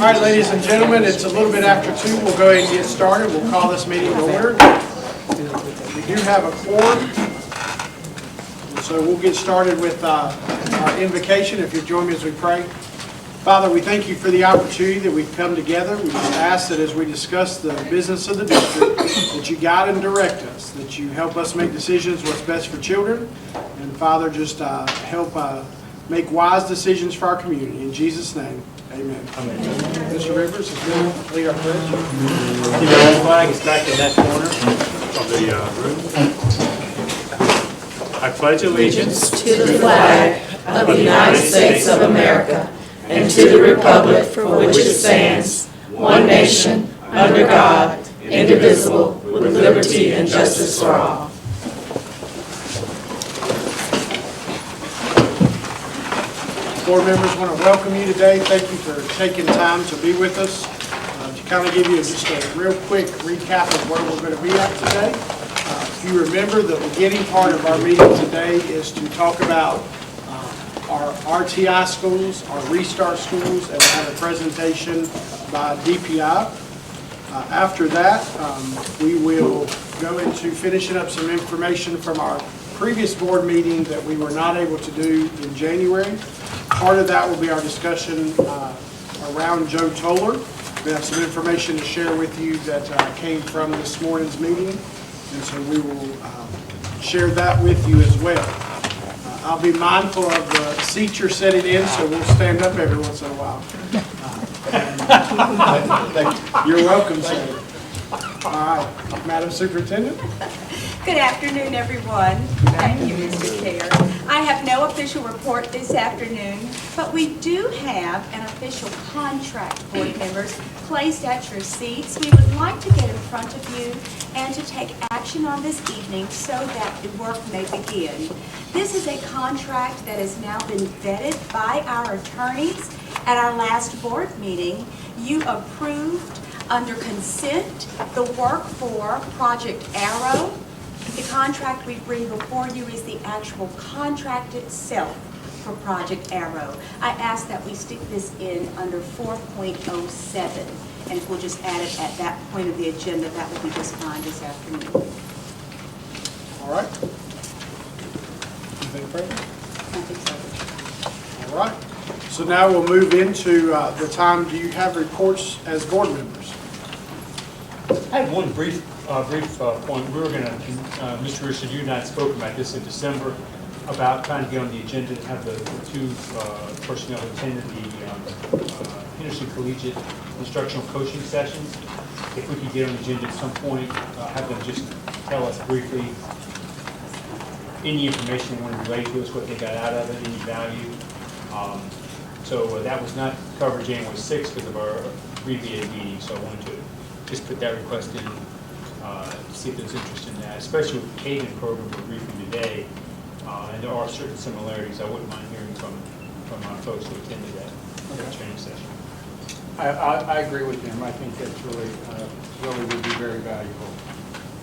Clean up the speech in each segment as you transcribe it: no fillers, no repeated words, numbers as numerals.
right, ladies and gentlemen, it's a little bit after 2. We'll go ahead and get started. We'll call this meeting to order. We do have a quorum, so we'll get started with our invocation. If you'll join me as we pray. Father, we thank you for the opportunity that we've come together. We just ask that as we discuss the business of the district, that you guide and direct us, that you help us make decisions what's best for children. And Father, just help make wise decisions for our community. In Jesus' name, amen. Amen. Mr. Rivers, if you'll lead our pledge. The red flag is back in that corner of the room. I pledge allegiance to the flag of the United States of America and to the republic for which it stands, one nation, under God, indivisible, with liberty and justice for all. Board members, want to welcome you today. Thank you for taking time to be with us. To kind of give you just a real quick recap of where we're going to be at today. If you remember, the beginning part of our meeting today is to talk about our RTI schools, our Restart schools, and we'll have a presentation by DPI. After that, we will go into finishing up some information from our previous board meeting that we were not able to do in January. Part of that will be our discussion around Joe Toller. We have some information to share with you that came from this morning's meeting, and so we will share that with you as well. I'll be mindful of the seat you're sitting in, so we'll stand up every once in a while. You're welcome, sir. All right, Madam Superintendent. Good afternoon, everyone. Thank you, Mr. Chair. I have no official report this afternoon, but we do have an official contract, board members, placed at your seats. We would like to get in front of you and to take action on this evening so that the work may begin. This is a contract that has now been vetted by our attorneys. At our last board meeting, you approved under consent the work for Project Arrow. The contract we bring before you is the actual contract itself for Project Arrow. I ask that we stick this in under 4.07, and if we'll just add it at that point of the agenda, that will be just fine this afternoon. All right. Anything further? I think so. All right. So now we'll move into the time. Do you have reports as board members? I had one brief point. We were going to, Mr. Richard, you and I had spoken about this in December, about trying to get on the agenda to have the two personnel attend the Henderson Collegiate Instructional Coaching Sessions. If we could get on the agenda at some point, have them just tell us briefly any information they want to relay to us, what they got out of it, any value. So that was not covered January 6th because of our abbreviated meeting, so I wanted to just put that request in, see if there's interest in that, especially with the Caden program we're briefing today. And there are certain similarities. I wouldn't mind hearing from our folks who attended that training session. I agree with him. I think that's really would be very valuable.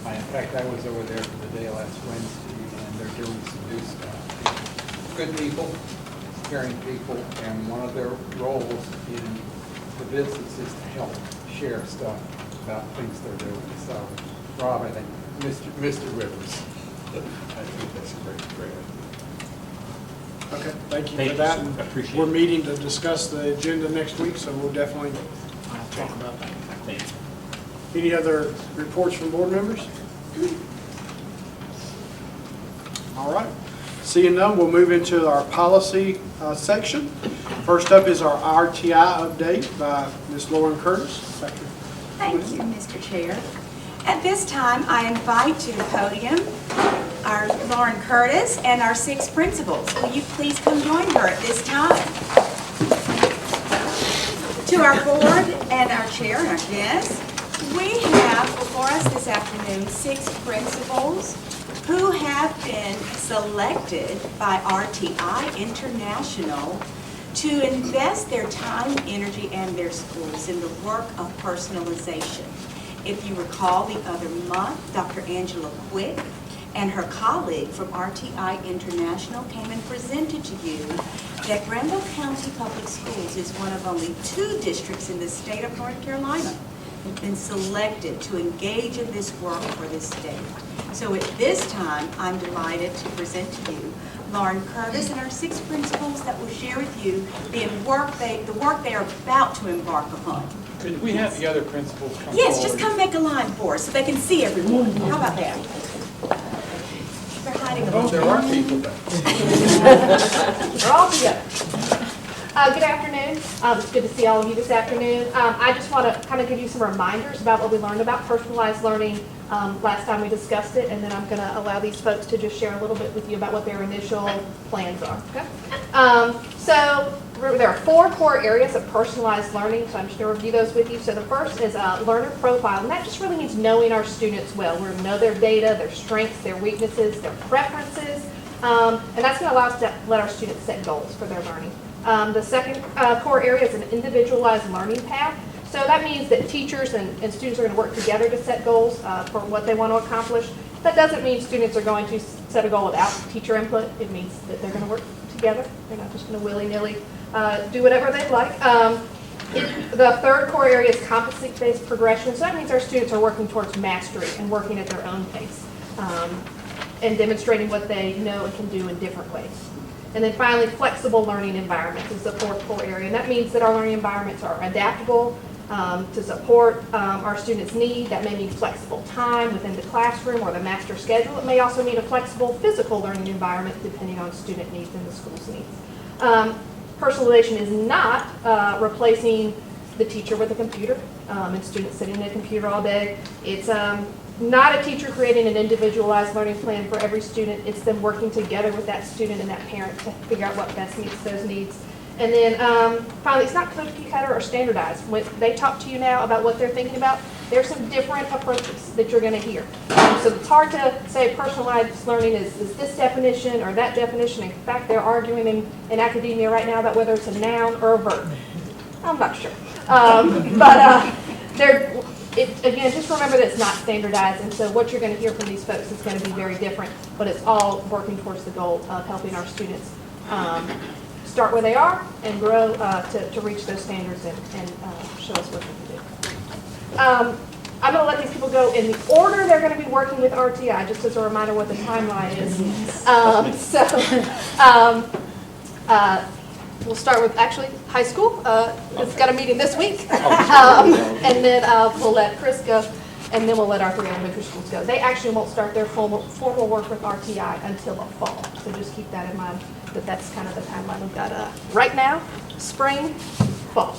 In fact, I was over there for the day last Wednesday, and they're doing some new stuff. Good people, caring people, and one of their roles in the business is to help share stuff about things they're doing. So, Rob, I think Mr. Rivers, I think that's a great idea. Okay, thank you Thank for you, that. sir. I appreciate We're it. meeting to discuss the agenda next week, so we'll definitely talk about that. Thank you. Any other reports from board members? All right. Seeing none, we'll move into our policy section. First up is our RTI update by Ms. Lauren Curtis. Thank you, Mr. Chair. At this time, I invite to the podium our Lauren Curtis and our 6 principals. Will you please come join her at this time? To our board and our chair and our guests, we have before us this afternoon 6 principals who have been selected by RTI International to invest their time, energy, and their schools in the work of personalization. If you recall, the other month, Dr. Angela Quick and her colleague from RTI International came and presented to you that Granville County Public Schools is one of only 2 districts in the state of North Carolina that have been selected to engage in this work for this state. So at this time, I'm delighted to present to you Lauren Curtis and our 6 principals that will share with you the work they are about to embark upon. Could we have the other principals come forward? Yes, just come make a line for us so they can see everyone. How about that? They're hiding a Oh, little there bit. are people there. We're all together. Good afternoon. It's good to see all of you this afternoon. I just want to kind of give you some reminders about what we learned about personalized learning last time we discussed it, and then I'm going to allow these folks to just share a little bit with you about what their initial plans are. Okay? So there are 4 core areas of personalized learning, so I'm just going to review those with you. So the first is learner profile, and that just really means knowing our students well. We're going to know their data, their strengths, their weaknesses, their preferences, and that's going to allow us to let our students set goals for their learning. The second core area is an individualized learning path. So that means that teachers and students are going to work together to set goals for what they want to accomplish. That doesn't mean students are going to set a goal without teacher input. It means that they're going to work together. They're not just going to willy-nilly do whatever they'd like. The third core area is competency-based progression. So that means our students are working towards mastery and working at their own pace and demonstrating what they know and can do in different ways. And then finally, flexible learning environments is the 4th core area. And that means that our learning environments are adaptable to support our students' need. That may mean flexible time within the classroom or the master schedule. It may also mean a flexible physical learning environment depending on student needs and the school's needs. Personalization is not replacing the teacher with a computer and students sitting at a computer all day. It's not a teacher creating an individualized learning plan for every student. It's them working together with that student and that parent to figure out what best meets those needs. And then finally, it's not cookie cutter or standardized. When they talk to you now about what they're thinking about, there's some different approaches that you're going to hear. So it's hard to say personalized learning is this definition or that definition. In fact, they're arguing in academia right now about whether it's a noun or a verb. I'm not sure. Again, just remember that it's not standardized, and so what you're going to hear from these folks is going to be very different, but it's all working towards the goal of helping our students start where they are and grow to reach those standards and show us what they can do. I'm going to let these people go in the order they're going to be working with RTI, just as a reminder what the timeline is. We'll start with actually high school. It's got a meeting this week. And then we'll let Chris go, and then we'll let our 3 elementary schools go. They actually won't start their formal work with RTI until the fall. So just keep that in mind, that that's kind of the timeline we've got right now, spring, fall.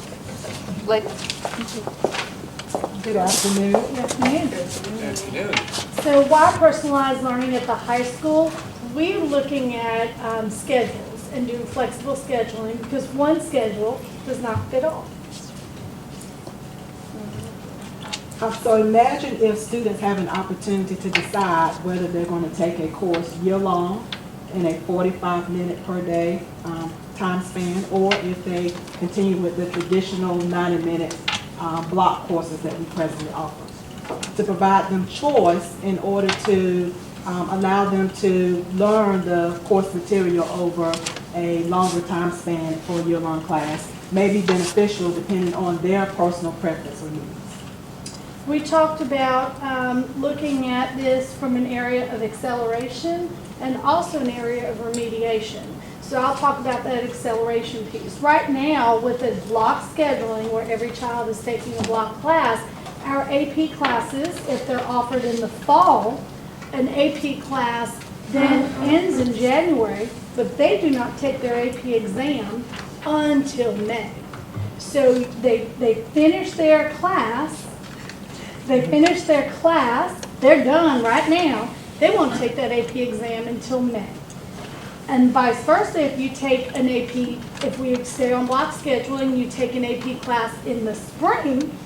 Ladies. Good afternoon. Good afternoon. So why personalized learning at the high school? We're looking at schedules and doing flexible scheduling because one schedule does not fit all. So imagine if students have an opportunity to decide whether they're going to take a course year-long in a 45-minute per day time span, or if they continue with the traditional 90-minute block courses that we presently offer. To provide them choice in order to allow them to learn the course material over a longer time span for a year-long class may be beneficial depending on their personal preference or needs. We talked about looking at this from an area of acceleration and also an area of remediation. So I'll talk about that acceleration piece. Right now, with the block scheduling where every child is taking a block class, our AP classes, if they're offered in the fall, an AP class then ends in January, but they do not take their AP exam until May. So they finish their class, they're done right now, they won't take that AP exam until May. And vice versa, if you take an AP, if we stay on block scheduling, you take an AP class in the spring,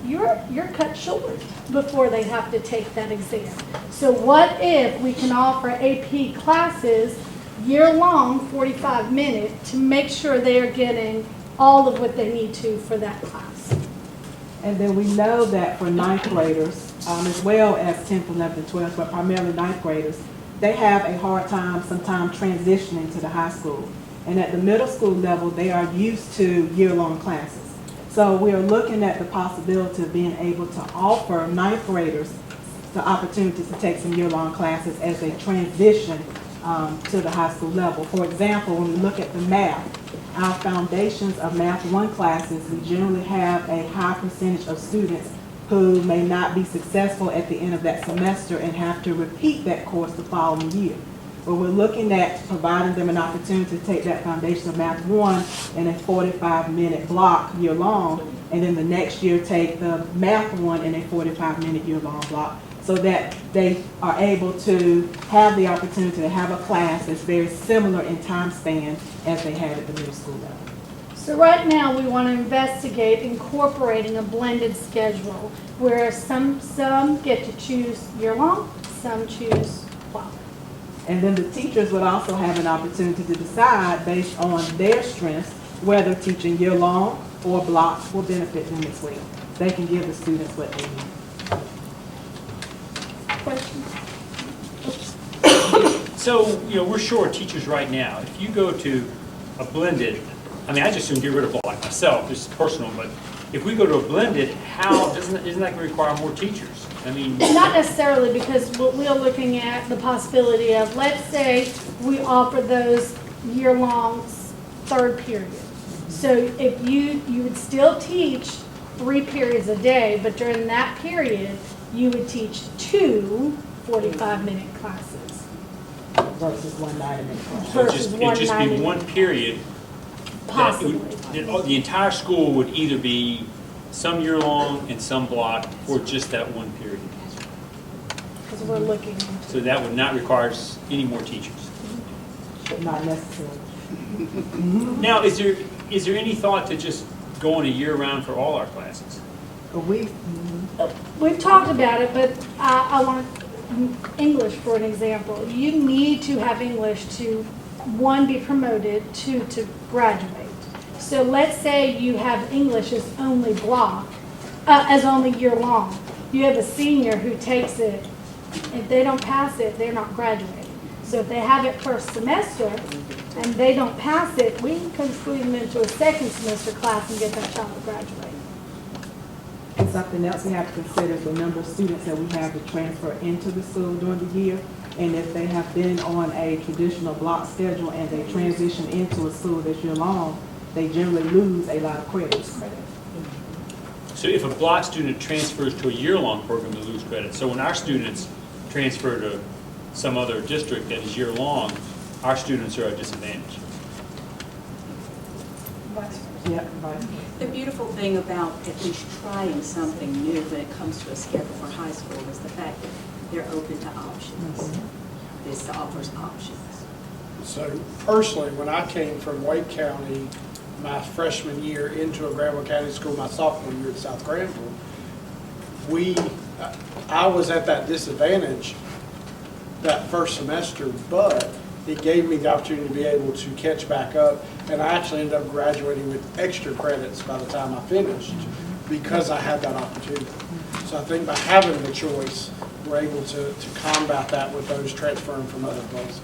you're cut short before they have to take that exam. So what if we can offer AP classes year-long, 45-minute, to make sure they are getting all of what they need to for that class? And then we know that for ninth graders, as well as 10th, 11th, and 12th, but primarily 9th graders, they have a hard time sometimes transitioning to the high school. And at the middle school level, they are used to year-long classes. So we are looking at the possibility of being able to offer 9th graders the opportunity to take some year-long classes as they transition to the high school level. For example, when we look at the math, our foundations of Math 1 classes, we generally have a high percentage of students who may not be successful at the end of that semester and have to repeat that course the following year. But we're looking at providing them an opportunity to take that foundation of Math 1 in a 45-minute block year long, and then the next year take the Math 1 in a 45-minute year long block, so that they are able to have the opportunity to have a class that's very similar in time span as they had at the middle school level. So right now, we want to investigate incorporating a blended schedule where some get to choose year-long, some choose block. And then the teachers would also have an opportunity to decide based on their strengths whether teaching year-long or block will benefit them as well. They can give the students what they need. So, we're short teachers right now. If you go to a blended, I mean, I just soon get rid of block myself, this is personal, but if we go to a blended, isn't that going to require more teachers? I mean. Not necessarily, because what we're looking at the possibility of, let's say we offer those year-long third period. So if you would still teach 3 periods a day, but during that period, you would teach 2 45-minute classes. Versus one 90-minute class. So it'd just be one period. Possibly. The entire school would either be some year-long and some block for just that one period. Because we're looking into. So that would not require any more teachers. Not necessarily. Now, is there any thought to just going a year-round for all our classes? We've talked about it, but I want English, for an example. You need to have English to, 1, be promoted, 2, to graduate. So let's say you have English as only block, as only year long. You have a senior who takes it. If they don't pass it, they're not graduating. So if they have it first semester and they don't pass it, we can squeeze them into a second semester class and get that child to graduate. And something else we have to consider is the number of students that we have to transfer into the school during the year. And if they have been on a traditional block schedule and they transition into a school that's year-long, they generally lose a lot of credits. So if a block student transfers to a year-long program, they lose credit. So when our students transfer to some other district that is year-long, our students are at a disadvantage. Yep, right. The beautiful thing about at least trying something new when it comes to a schedule for high school is the fact that they're open to options. This offers options. So personally, when I came from Wake County my freshman year into a Granville County school, my sophomore year at South Granville, I was at that disadvantage that first semester, but it gave me the opportunity to be able to catch back up, and I actually ended up graduating with extra credits by the time I finished because I had that opportunity. So I think by having the choice, we're able to combat that with those transferring from other places.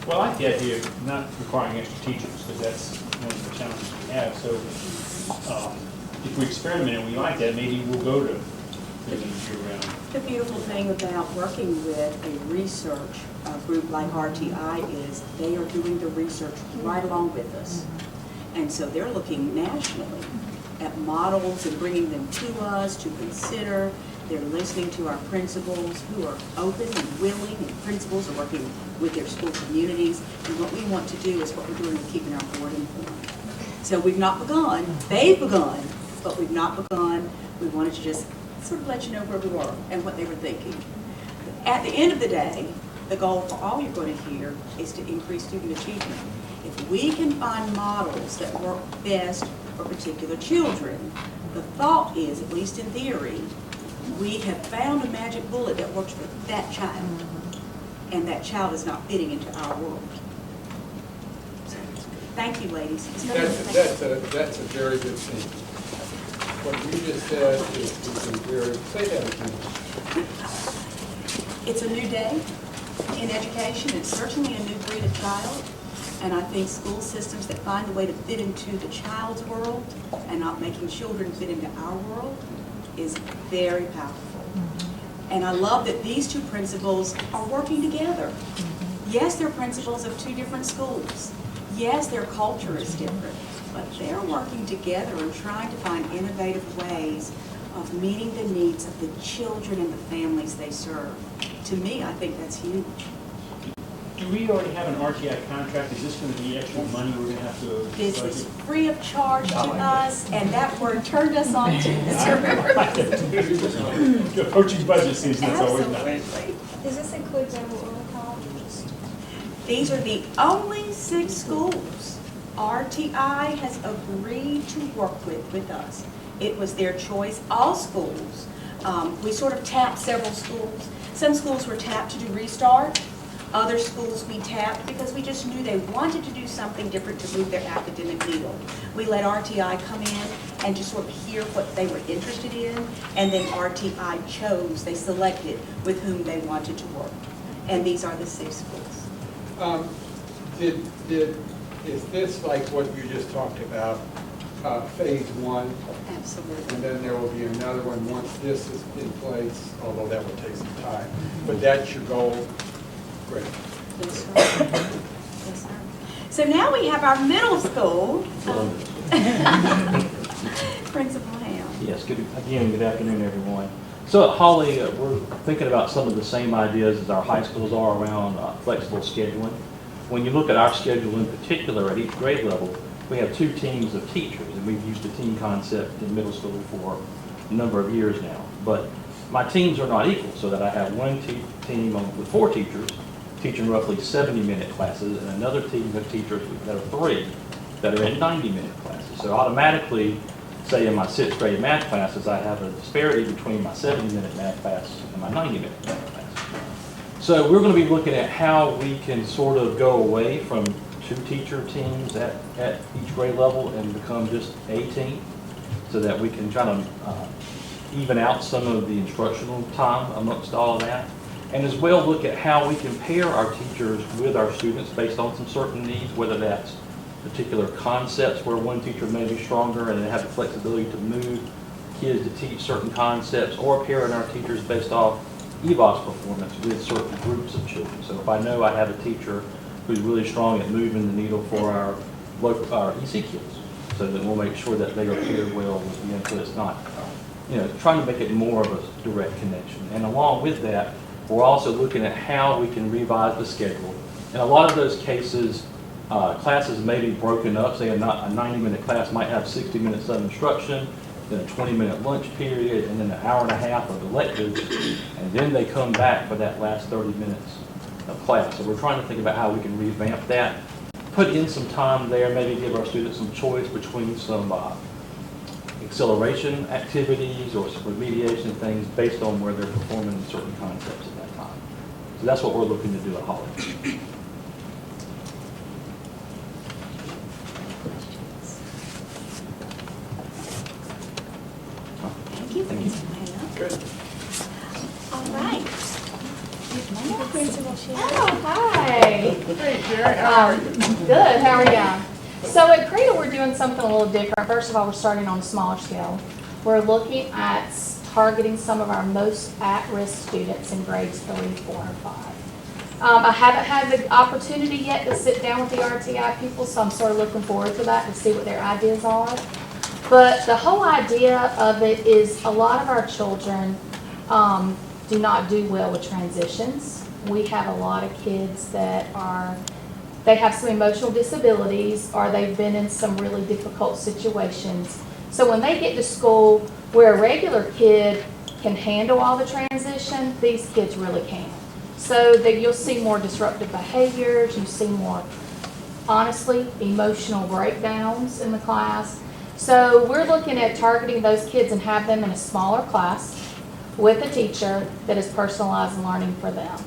Well, I like the idea of not requiring extra teachers, because that's one of the challenges we have. So if we experiment and we like that, maybe we'll go to year-round. The beautiful thing about working with a research group like RTI is they are doing the research right along with us. And so they're looking nationally at models and bringing them to us to consider. They're listening to our principals who are open and willing, and principals are working with their school communities. And what we want to do is what we're doing with keeping our board informed. So we've not begun. They've begun, but we've not begun. We wanted to just sort of let you know where we were and what they were thinking. At the end of the day, the goal for all you're going to hear is to increase student achievement. If we can find models that work best for particular children, the thought is, at least in theory, we have found a magic bullet that works for that child, and that child is not fitting into our world. So, thank you, ladies. That's a very good thing. What you just said is very, say that again. It's a new day in education. It's certainly a new breed of child. And I think school systems that find a way to fit into the child's world and not making children fit into our world is very powerful. And I love that these two principals are working together. Yes, they're principals of two different schools. Yes, their culture is different, but they're working together and trying to find innovative ways of meeting the needs of the children and the families they serve. To me, I think that's huge. Do we already have an RTI contract? Is this going to be extra money we're going to have to This budget? is free of charge to us, and that word turned us on to Mr. Rivers. Approaching budget season, it's always nice. Absolutely. Does this include Granville Early College or just? These are the only 6 schools RTI has agreed to work with us. It was their choice. All schools, we sort of tapped several schools. Some schools were tapped to do Restart. Other schools we tapped because we just knew they wanted to do something different to move their academic needle. We let RTI come in and just sort of hear what they were interested in, and then RTI chose, they selected with whom they wanted to work. And these are the 6 schools. Is this like what you just talked about, phase 1? Absolutely. And then there will be another one once this is in place, although that will take some time. But that's your goal? Great. Yes, sir. Yes, sir. So now we have our middle school. Principal Ham. Yes, good afternoon, everyone. So at Holly, we're thinking about some of the same ideas as our high schools are around flexible scheduling. When you look at our schedule in particular at each grade level, we have 2 teams of teachers, and we've used the team concept in middle school for a number of years now. But my teams are not equal, so that I have one team with 4 teachers teaching roughly 70-minute classes, and another team of teachers that are 3 that are in 90-minute classes. So automatically, say in my 6th grade math classes, I have a disparity between my 70-minute math class and my 90-minute math class. So we're going to be looking at how we can sort of go away from 2 teacher teams at each grade level and become just a team, so that we can try to even out some of the instructional time amongst all of that. And as well look at how we can pair our teachers with our students based on some certain needs, whether that's particular concepts where one teacher may be stronger and they have the flexibility to move kids to teach certain concepts, or pairing our teachers based off EVOS performance with certain groups of children. So if I know I have a teacher who's really strong at moving the needle for our EC kids, so that we'll make sure that they are paired well with the input. It's not, trying to make it more of a direct connection. And along with that, we're also looking at how we can revise the schedule. In a lot of those cases, classes may be broken up. Say a 90-minute class might have 60 minutes of instruction, then a 20-minute lunch period, and then an hour and a half of electives, and then they come back for that last 30 minutes of class. So we're trying to think about how we can revamp that, put in some time there, maybe give our students some choice between some acceleration activities or some remediation things based on where they're performing certain concepts at that time. So that's what we're looking to do at Holly. Thank you, Principal Ham. Good. All right. Good morning, Principal Sherry. Oh, hi. Hey, Jerry, how are you? Good, how are you? So at Cradle, we're doing something a little different. First of all, we're starting on a smaller scale. We're looking at targeting some of our most at-risk students in grades 3, 4, and 5. I haven't had the opportunity yet to sit down with the RTI people, so I'm sort of looking forward to that to see what their ideas are. But the whole idea of it is a lot of our children do not do well with transitions. We have a lot of kids that they have some emotional disabilities, or they've been in some really difficult situations. So when they get to school where a regular kid can handle all the transition, these kids really can't. So that you'll see more disruptive behaviors, you see more, honestly, emotional breakdowns in the class. So we're looking at targeting those kids and have them in a smaller class with a teacher that is personalized learning for them.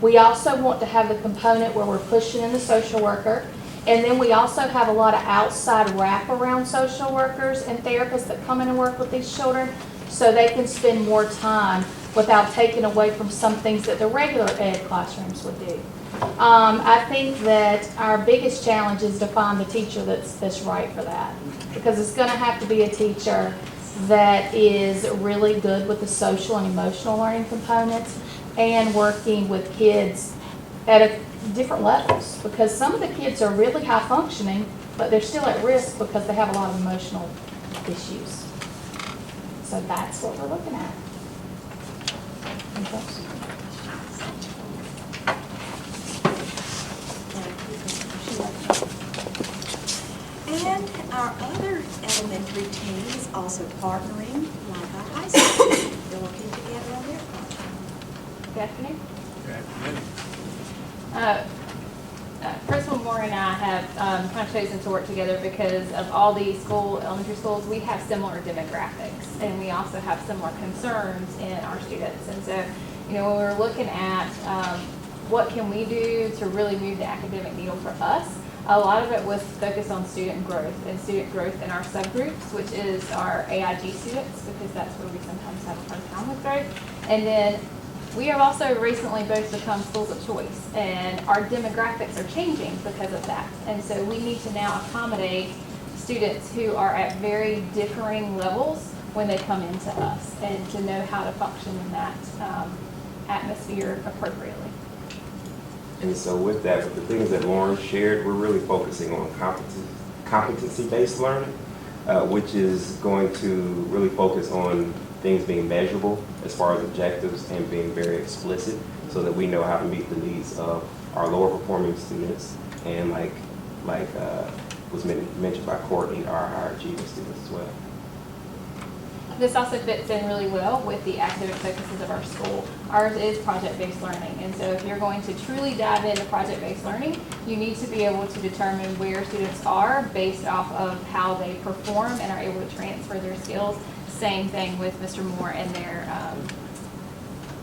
We also want to have the component where we're pushing in the social worker, and then we also have a lot of outside wraparound social workers and therapists that come in and work with these children so they can spend more time without taking away from some things that the regular ed classrooms would do. I think that our biggest challenge is to find the teacher that's right for that. Because it's going to have to be a teacher that is really good with the social and emotional learning components and working with kids at different levels. Because some of the kids are really high functioning, but they're still at risk because they have a lot of emotional issues. So that's what we're looking at. Okay. And our other elementary team is also partnering like our high school. They're working together on their project. Good afternoon. Good afternoon. Principal Moore and I have kind of chosen to work together because of all these elementary schools, we have similar demographics, and we also have similar concerns in our students. And so, you know, when we're looking at what can we do to really move the academic needle for us, a lot of it was focused on student growth in our subgroups, which is our AIG students, because that's where we sometimes have a hard time with growth. And then we have also recently both become schools of choice, and our demographics are changing because of that. And so we need to now accommodate students who are at very differing levels when they come into us, and to know how to function in that atmosphere appropriately. And so with that, with the things that Lauren shared, we're really focusing on competency-based learning, which is going to really focus on things being measurable as far as objectives and being very explicit so that we know how to meet the needs of our lower performing students and like was mentioned by Courtney, our higher achieving students as well. This also fits in really well with the academic focuses of our school. Ours is project-based learning, and so if you're going to truly dive into project-based learning, you need to be able to determine where students are based off of how they perform and are able to transfer their skills. Same thing with Mr. Moore and their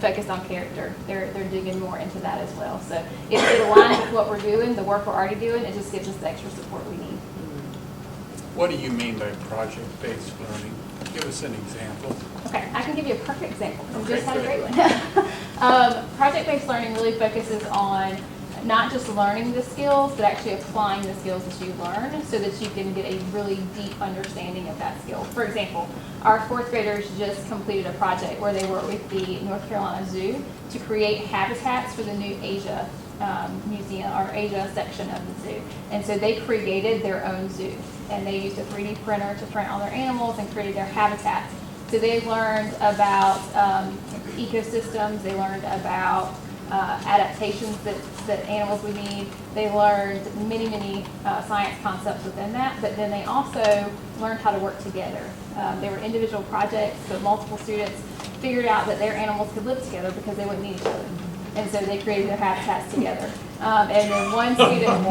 focus on character. They're digging more into that as well. So if it aligns with what we're doing, the work we're already doing, it just gives us the extra support we need. What do you mean by project-based learning? Give us an example. Okay, I can give you a perfect example. We Okay, just had a good. great one. Project-based learning really focuses on not just learning the skills, but actually applying the skills that you learn so that you can get a really deep understanding of that skill. For example, our fourth graders just completed a project where they worked with the North Carolina Zoo to create habitats for the new Asia museum, or Asia section of the zoo. And so they created their own zoo, and they used a 3D printer to print all their animals and created their habitats. So they learned about ecosystems, they learned about adaptations that animals would need. They learned many science concepts within that, but then they also learned how to work together. They were individual projects, but multiple students figured out that their animals could live together because they wouldn't need each other. And so they created their habitats together. And then one student,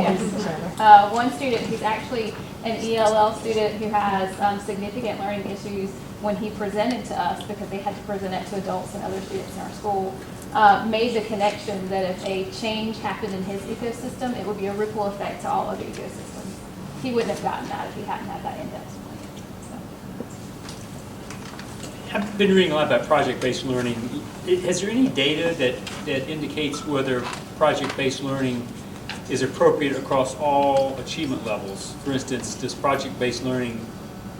one student who's actually an ELL student who has significant learning issues, when he presented to us, because they had to present it to adults and other students in our school, made the connection that if a change happened in his ecosystem, it would be a ripple effect to all other ecosystems. He wouldn't have gotten that if he hadn't had that index. I've been reading a lot about project-based learning. Has there any data that indicates whether project-based learning is appropriate across all achievement levels? For instance, does project-based learning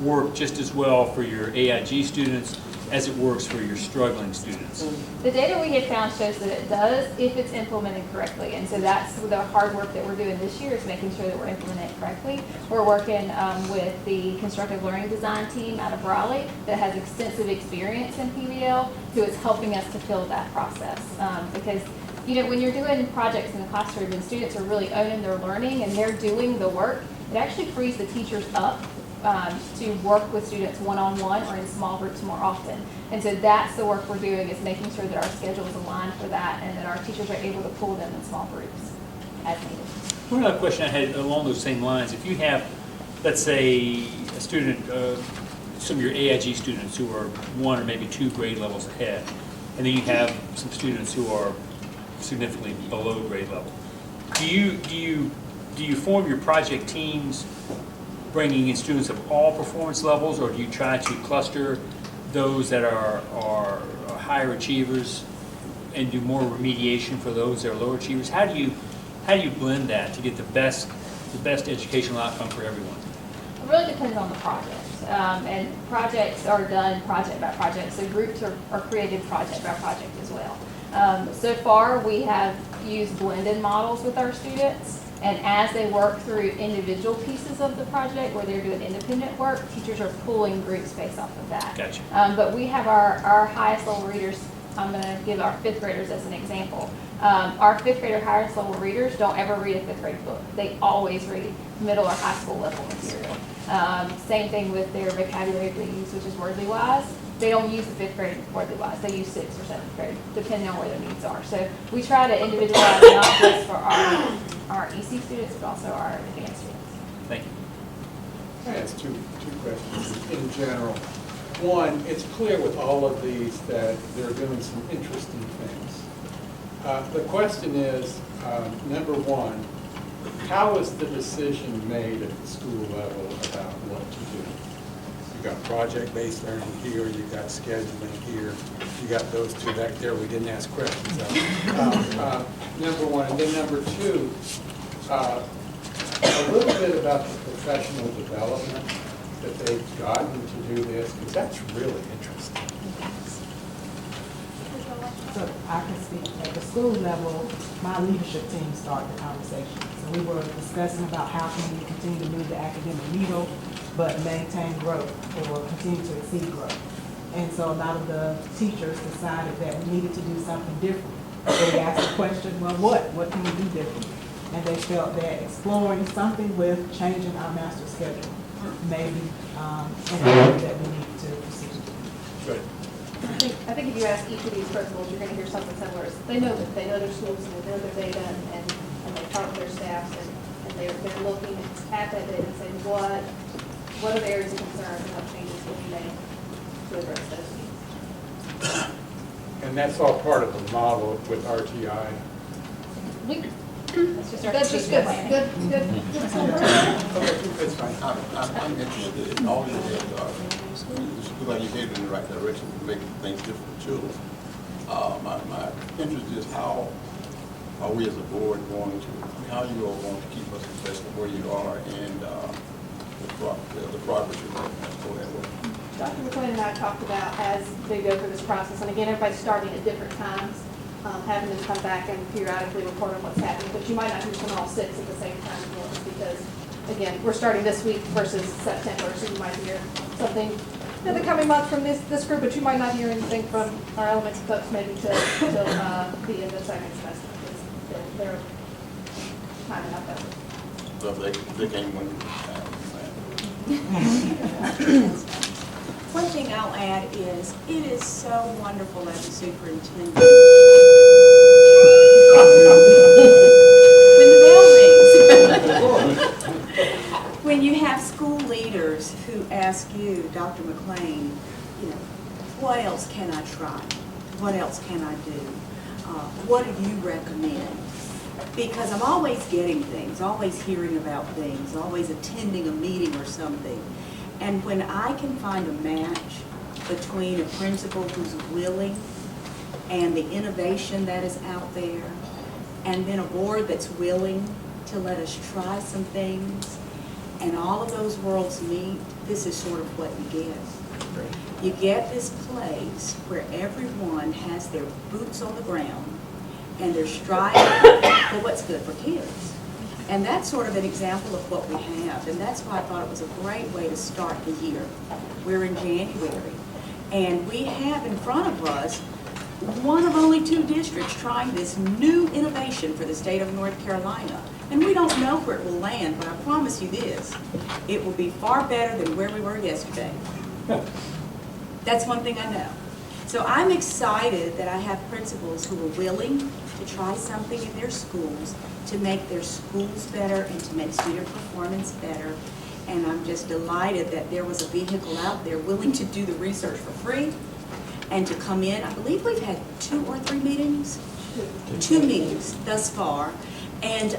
work just as well for your AIG students as it works for your struggling students? The data we have found shows that it does if it's implemented correctly. And so that's the hard work that we're doing this year, is making sure that we're implementing it correctly. We're working with the constructive learning design team out of Raleigh that has extensive experience in PBL, who is helping us to fill that process. Because you know, when you're doing projects in the classroom and students are really owning their learning and they're doing the work, it actually frees the teachers up to work with students one-on-one or in small groups more often. And so that's the work we're doing, is making sure that our schedule is aligned for that and that our teachers are able to pull them in small groups as needed. One other question I had along those same lines, if you have, let's say, a student, some of your AIG students who are 1 or maybe 2 grade levels ahead, and then you have some students who are significantly below grade level, do you form your project teams bringing in students of all performance levels, or do you try to cluster those that are higher achievers and do more remediation for those that are lower achievers? How do you blend that to get the best educational outcome for everyone? It really depends on the project. And projects are done project by project, so groups are created project by project as well. So far, we have used blended models with our students, and as they work through individual pieces of the project where they're doing independent work, teachers are pulling groups based off of that. Gotcha. But we have our highest level readers. I'm going to give our fifth graders as an example. Our fifth grader highest level readers don't ever read a fifth grade book. They always read middle or high school level material. Same thing with their vocabulary they use, which is wordly wise. They don't use the fifth grade wordly wise. They use sixth or seventh grade, depending on where their needs are. So we try to individualize not just for our EC students, but also our advanced students. Thank you. I ask two questions in general. One, it's clear with all of these that they're doing some interesting things. The question is, number one, how is the decision made at the school level about what to do? You got project-based learning here, you got scheduling here, you got those two back there we didn't ask questions of. Number one, and then number two, a little bit about the professional development that they've gotten to do this, because that's really interesting. So I can speak at the school level, my leadership team started the conversation. So we were discussing about how can we continue to move the academic needle, but maintain growth or continue to exceed growth. And so a lot of the teachers decided that we needed to do something different. They asked the question, well, what can we do different? And they felt that exploring something with changing our master schedule maybe an area that we need to proceed. Good. I think if you ask each of these principals, you're going to hear something similar. They know their schools and they know their data and they talk with their staffs and they're looking at that data and saying what are the areas of concern and what changes will be made to address those needs. And that's all part of the model with RTI. That's just good. Good. Okay, that's fine. I'm interested in all of this. It's like you're headed in the right direction to make things different for children. My interest is how are we as a board going to, how you all going to keep us abreast of where you are and the progress you're making for that work. Dr. McLean and I talked about as they go through this process, and again, everybody's starting at different times, having them come back and periodically report on what's happening, but you might not hear from all six at the same time because, again, we're starting this week versus September, so you might hear something in the coming months from this group, but you might not hear anything from our elementary folks maybe till the end of the second semester. Because they're not enough effort. So if they came when One thing I'll add is, it is so wonderful as a superintendent. When the bell rings. When you have school leaders who ask you, Dr. McLean, what else can I try? What else can I do? What do you recommend? Because I'm always getting things, always hearing about things, always attending a meeting or something. And when I can find a match between a principal who's willing and the innovation that is out there, and then a board that's willing to let us try some things, and all of those worlds meet, this is sort of what you get. You get this place where everyone has their boots on the ground and they're striving for what's good for kids. And that's sort of an example of what we have, and that's why I thought it was a great way to start the year. We're in January, and we have in front of us one of only 2 districts trying this new innovation for the state of North Carolina. And we don't know where it will land, but I promise you this, it will be far better than where we were yesterday. That's one thing I know. So I'm excited that I have principals who are willing to try something in their schools to make their schools better and to make student performance better. And I'm just delighted that there was a vehicle out there willing to do the research for free and to come in. I believe we've had 2 or 3 meetings? 2 meetings thus far. And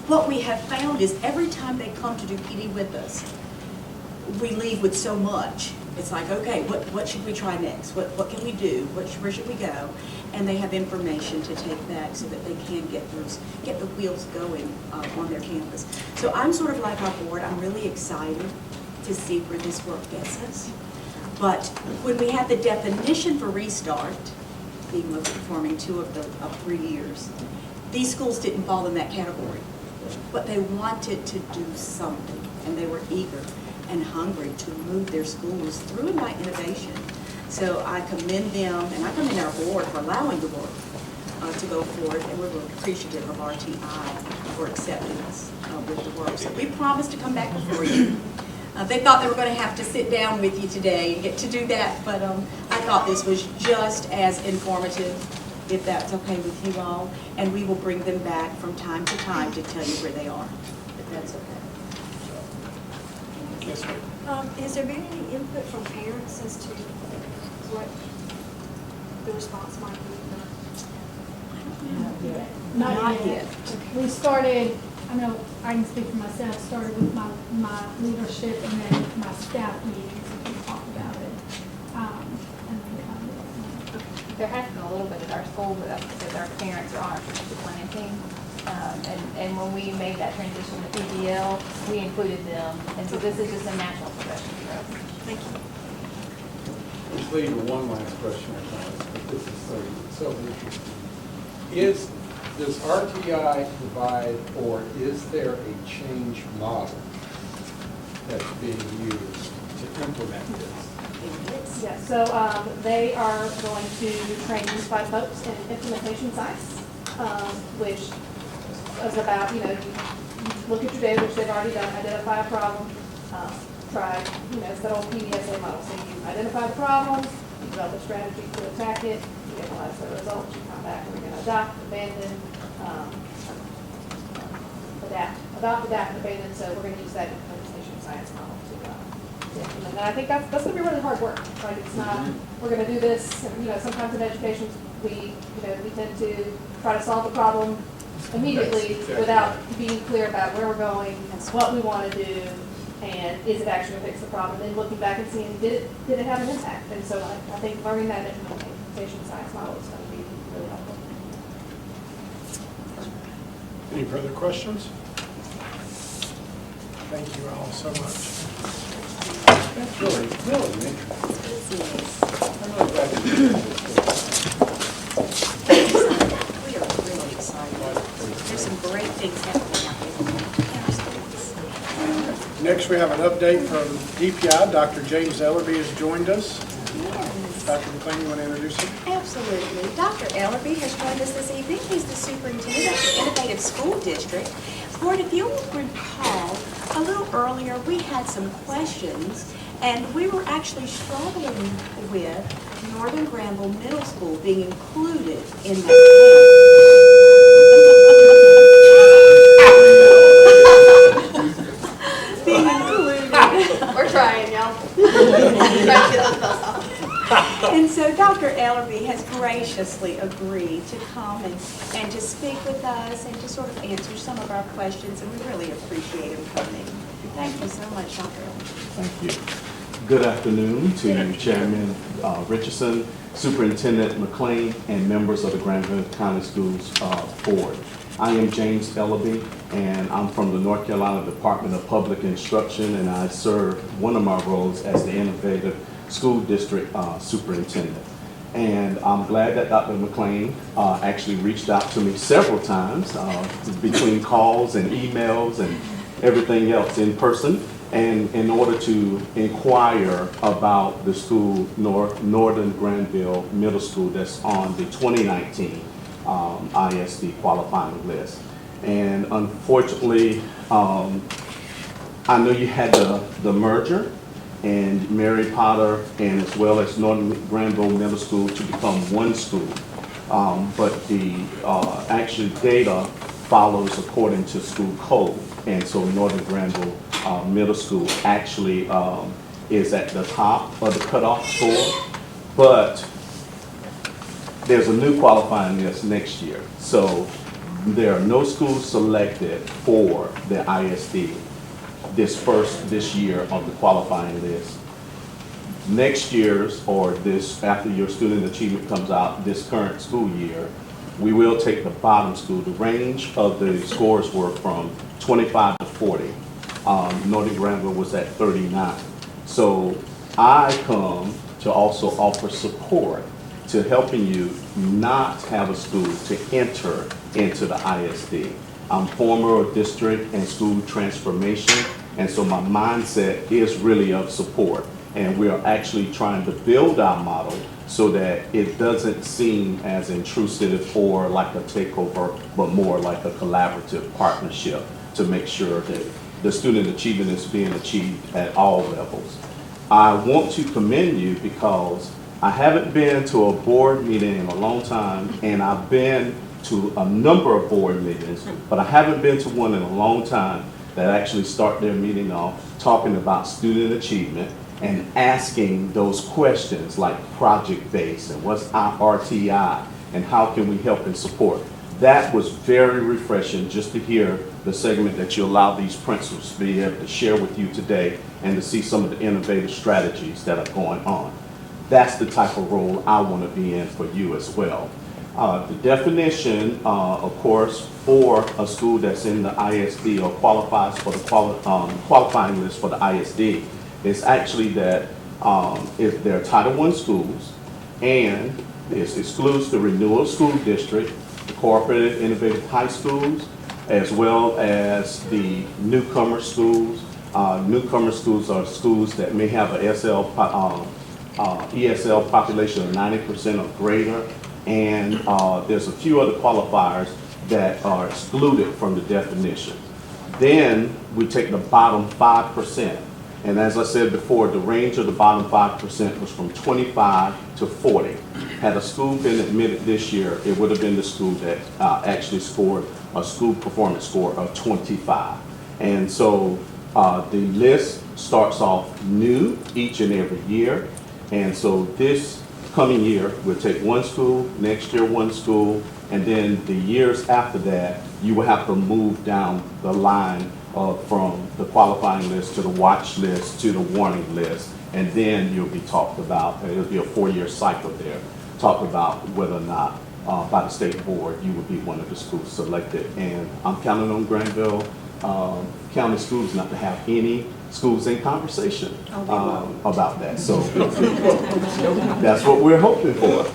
what we have found is every time they come to do PD with us, we leave with so much It's like, okay, what should we try next? What can we do? Where should we go? And they have information to take back so that they can get the wheels going on their campus. So I'm sort of like our board. I'm really excited to see where this work gets us. But when we had the definition for restart, being low performing 2 of 3 years, these schools didn't fall in that category. But they wanted to do something, and they were eager and hungry to move their schools through Ignite Innovation. So I commend them, and I commend our board for allowing the work to go forward, and we're really appreciative of RTI for accepting us with the work. So we promised to come back before you. They thought they were going to have to sit down with you today and get to do that, but I thought this was just as informative, if that's okay with you all, and we will bring them back from time to time to tell you where they are, if that's okay. Yes, ma'am. Has there been any input from parents as to what the response might be? Not yet. We started, I know I can speak for myself, started with my leadership and then my staff meetings, and we talked about it. And then kind of, There has been a little bit at our school, but that's because our parents are on our strategic planning team. And when we made that transition to PBL, we included them. And so this is just a natural progression for us. Thank you. Let's leave with one last question, I promise, but this is so interesting. Does RTI provide, or is there a change model that's being used to implement this? Yes, so they are going to train these 5 folks in implementation science, which is about, you look at your data, which they've already done, identify a problem, try, it's that old PDSA model. So you identify the problem, you develop a strategy to attack it, you analyze the results, you come back, and we're going to adopt, abandon, adapt, and abandon. So we're going to use that implementation science model to implement. And I think that's going to be really hard work. Like it's not, we're going to do this. And, sometimes in education we tend to try to solve the problem immediately without being clear about where we're going, what we want to do, and is it actually going to fix the problem? And then looking back and seeing did it have an impact? And so I think learning that implementation science model is going to be really helpful. Any further questions? Thank you all so much. That's really interesting. I'm really glad you did this. We are really excited. There's some great things happening out there in our schools. Next, we have an update from DPI. Dr. James Ellerby has joined us. Yes. Dr. McLean, you want to introduce him? Absolutely. Dr. Ellerby has joined us this evening. He's the superintendent of the Innovative School District. Board, if you'll recall, a little earlier we had some questions, and we were actually struggling with Northern Granville Middle School being included in that being included. We're trying, y'all. And so Dr. Ellerby has graciously agreed to come and to speak with us and to sort of answer some of our questions, and we really appreciate him coming. Thank you so much, Dr. Ellerby. Thank you. Good afternoon to Chairman Richardson, Superintendent McLean, and members of the Granville County Schools Board. I am James Ellerby, and I'm from the North Carolina Department of Public Instruction, and I serve one of my roles as the Innovative School District Superintendent. And I'm glad that Dr. McLean actually reached out to me several times between calls and emails and everything else in person, and in order to inquire about the school, Northern Granville Middle School, that's on the 2019 ISD qualifying list. And unfortunately, I know you had the merger and Mary Potter and as well as Northern Granville Middle School to become one school. But the actual data follows according to school code. And so Northern Granville Middle School actually is at the top of the cutoff score. But there's a new qualifying list next year. So there are no schools selected for the ISD this year of the qualifying list. next year's, or this, after your student achievement comes out this current school year, we will take the bottom school. The range of the scores were from 25 to 40. Northern Granville was at 39. So I come to also offer support to helping you not have a school to enter into the ISD. I'm former district and school transformation, and so my mindset is really of support. And we are actually trying to build our model so that it doesn't seem as intrusive or like a takeover, but more like a collaborative partnership to make sure that the student achievement is being achieved at all levels. I want to commend you because I haven't been to a board meeting in a long time, and I've been to a number of board meetings, but I haven't been to one in a long time that actually start their meeting off talking about student achievement and asking those questions like project-based and what's our RTI and how can we help and support. That was very refreshing just to hear the segment that you allow these principals to be able to share with you today and to see some of the innovative strategies that are going on. That's the type of role I want to be in for you as well. The definition, of course, for a school that's in the ISD or qualifies for the qualifying list for the ISD is actually that if they're Title I schools and this excludes the renewal school district, the cooperative innovative high schools, as well as the newcomer schools. Newcomer schools are schools that may have a ESL population of 90% or greater, and there's a few other qualifiers that are excluded from the definition. Then we take the bottom 5%, and as I said before, the range of the bottom 5% was from 25 to 40. Had a school been admitted this year, it would have been the school that actually scored a school performance score of 25. And so the list starts off new each and every year. And so this coming year, we'll take one school, next year one school, and then the years after that, you will have to move down the line from the qualifying list to the watch list to the warning list. And then you'll be talked about, it'll be a 4-year cycle there, talked about whether or not by the state board you would be one of the schools selected. And I'm counting on Granville County Schools not to have any schools in conversation about that. So that's what we're hoping for.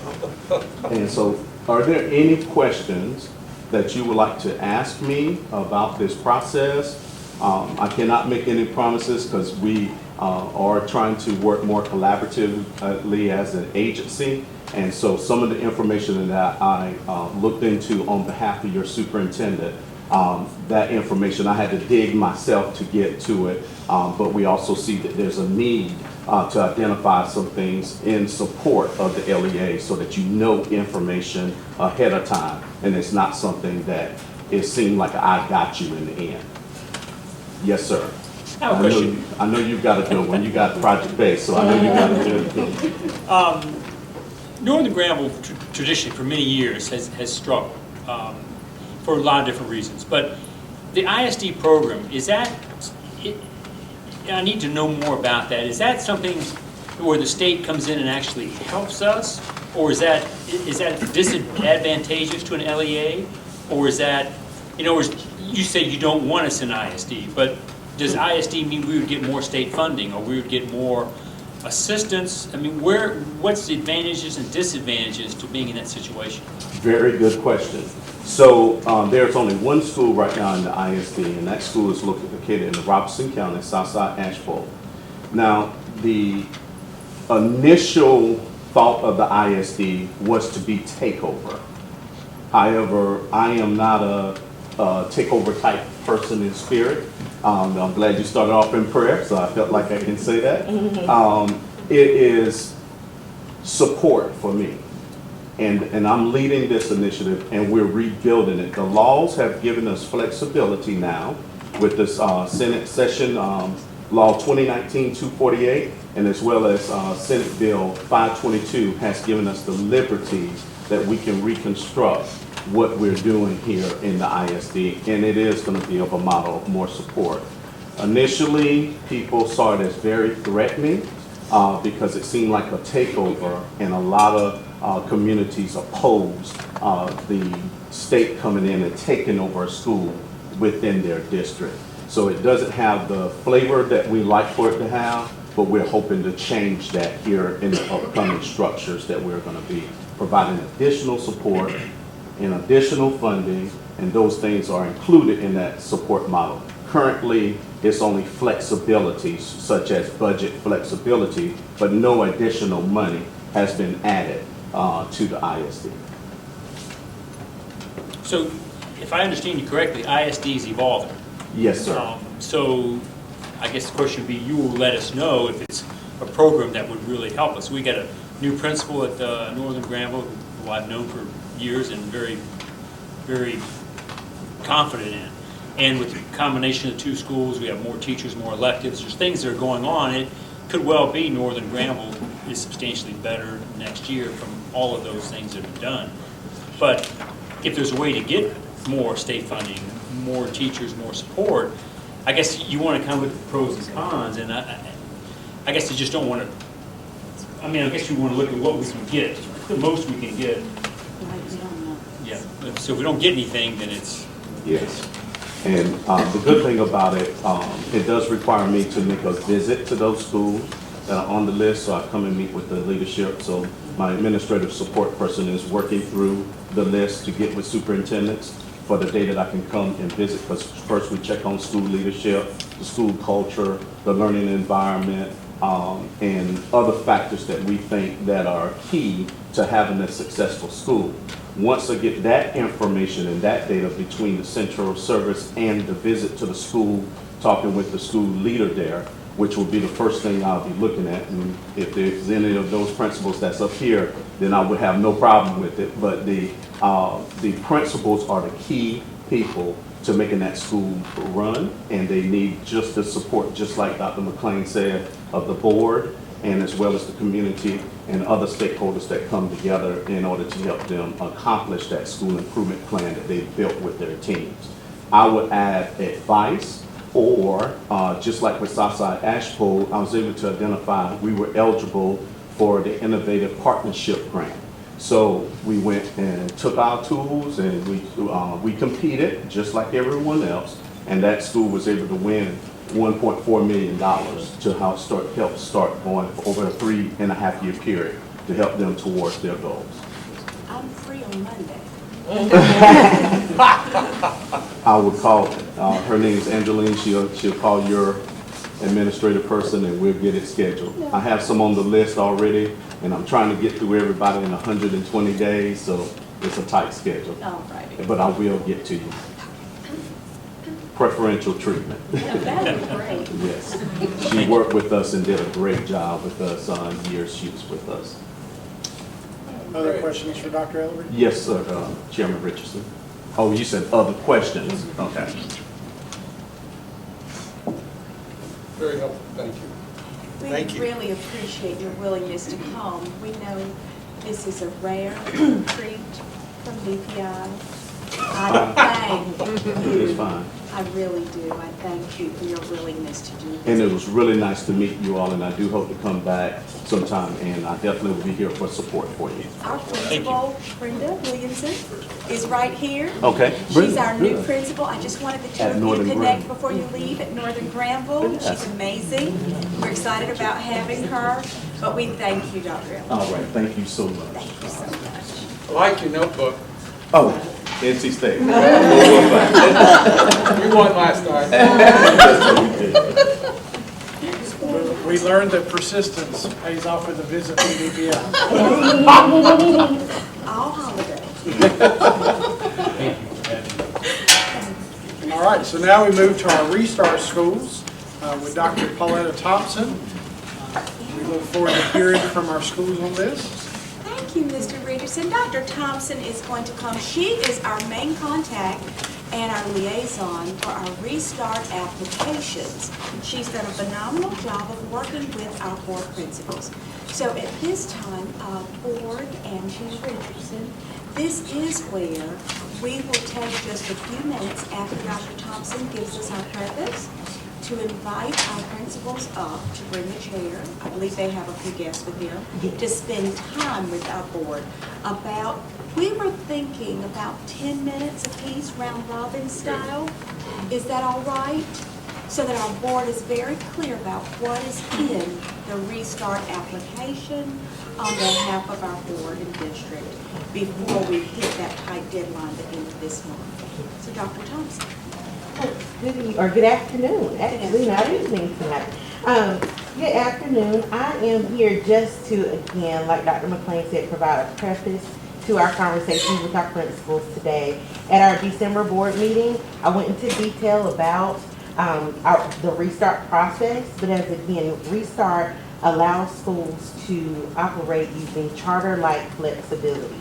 And so are there any questions that you would like to ask me about this process? I cannot make any promises because we are trying to work more collaboratively as an agency. And so some of the information that I looked into on behalf of your superintendent, that information I had to dig myself to get to it, but we also see that there's a need to identify some things in support of the LEA so that you know information ahead of time, and it's not something that it seemed like I got you in the end. Yes, sir. I have a question. I know you've got a good one. You got project-based, so I know you got a good one. Northern Granville traditionally for many years has struggled for a lot of different reasons. But the ISD program, is that, I need to know more about that. Is that something where the state comes in and actually helps us? Or is that disadvantageous to an LEA? Or is that, you say you don't want us in ISD, but does ISD mean we would get more state funding or we would get more assistance? I mean, what's the advantages and disadvantages to being in that situation? Very good question. So there's only one school right now in the ISD, and that school is located in Robeson County, Southside Asheville. Now, the initial thought of the ISD was to be takeover. However, I am not a takeover type person in spirit. I'm glad you started off in prayer, so I felt like I can say that. It is support for me. And I'm leading this initiative, and we're rebuilding it. The laws have given us flexibility now with this Senate Session Law 2019-248, and as well as Senate Bill 522 has given us the liberty that we can reconstruct what we're doing here in the ISD, and it is going to be of a model of more support. Initially, people saw it as very threatening, because it seemed like a takeover, and a lot of communities opposed the state coming in and taking over a school within their district. So it doesn't have the flavor that we like for it to have, but we're hoping to change that here in the upcoming structures that we're going to be providing additional support and additional funding, and those things are included in that support model. Currently, it's only flexibilities such as budget flexibility, but no additional money has been added to the ISD. So, if I understand you correctly, ISD is evolving. Yes, sir. So, I guess the question would be, you will let us know if it's a program that would really help us. We got a new principal at Northern Granville, who I've known for years and very, very confident in. And with the combination of the two schools, we have more teachers, more electives. There's things that are going on. It could well be Northern Granville is substantially better next year from all of those things that have done. But if there's a way to get more state funding, more teachers, more support, I guess you want to kind of look at the pros and cons, and I guess you just don't want to, I mean, I guess you want to look at what we can get, the most we can get. Yeah, so if we don't get anything, then it's... Yes. And the good thing about it, it does require me to make a visit to those schools that are on the list, so I come and meet with the leadership. So my administrative support person is working through the list to get with superintendents for the day that I can come and visit, because first we check on school leadership, the school culture, the learning environment, and other factors that we think that are key to having a successful school. Once I get that information and that data between the central service and the visit to the school, talking with the school leader there, which will be the first thing I'll be looking at. And if there's any of those principals that's up here, then I would have no problem with it. But the principals are the key people to making that school run, and they need just the support, just like Dr. McLean said, of the board, and as well as the community and other stakeholders that come together in order to help them accomplish that school improvement plan that they've built with their teams. I would add advice, or just like with Southside Ashpole, I was able to identify we were eligible for the Innovative Partnership Grant. So we went and took our tools, and we competed just like everyone else, and that school was able to win $1.4 million to help start going over a 3.5-year period to help them towards their goals. I'm free on Monday. I would call her name is Angeline. She'll call your administrative person, and we'll get it scheduled. I have some on the list already, and I'm trying to get through everybody in 120 days, so it's a tight schedule. All righty. But I will get to you. Preferential treatment. That would be great. Yes. She worked with us and did a great job with us years she was with us. Other questions for Dr. Ellery? Yes, sir, Chairman Richardson. Oh, you said other questions? Okay. Very helpful, thank you. Thank you. We really appreciate your willingness to come. We know this is a rare treat from DPI. I thank you. It's fine. I really do. I thank you for your willingness to do this. And it was really nice to meet you all, and I do hope to come back sometime, and I definitely will be here for support for you. Our principal, Brenda Williamson, is right here. Okay. She's Brenda, our new good. principal. I just wanted the two At of you to Northern connect Granville. before you leave at Northern Granville. Yeah. She's amazing. We're excited about having her, but we thank you, Dr. Ellis. All right, thank you so much. Thank you so much. I like your notebook. Oh, NC State. We won last night. We learned that persistence pays off with a visit from DPI. All holiday. All right, so now we move to our Restart Schools with Dr. Pauletta Thompson. We look forward to hearing from our schools on this. Thank you, Mr. Richardson. Dr. Thompson is going to come. She is our main contact and our liaison for our Restart applications. She's done a phenomenal job of working with our board principals. So at this time, Board and Chief Richardson, this is where we will take just a few minutes after Dr. Thompson gives us our purpose to invite our principals up to bring a chair. I believe they have a few guests with them, to spend time with our board about, we were thinking about 10 minutes apiece, round robin style. Is that all right? So that our board is very clear about what is in the restart application on behalf of our board and district before we hit that tight deadline at the end of this month. So Dr. Thompson. Good afternoon, actually, not evening tonight. Good afternoon. I am here just to, again, like Dr. McLean said, provide a preface to our conversations with our principals today. At our December board meeting, I went into detail about the restart process, but as again, restart allows schools to operate using charter-like flexibility.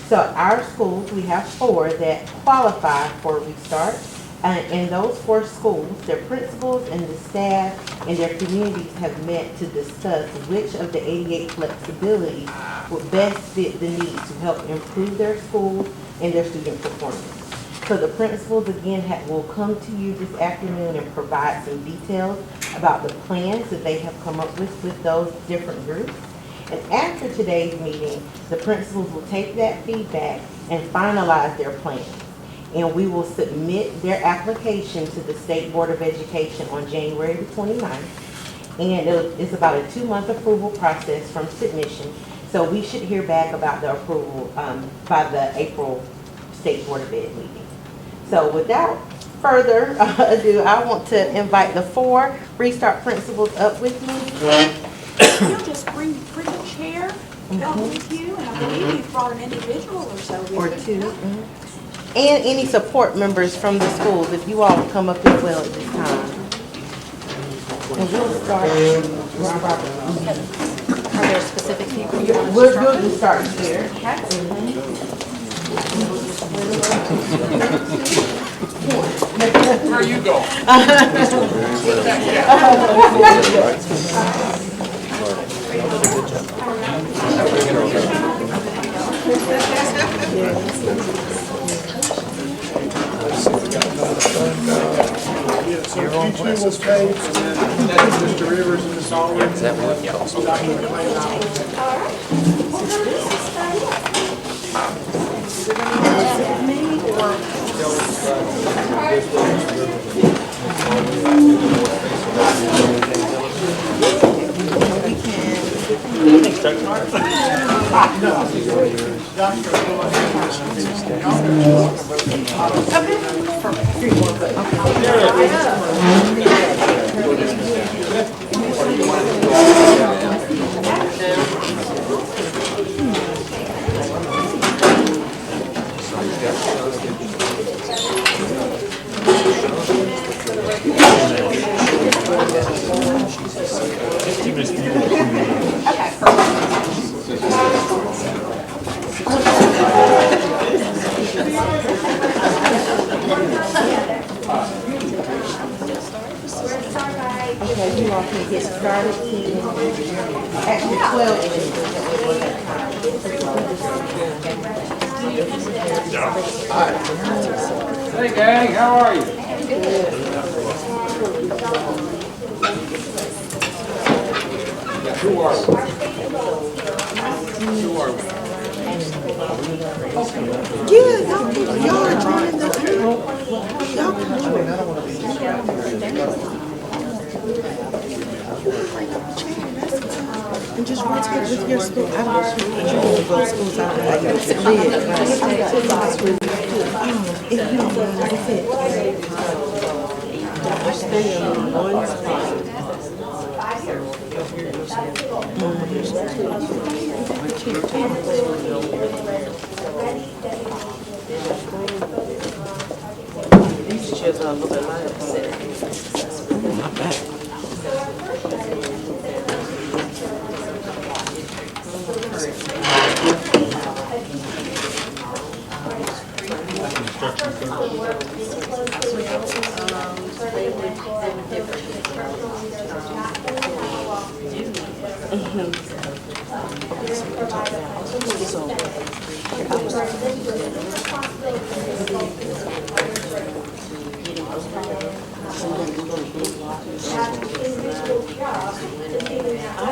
So our schools, we have 4 that qualify for restart. And those 4 schools, their principals and the staff and their communities have met to discuss which of the 88 flexibilities would best fit the needs to help improve their schools and their student performance. So the principals, again, will come to you this afternoon and provide some details about the plans that they have come up with those different groups. And after today's meeting, the principals will take that feedback and finalize their plans. And we will submit their application to the State Board of Education on January the 29th. And it's about a 2-month approval process from submission. So we should hear back about the approval by the April State Board of Ed meeting. So without further ado, I want to invite the 4 restart principals up with me. You'll just bring a chair up with you, and I believe you've brought an individual or so with you. Or 2. And any support members from the schools, if you all will come up as well at this time. And we'll start. Are there specific people you want to We'll start with? just start here. Where are you going? Yeah, so you 2 will stay, and then Mr. Rivers and Ms. Alwyn. Is that what y'all? Dr. McLean and I will. Okay, you all can get started. Actually, 12 Hey gang, how are you? Who are we? Who are we? Yeah, y'all are joining the y'all can join. And just rotate with your school. I don't know what schools out there. If you don't know, like I said, just stay on one spot. These chairs are a little bit lighter. Not bad.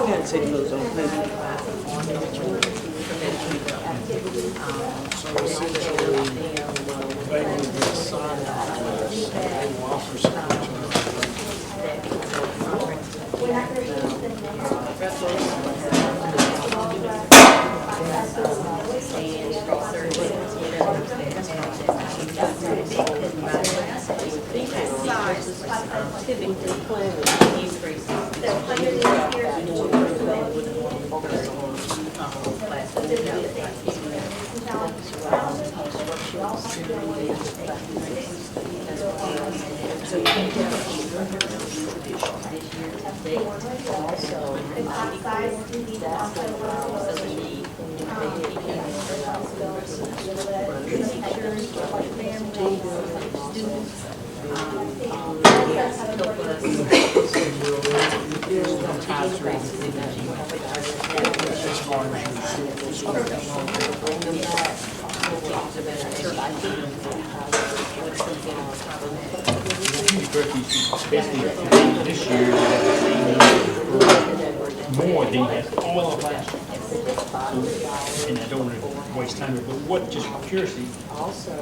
gotta take those on paper. Basically, this year, more than he has all of last year. And I don't want to waste time here, but what, just curiosity,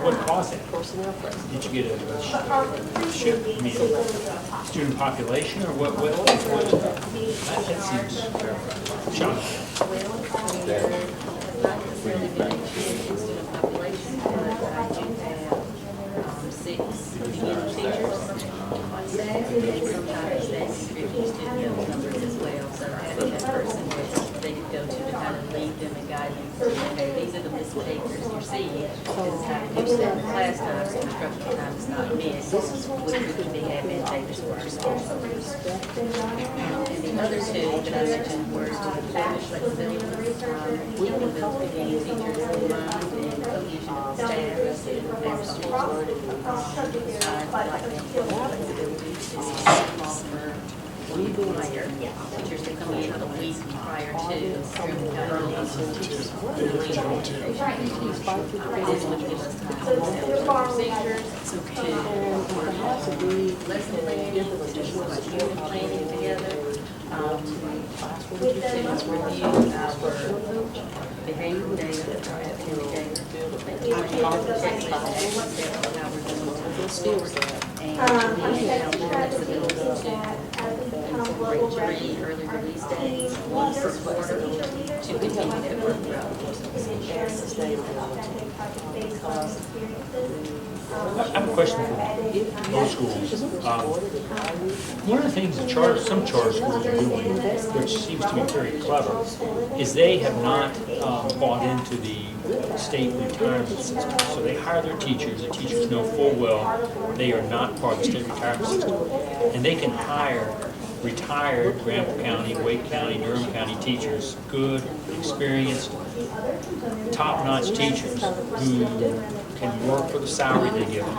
what caused that? Did you get a shift, I mean, student population, or what, that seems shocking. Six teachers on staff, and sometimes that's student numbers as well. So having that person that they could go to kind of lead them and guide them. Okay, these are the missed takers you're seeing. This is how to do that in class time, so instructional time is not missed, which would be advantageous for our schools. And the other two that I mentioned were student flexibility. We can build beginning teachers in mind and cohesion of staff and there's the whole I'd like to flexibility to offer prior teachers to come in a week prior to teachers. This would give us time to procedures, to lesson planning, to unit planning together, to review our behavioral data, our academic data, and flexibility to incorporate early release days, one per quarter, to continue that work throughout the course of the school year. I have a question for those schools. One of the things that some charter schools are doing, which seems to be very clever, is they have not bought into the state retirement system. So they hire their teachers. The teachers know full well they are not part of the state retirement system. And they can hire retired Granville County, Wake County, Durham County teachers, good, experienced, top-notch teachers who can work for the salary they give them,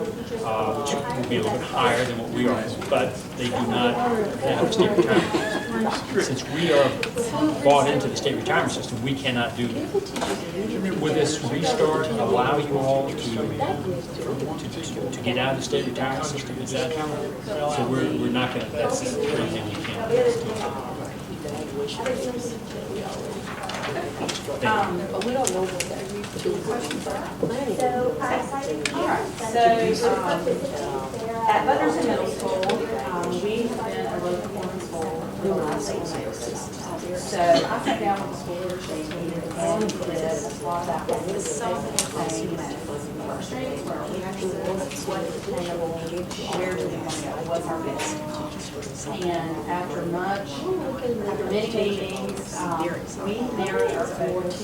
which will be a little bit higher than what we are, but they do not have a state retirement system. Since we are bought into the state retirement system, we cannot do that. Would this restart allow you all to get out of the state retirement system? Is that, so we're not going to, that's something we can't do. But we don't know what that At Butters Middle School, we have been a local performance for the last 8 years. so I sat down with the school leadership team and said a lot about this. So first grade, where we actually looked at what is attainable, where do we want to go, what's our best. And after many meetings, we narrowed our board to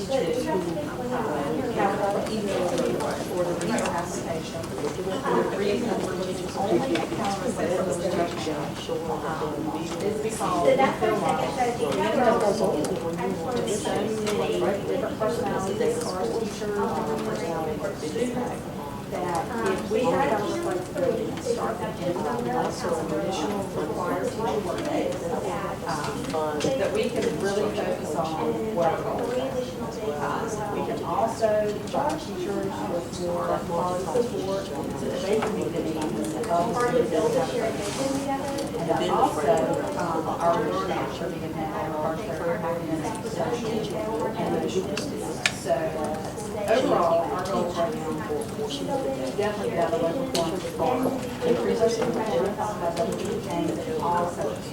capital for the reader application. And the reason we're looking only at calendar for those touchdowns is because we feel like there's so many different personalities or teachers or students that if we had our flexibility and start thinking about also some additional required teaching work days, that we can really focus on what our goals are. We can also also teachers with more quality support, so that they can meet the needs of and then also, our learners are being met in regards to their academic, social, and emotional needs. So overall, our goal right now is definitely get out of local performance for increase our superintendent and all subjects.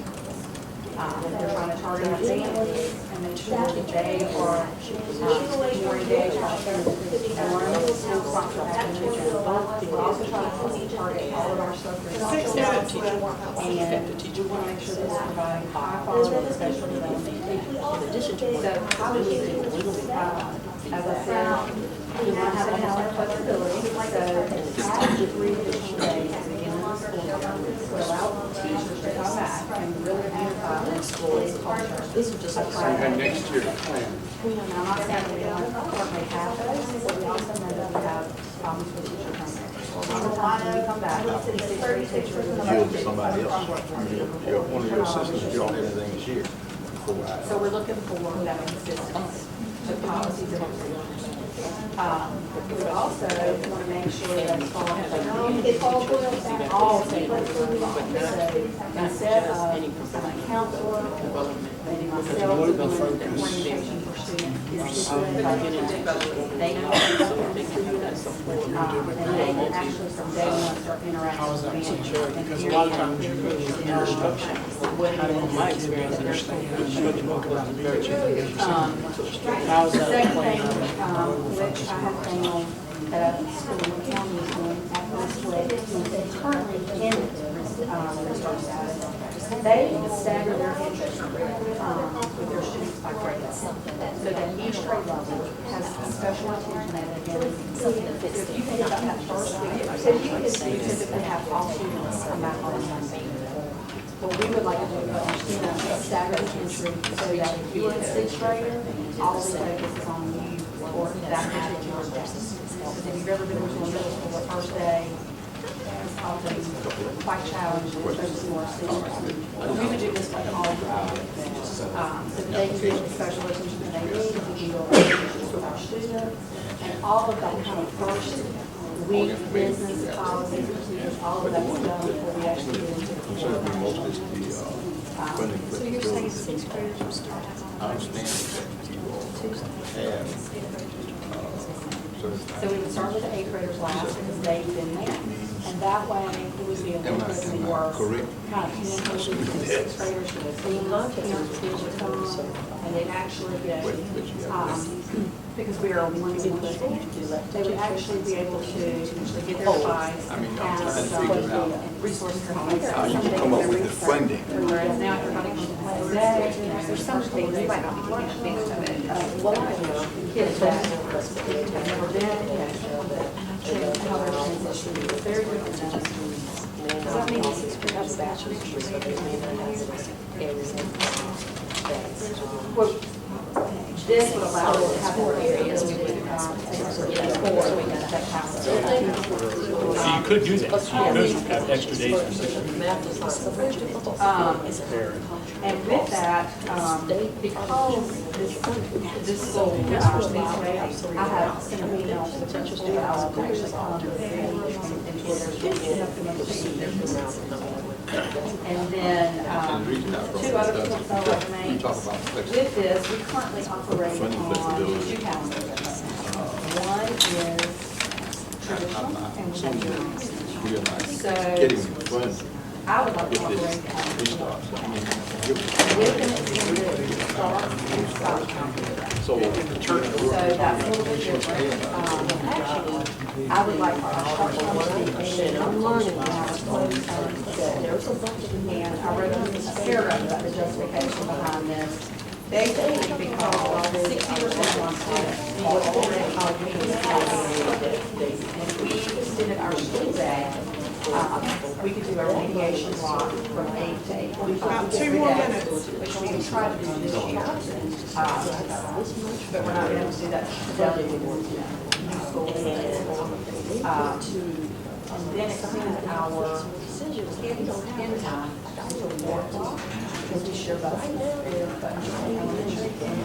They're trying to target our families and make sure that they are more engaged by more school sponsored activities. We're also trying to target all of our subjects. And we want to make sure that we're providing high quality professional development. So how do we do this? As I said, we want to have an hour of flexibility, so add 3 additional days at the beginning of the school year to allow teachers to come back and really unify the school's culture. This is just a plan. Next year, plan. I'm not saying we don't certainly have those, but we also know that we have problems with teacher turnover. So we want to come back, 36 teachers. Yield to somebody else. You're one of your assistants, you don't have anything this year. So we're looking for that consistency to policies and procedures. We also want to make sure that as far as all stakeholders are involved. So instead of a counselor, maybe myself, doing the orientation for students, they know and they can actually from day one start interacting with me and Because a lot of times you really have no structure. my experience How's that second playing thing, out? which I have found that school and county is doing at this way, currently in resource status, they stagger their interest with their students by grades. So that each grade level has special attention that they give. So if you think about that first week, so you typically have all students come back on Monday. What we would like to do is, stagger the entry so that if you are a 6th grader, all the focus is on you or that particular day. Because if you've ever been to a middle school the first day, it's often quite challenging, especially for our students. We would do this with all of them. So that they can get the special attention that they need, we can go over issues with our students, and all of that kind of first week business policies, procedures, all of that is done before we actually get into the So you're saying 6th graders will start out I understand that you all have, So we would start with the 8th graders last because they've been there. And that way, it would be a little bit more correct? kind of communication with the 6th graders, so that they would come and they'd actually get, because we are one school, they would actually be able to get their advice I mean, I'm and trying to figure out resources for how you come up with the funding. Whereas now everybody comes to play today, there's some things you might not be looking at things of it. Kids that have never been, how they're transitioning, it's very different than us. Does that mean 6th graders have bachelor's Well, this would allow us to have more areas we would take us to that house. So you could do that, you could have extra days for 6th graders. And with that, because this school, I have sent an email to the principal that I will actually call them and then, 2 other points I'll make. With this, we currently operate on 2 calendars. One is traditional and we have year-round. So I would like to operate on with an extended start and stop time. So that's a little bit different. Actually, I would like our short term and I'm learning how to close term there's a bunch and I wrote a paragraph about the justification behind this. Basically, because 60% of our students was already on meetings, and if we extended our school day, we could do our mediation block from 8 to 8:45. About 2 more minutes. Which we can try to do this year. But we're not going to do that today with new school day. And then extend our end time until 4 o'clock. because we share buses with elementary and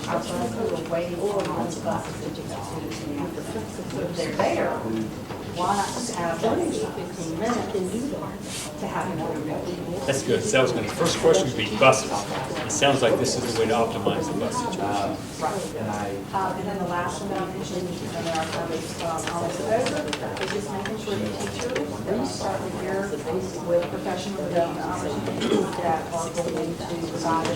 our buses who are waiting on the buses to get to. So if they're there, why not just have 15 minutes to have them? That's good. So that was the first question would be buses. It sounds like this is the way to optimize the bus situation. And then the last one that I mentioned, and then our time is almost over, is just making sure the teachers that start the year with professional development opportunities that are going to provide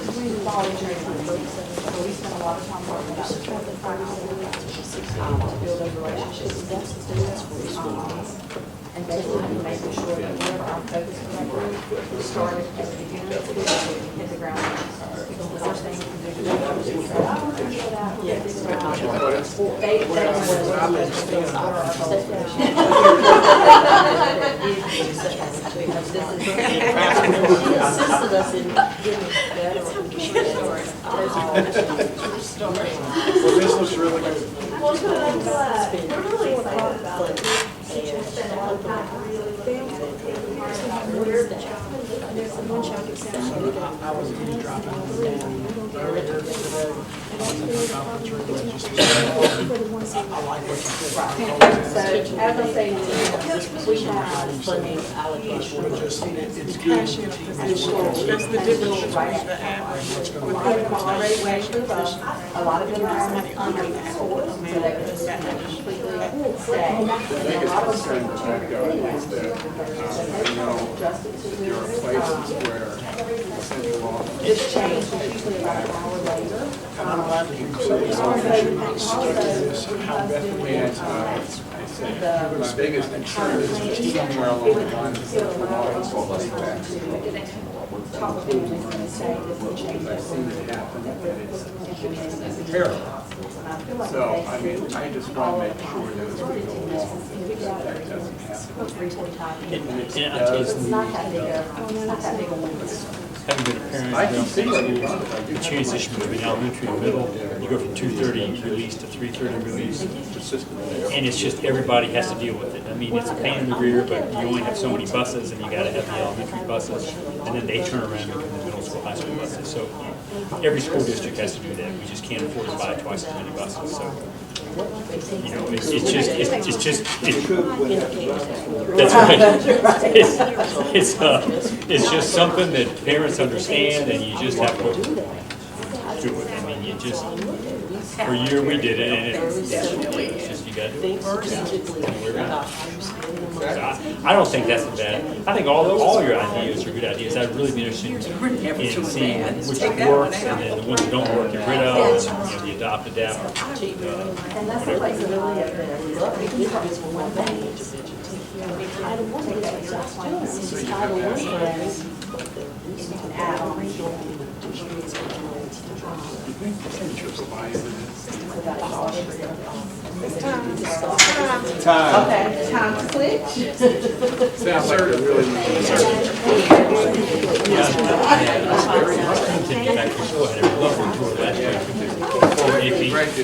community college training. So we spend a lot of time talking about the trust and to build those relationships with the students. And basically making sure that whatever our focus is on, we start at the beginning of the school and hit the ground running. Because the first thing we can do is I want to get out, get this around. They assisted us in getting better. Well, this looks really good. We're really excited about it. Spend a lot of time really looking at it. I was going to drop it earlier today. Conference room, just I like what you said. So, as I say, we have funding allocation. It's good. That's the difference between the average. A lot of them are already waiting for the bus. A lot of them are under the school, so they can just completely stay. And a lot of them it's changed, it's usually about an hour later. The biggest concern is the team where along the lines of Talk to them and it's going to say this will change. I've seen it happen, and it's terrible. So, I mean, I just want to make sure that as we go along, that doesn't happen. It's not that big a window. Having been a parent, I can see what you're you doing. know, the transition between elementary and middle, you go from 2:30 release to 3:30 release. And it's just, everybody has to deal with it. I mean, it's a pain in the rear, but you only have so many buses, and you gotta have the elementary buses, and then they turn around and become the middle school, high school buses. So every school district has to do that. We just can't afford to buy twice as many buses, so. You know, it's that's right. It's just something that parents understand, and you just have to do it. I mean, you just, for a year we did it, and it's just, you got to do it. I don't think that's bad. I think all your ideas are good ideas. I'd really be interested in seeing which works, and then the ones that don't work, get rid of, and the adapt. And that's the flexibility of it. We have this one thing. I don't want to take that exhaust line. This is Title I grants. And you can add on. Time. Okay, time to switch. Sounds like a really.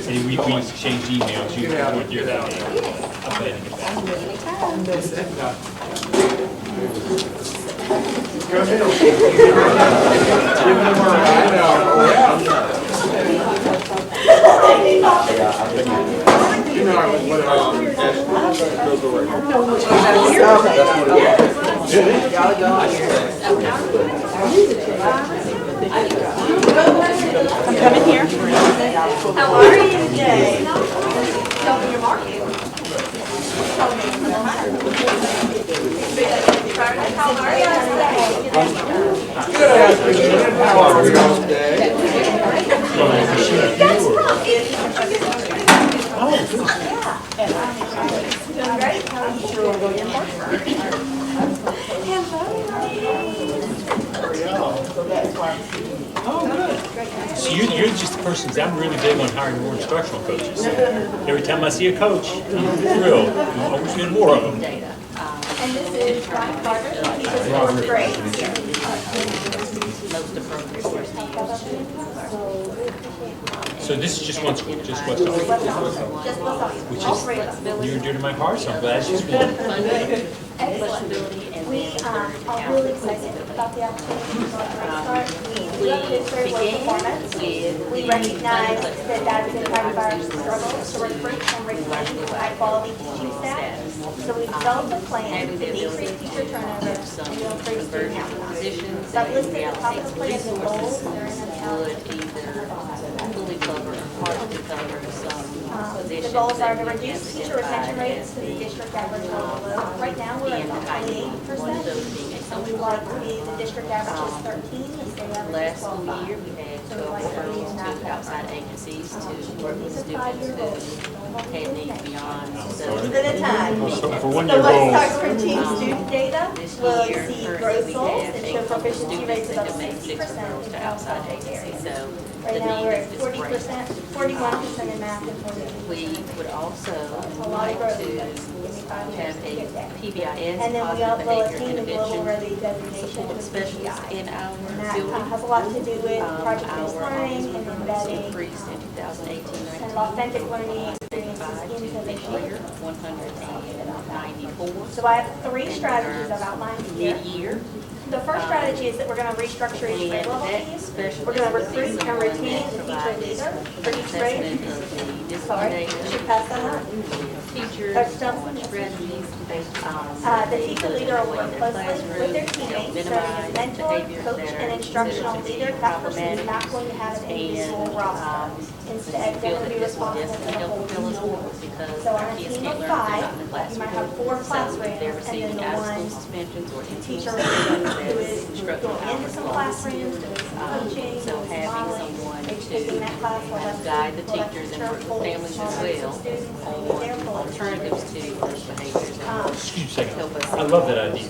And we exchanged emails. You would do that. I'll play it back. I know. You know, what I'm coming here. How are you today? Tell me your market. How are you today? Good afternoon. How are we all today? So you're just the person, I'm really big on hiring more instructional coaches. Every time I see a coach, I'm thrilled. I'm always getting more of them. And this is Ryan Carter. He's in fourth grade. So this is just one school, just West Orange. Just what's up? Which All three of us. is near and dear to my heart, so I'm glad she's one. Excellent. We are really excited about the opportunity for a start. We love history of local performance. We recognize that that is impacted by our struggle to recruit and retain high-quality teaching staff. So we developed a plan to decrease teacher turnover and to increase student outcomes. So I've listed the top of the plan the goals that are in the fully cover, partially cover some the goals are to reduce teacher retention rates to the district average or below. Right now, we're at 28%. And we like to be, the district average is 13, the state average is Last school 12.5. year, we had So we 12 like to be in referrals that to outside agencies to work with These are students five-year who goals. had needs beyond. One at a time. For So one-year let's goals. start from team student data. This We'll year, see currently, growth we goals have that a show couple proficiency rates students that above have made 60% 6 referrals in to all outside subject agencies, areas. so Right the now, need we're at is just great. 40%, 41% in math and 42%. We would also A lot like of growth. to Give me 5 years have to a get there. PBIS, And then positive we'll behavior attain the global intervention ready designation support with specialists PBI. in our And that building. has a lot to do with project-based Our learning and embedding increased in 2018-19. and authentic learning experiences into the Year, curriculum. 194. So I have 3 strategies I've outlined here. Mid-year. The first strategy is that we're going to restructure each grade level piece. We're going to recruit and retain the teacher leader for each grade. Sorry, should pass that on. Teachers, Dr. Johnson? strategies. The teacher leader will work closely with their teammates, serving as mentor, coach, and instructional leader. That person is not going to have an individual roster. Instead, they're going to be responsible for the whole team. So on a team of 5, you might have 4 classrooms, and then the one teacher who is going into some classrooms, doing some coaching, So doing some having modeling, someone maybe taking that class while that's guide the teachers and work with families as well on alternatives to those behaviors. Excuse me a second. Help us. I love that idea.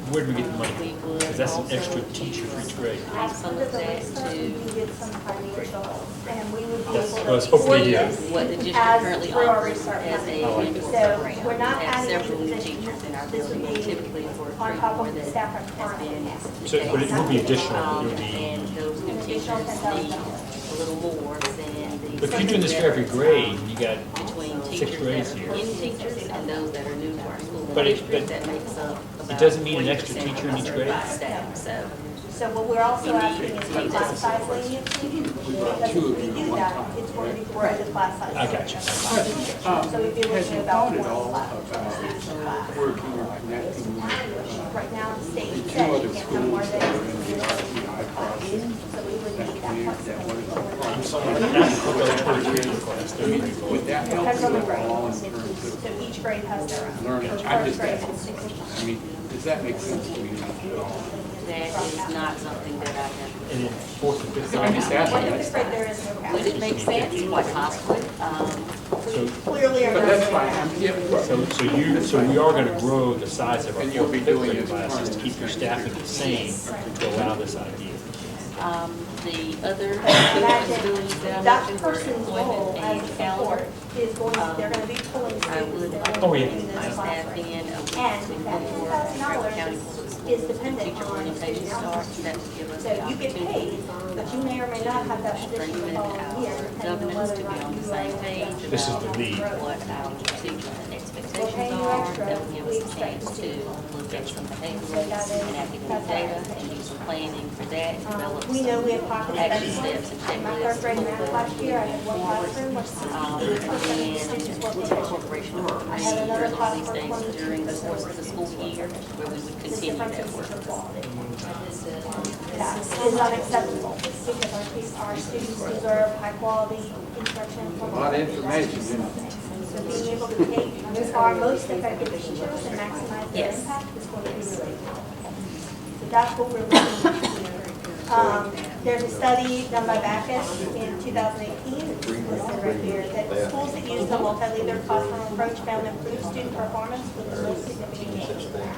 Where do we get the money? We would Because that's an also extra teacher for each grade. Add some some of of the that research, we to can get some financial, and we would be That's able what I was to hoping to afford hear. this what the district as currently through our offers research as money. a like mentor So program. we're not We have adding several any new positions. teachers in our This would building, be typically for on 3 top more of the that staff are has currently been. at. So, but it would be additional. It would be. And those new teachers need a little more than the. But if you're doing this for every grade, you got Between 6 teachers grades that here. are in teachers and those that are new to our school But it- district, but that makes up about doesn't mean an extra 40% teacher in each of grade? our staff, so. So what we're also asking is for class size leniency, because if we do that, it's going to be below the class size. I got you. So we'd be Has looking you at about thought at 4 all class. about working or connecting Right now, the state with 2 said other you can't have schools more that than are in the RTI process? so we would need that flexibility. I'm sorry. That's what those per grade class. They're gonna be Would that help Depends on the you grade. at all in terms of So each grade has their own. learning? So I first just, grade is 60. I mean, does that make sense to me at all? That is not something that I have. And then 4th and 5th. I'm just One asking. in fifth grade, there is no cap. Would it make sense? Quite possibly. We clearly are But not. that's doing fine, that. So we are gonna grow the size of our And you'll 4th be and 5th doing grade it classes to keep your staffing the same to allow this idea. The other Imagine responsibilities that I that mentioned were person's role employment as and a calendar. support is going, they're gonna be pulling I students. would They're like Oh, going yeah. to be in my this staff classroom. in a week And that before $10,000 county public schools is dependent teacher on orientation student starts. outcomes. That would give us So the you get opportunity paid, but you may or may not have that position the strengthen following our year, depending on governance whether to or be not on the you same are. page This is the about lead. what our procedures and We're expectations paying you are. extra, That will give we us a expect chance to to see. look at some So behavioral that is- and academic that's data our and do some planning for that, develop We know we have some pockets of action excellence. steps and In my checklists. third grade math last year, I had one classroom where 68% of the students were And proficient. incorporation of I had another procedures class on these where things during the 22% course of the school year, where we would The continue difference that in work. teacher quality. That is unacceptable because our students deserve high quality instruction from A lot of information, you know. So being able to take our most effective teachers and maximize their Yes. impact is going to be really important. So that's what we're looking at. There's a study done by Backus in 2018, it's listed right here, that schools that use the multi-leader classroom approach found improved student performance with the most significant gains in math.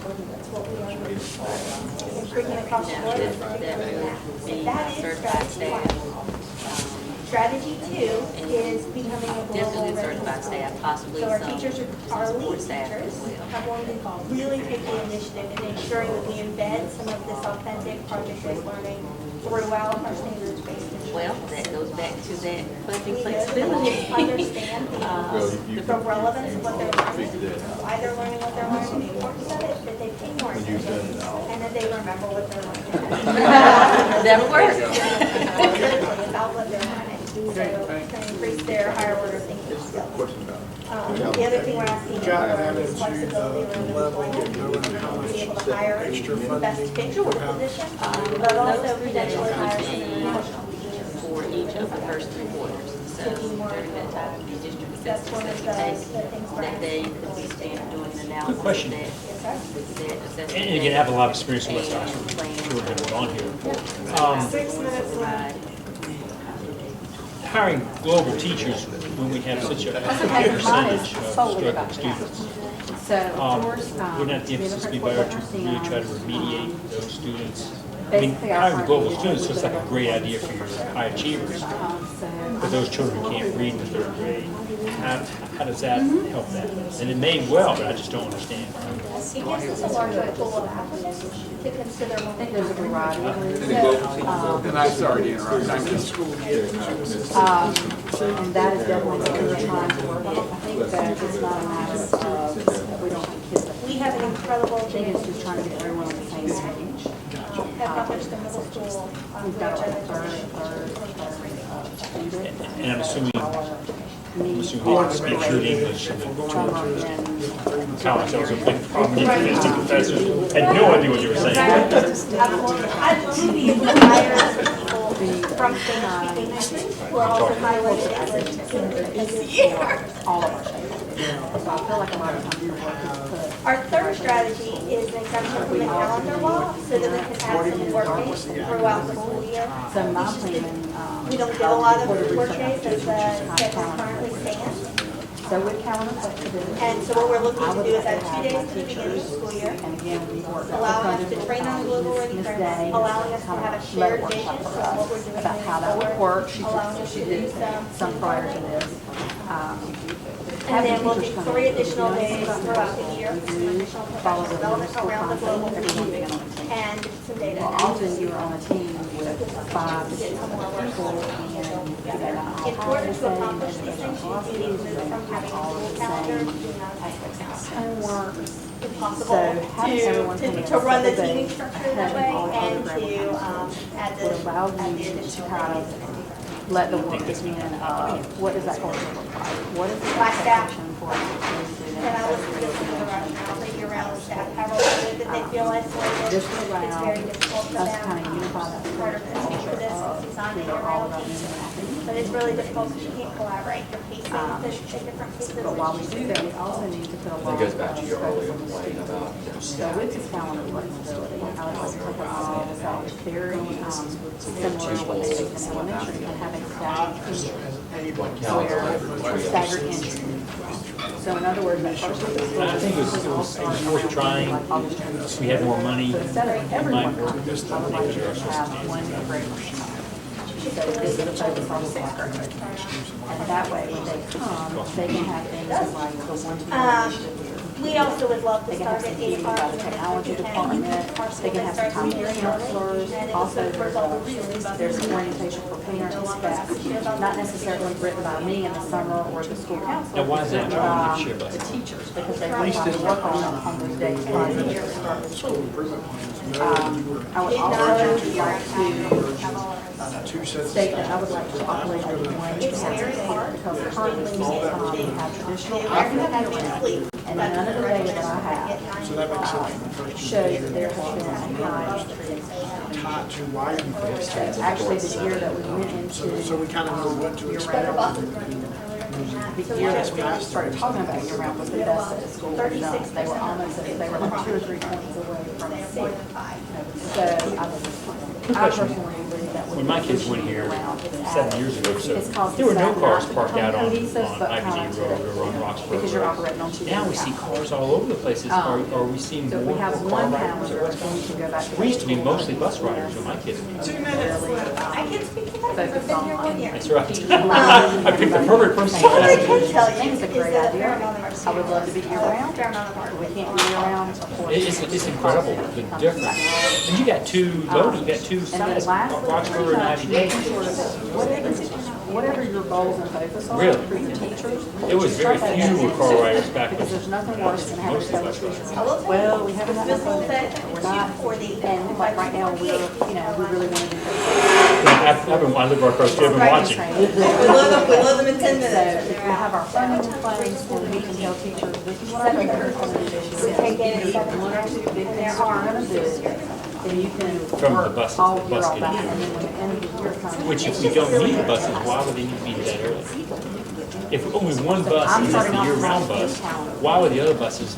That's what we are looking for. Improvement across the board, particularly in math. So that is Certified strategy staff. one. Strategy 2 is becoming a global Definitely ready certified school. staff, possibly So our some teachers, our support lead staff teachers, as well. are going to really take the initiative in ensuring that we embed some of this authentic project-based learning throughout our standards-based instruction. Well, that goes back to that funding flexibility. Understand the relevance of what they're learning, why they're learning what they're learning, the importance of it, that they pay more attention, and that they remember what they're learning. That'll work. About what they're learning, so it's going to increase their higher order thinking skills. The other thing we're asking for is flexibility around employment, be able to hire the best fit for the position, but also potentially hire some international teachers. For each of the first 3 quarters. So during that time, the district That's one of the things we're that they asking could be for. stand doing an analysis. Good question. That, And again, I have a lot of experience with West Oxford, children that are on here. 6 minutes left. Hiring global teachers when we have such a high percentage of struggling students. Wouldn't that the emphasis be better to really try to remediate those students? I mean, hiring global students looks like a great idea for your high achievers, but those children who can't read in the 3rd grade, how does that help them? And it may well, but I just don't understand. It gives us a larger pool of applicants to consider when we there's a variety of And I'm sorry to interrupt, I'm just. And that is definitely what we're trying to work on. I think that it's not a matter of, we don't have kids. we have an incredible I think team. it's just trying to get everyone on the same page. Have published the middle school. We've got like a third student. And I'm assuming they speak good English in the college. I was a big problem with the professors. Had no idea what you were saying. I believe we can hire people from Spanish-speaking countries who are also highlighted this year. All of our stakeholders. So I feel like a lot of times we're working to put. Our third strategy is an exemption from the calendar law so that we can have some work days throughout the school year. So my plan, We don't get a lot of work days as the schedule currently stands. so with calendar flexibility. And so what we're looking to do is add 2 days to the beginning of the school year, And again, we work. allowing us to train on global ready framework, allowing us to have a shared vision of what we're doing About how that would moving work. forward, allowing us to do Some prior to this. And then we'll take 3 additional days throughout the year for some additional professional development around the global team and some data. Well, often you're on a team with 5 to 6 people and In order to accomplish these things, you need to move from having a school calendar to homework. if possible, So having everyone to run the teaming structure that way and to add would the allow you to additional kind days. of let the work begin of what does that going to look like? What is the Last staff. expectation for a student? And I was just thinking about now, maybe around the staff have that they feel isolated. Just It's around very difficult for us them. kind of unify that. Part of the speak for this, it's not in your all realm. about me. But it's really difficult because you can't collaborate. You're pacing the different pieces. But while we do that, we also need to put a lot of focus on the student. So with this calendar flexibility, I would like to put a model that is very similar to what they do in elementary and having staggered where staggered entry. So in other words, that first week of school. I think it was worth trying. If we had more money, So instead of it everyone might work. coming, I would like to have one grade person. So this is a focus on 6th grade. And that way, when they come, they can have things like the 1-2 We also would love to They can have start some at 8 meetings o'clock. by the technology department. They can have some time with counselors. Also, there's an orientation for parents and staff, not necessarily written by me in the summer or the school counselor. Now, why is that? Written Why would you by share the teachers, because they want to work on those days prior to the start of school. I would also like to state that I would like to operate as one council, because currently, we have traditional academic, and none of the data that I have So that makes sense. shows that there has been a high Tied to why you think. actually the year that we went into. So we kind of know what to expect. The year that we started talking about year round was the best that the school had done. They were almost, they were like 2 or 3 points away from a 6. So I personally believe that When my kids went here around, 7 years ago, so it's caused there were no society cars not to parked become out on cohesive, but IBD kind of Road or on Roxborough because you're Road. operating on 2 Now we see cars all over the places. Are we seeing So more we have car one riders? calendar, and you can go back to. We used to be mostly bus riders when my kids were. I can speak to that because I've been here 1 year. That's right. I picked the perfect person to What I ask. can tell I think you it's is a great that a idea. fair amount of our I would love to be year round. fair amount of our We can't be year round, of course. It's incredible, the difference. And you got two, Logan, you got two sides, lastly, Roxborough for 90 days. Whatever your goals and focus are Really? for your teachers. It was very few were car riders back Because then. there's nothing worse than having to tell a teacher, I will tell well, you, we haven't had Ms. enough of Wolfett, it, or we're not. And like right now, we're, we really want to do I live right across the street, I've been watching. we love them in 10 So minutes. if we have our funding in place, then we can tell teachers, this is what our goals are going to be this year. Take it If you and have one or two big things that you're going to do, then you can From the work buses, all the year bus on that. getting And then when the end of the year comes. Which if we don't need buses, why would they need to be that early? If only one bus I'm is the starting off year-round with my bus, calendar. why would the other buses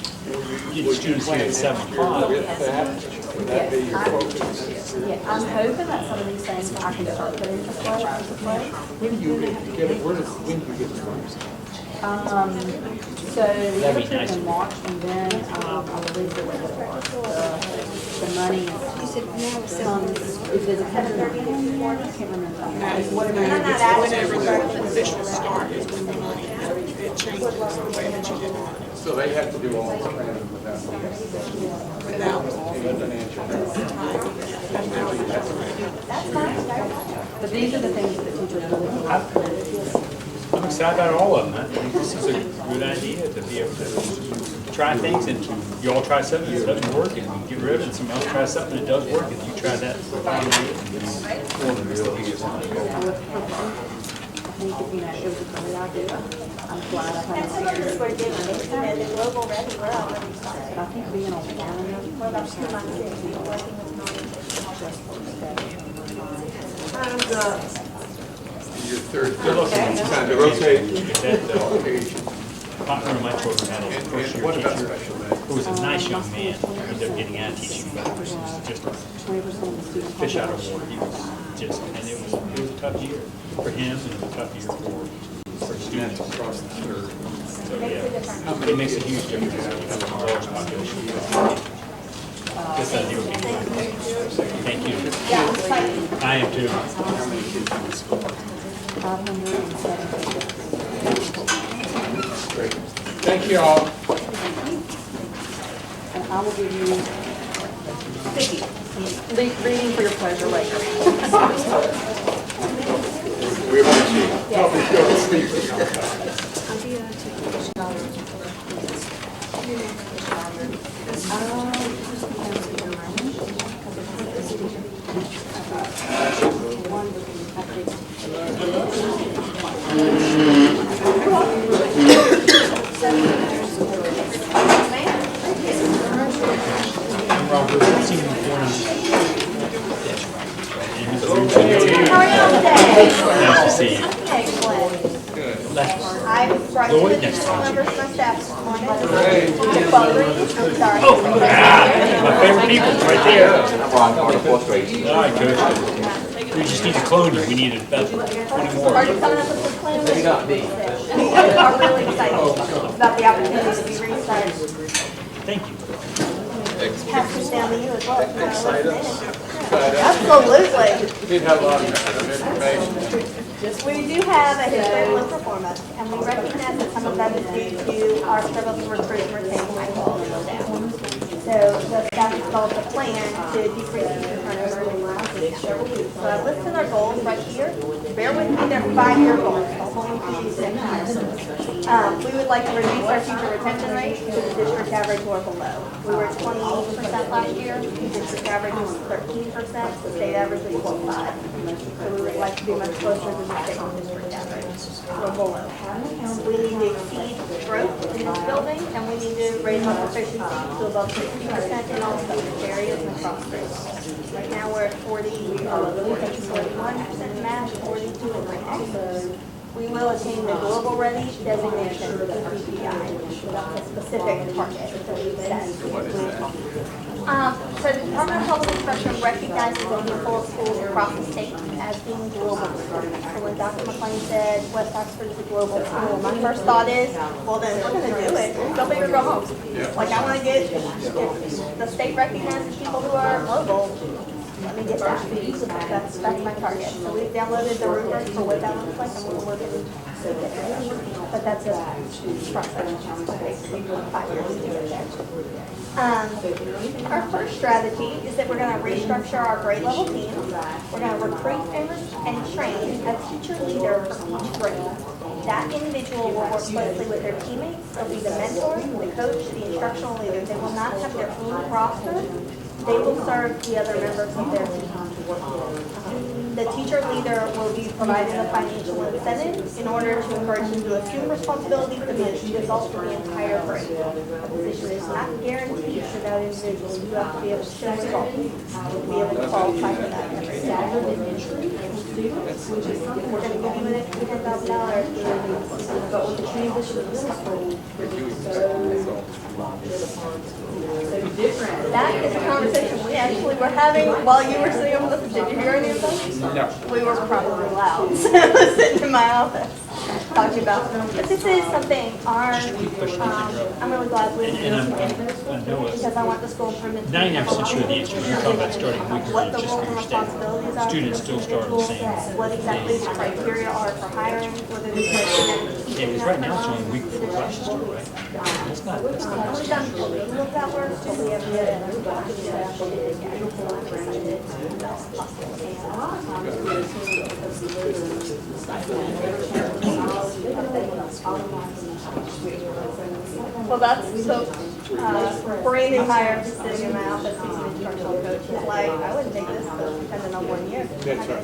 get students here at 7 o'clock? Would that be your focus? Yeah, I'm hoping that some of these things I can start putting into play. When do you get it, when do you get the funds? So we have That'd a be trip nice. in March, and then I believe the money comes, is it 7:30 in the morning? I can't remember. Whatever. And I'm not asking for the official start is when the money, it changes the way that you get on it. So they have to do all the planning without the But these are the things that teachers really want. I'm excited about all of them. I think this is a good idea to be able to try things and you all try something that doesn't work and you get rid of it and someone else tries something that does work and you try that. I think, it was a great idea. I'm glad I And some had of us were doing it, the global ready, we're already started. I think being on calendar. What about 2 months in, working with Your third. Good luck. Time to rotate. One of my children had a first year What about teacher special ed? who was a nice young man, ended up getting out of teaching, but he was just a 20% of the students. fish out of water. He was just, and it was a tough year for him and it was a tough year for students across the third. So, yeah, it makes a huge difference when you have a large population. This idea would be great. Thank you. I am too. 570. Great. Thank you all. And I will give you reading for your pleasure later. We appreciate it. Robert, I've seen him before. How are you today? Nice to see you. Excellent. I brought Lloyd, two next additional time. members of my staff this morning. I'm sorry. My favorite people, right there. I'm on the fourth grade. All right, good. We just need to clone you. We need about 20 more. Are you coming up with some plans? Maybe not me. I'm really excited about the opportunity to be researched. Thank you. Pass this down to you as well. Excite us. Absolutely. Did have a lot of information. We do have a historical performance, and we recognize that some of that is due to our struggle to recruit and retain high quality staff. So the staff developed a plan to decrease teacher turnover in the last several weeks. So I listed our goals right here. Bear with me, they're 5-year goals. I'll only give you 6 years. We would like to reduce our teacher retention rate to the district average or below. We were at 28% last year. The district average was 13%. The state average was 12.5%. So we would like to be much closer to the state and district average or below. We need to exceed growth in this building, and we need to raise our proficiency to above 60% in all subject areas and across grades. Right now, we're at 41% math, 42 in reading. We will attain the Global Ready designation for the PPI. That's a specific target that we've set. So the Department of Health Inspection recognizes a handful of schools across the state as being global. So when Dr. McLean said West Oxford is a global school, my first thought is, well then, we're going to do it. Go big or go home. Like I want to get, if the state recognizes people who are global, let me get that. That's my target. So we've downloaded the rubric for what that looks like, and we're working But that's a process. Basically, 5 years to get there. Our first strategy is that we're going to restructure our grade level team. We're going to recruit and train a teacher leader for each grade. That individual will work closely with their teammates. They'll be the mentor, the coach, the instructional leader. They will not have their own roster. They will serve the other members of their team. The teacher leader will be provided a financial incentive in order to encourage them to assume responsibility for the results of the entire grade. The position is not guaranteed for that individual. You have to be able to show results to be able to qualify for that every day. We're going to give you an extra $10,000. But with the transition of this school, that is a conversation we actually were having while you were sitting over this. Did you hear any of them? No. We were probably loud. I was sitting in my office talking about them. But this is something I'm really glad we're because I want the school improvement. 99% sure the answer is you're talking about starting a week early, what the just roles for and your staff. responsibilities are. Students still start on the same. What exactly the criteria are for hiring, whether these are. Yeah, because right now it's only a week before classes start, right? That's not We've done look that work, so we have well, that's so, brand new hire just sitting in my office, he's an instructional coach, he's like, I wouldn't take this, but depending on 1 year. That's right.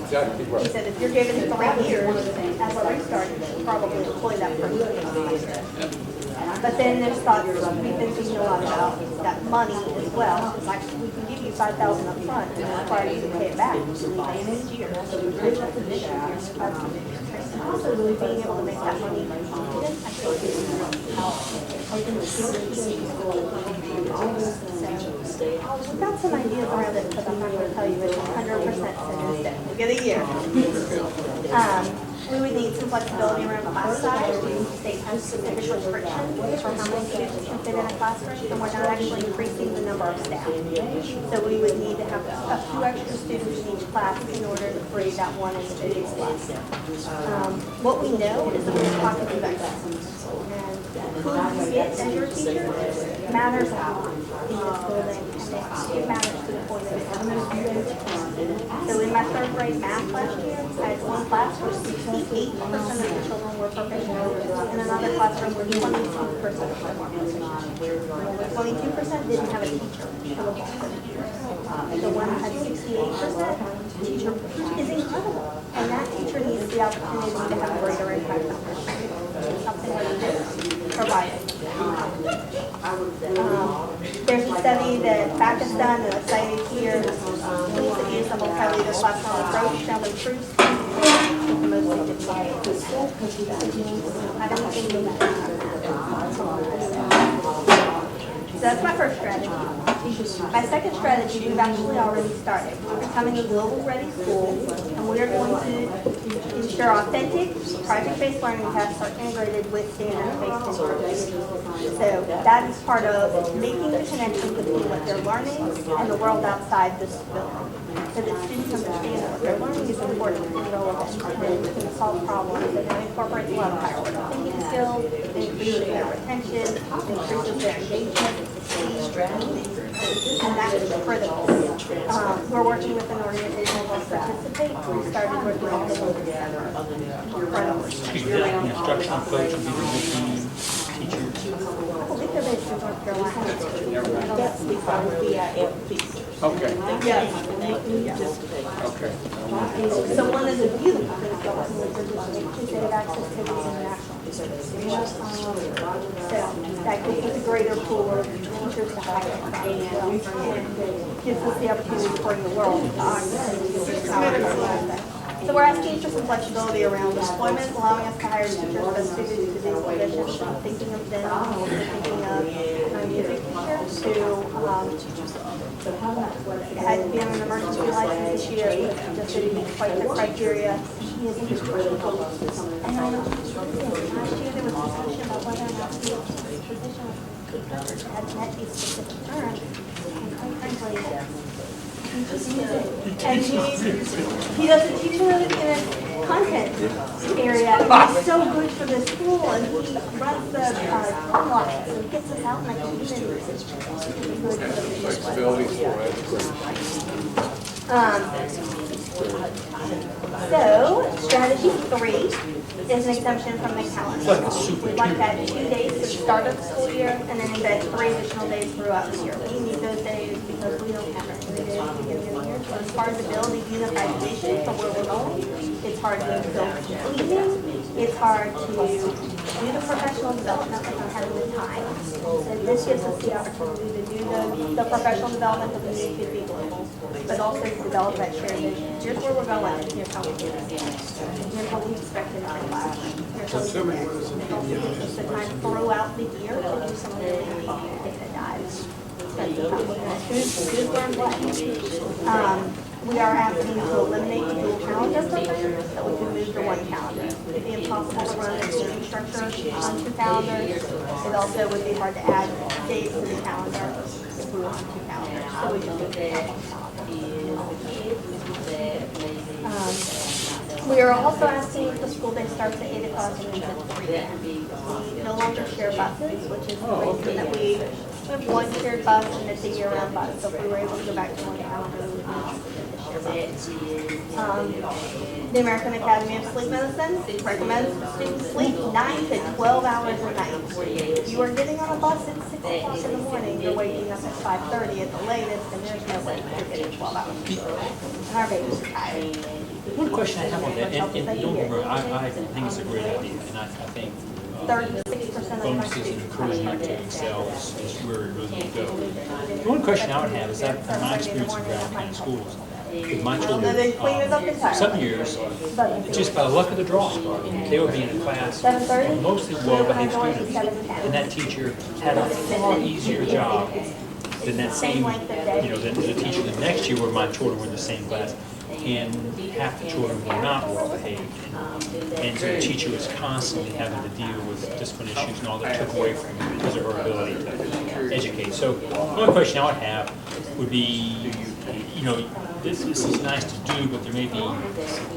Exactly He right. said, if you're given 3 years as a restart, you should probably employ that person. But then there's thoughts, we've been thinking a lot about that money as well. It's like, we can give you $5,000 up front and then require you to pay it back next year. So we really have to this year. And also really being able to make that money. We've got some ideas around it, but I'm not going to tell you it's 100% set in stone. We get a year. We would need some flexibility around class size. The state has specific restrictions for how many students can fit in a classroom, and we're not actually increasing the number of staff. So we would need to have a few extra students in each class in order to create that one individual class. What we know is that there's pockets of excellence. And who you get as your teacher matters a lot in this building, and it matters to the point of it. So in my third grade math last year, I had one class where 68% of the children were proficient, and another classroom where 22% were proficient. 22% didn't have a teacher. The one that had 68% teacher is incredible, and that teacher needs the opportunity to have a greater impact on her students. Something like this provided. There's a study that FAC has done and it's cited here. Schools that use the multi-leader platform approach shall improve student engagement with the most significant school. I don't think we So that's my first strategy. My second strategy, we've actually already started. We're becoming a global ready school, and we are going to ensure authentic, project-based learning tests are integrated with standards-based instruction. So that is part of making the connection between what they're learning and the world outside this building. So that students understand that what they're learning is important and relevant, and can solve problems, and it incorporates a lot of higher order thinking skills, it increases their retention, it increases their engagement, and that is critical. We're working with an organization called Participate. We started working on this in December. Incredible. The instructional coach will be the teacher. I believe they're based in North Carolina. That's because we are FP. Okay, Yes. okay. So one of the beautiful things about working with Participate is they have access to the international. So that gives us a greater pool of teachers to hire from as well, and gives us the opportunity to bring the world to our So we're asking for some flexibility around deployment, allowing us to hire teachers best suited to these positions. I'm thinking of them, I'm also thinking of my music teacher who had been an emergency license this year, he just didn't meet quite the criteria. He is incredible. And I know last year there was discussion about whether or not the position had met these specific terms, and quite frankly, and he doesn't teach really, content area is so good for the school, and he runs the online, so he gets us out, and I can even Flexibility for education. So, strategy 3 is an exemption from the calendar. We'd like to add 2 days to the start of the school year, and then embed 3 additional days throughout the year. We need those days because we don't have any days at the beginning of the year, so it's hard to build a unified vision for where we're going. It's hard to build cleaning. It's hard to do the professional development without having the time. And this gives us the opportunity to do the professional development that we need to be global, but also to develop that shared vision. Here's where we're going, and here's how we do it. Here's what we expect in our class. Here's how we do it. It also gives us the time throughout the year to do some really data dives. Who's learned what? We are asking to eliminate the dual calendar program, so we can move to one calendar. It'd be impossible to run a team structure on 2 calendars. It also would be hard to add days to the calendar if we were on 2 calendars. So we just move to one calendar. We are also asking if the school day starts at 8 o'clock and ends at 3 p.m. We no longer share buses, which is the reason that we have one shared bus and it's a year-round bus. So if we were able to go back to one calendar, we would the American Academy of Sleep Medicine recommends students sleep 9 to 12 hours a night. If you are getting on a bus at 6 o'clock in the morning, you're waking up at 5:30 at the latest, and there's no way you're getting 12 hours of sleep. And our babies are tired. One question I have on that, and don't get me wrong, I think it's a great idea, and I think 36% of my bonuses and students. encouragement to excel is where we really need to go. The one question I would have is that from my experience in Granville County schools, with my children, some years, just by the luck of the draw, they would be in a class with mostly well-behaved students, and that teacher had a far easier job than that same, than the teacher the next year where my children were in the same class, and half the children were not well behaved. And so the teacher was constantly having to deal with discipline issues and all that took away from her because of her ability to educate. So one question I would have would be, this is nice to do, but there may be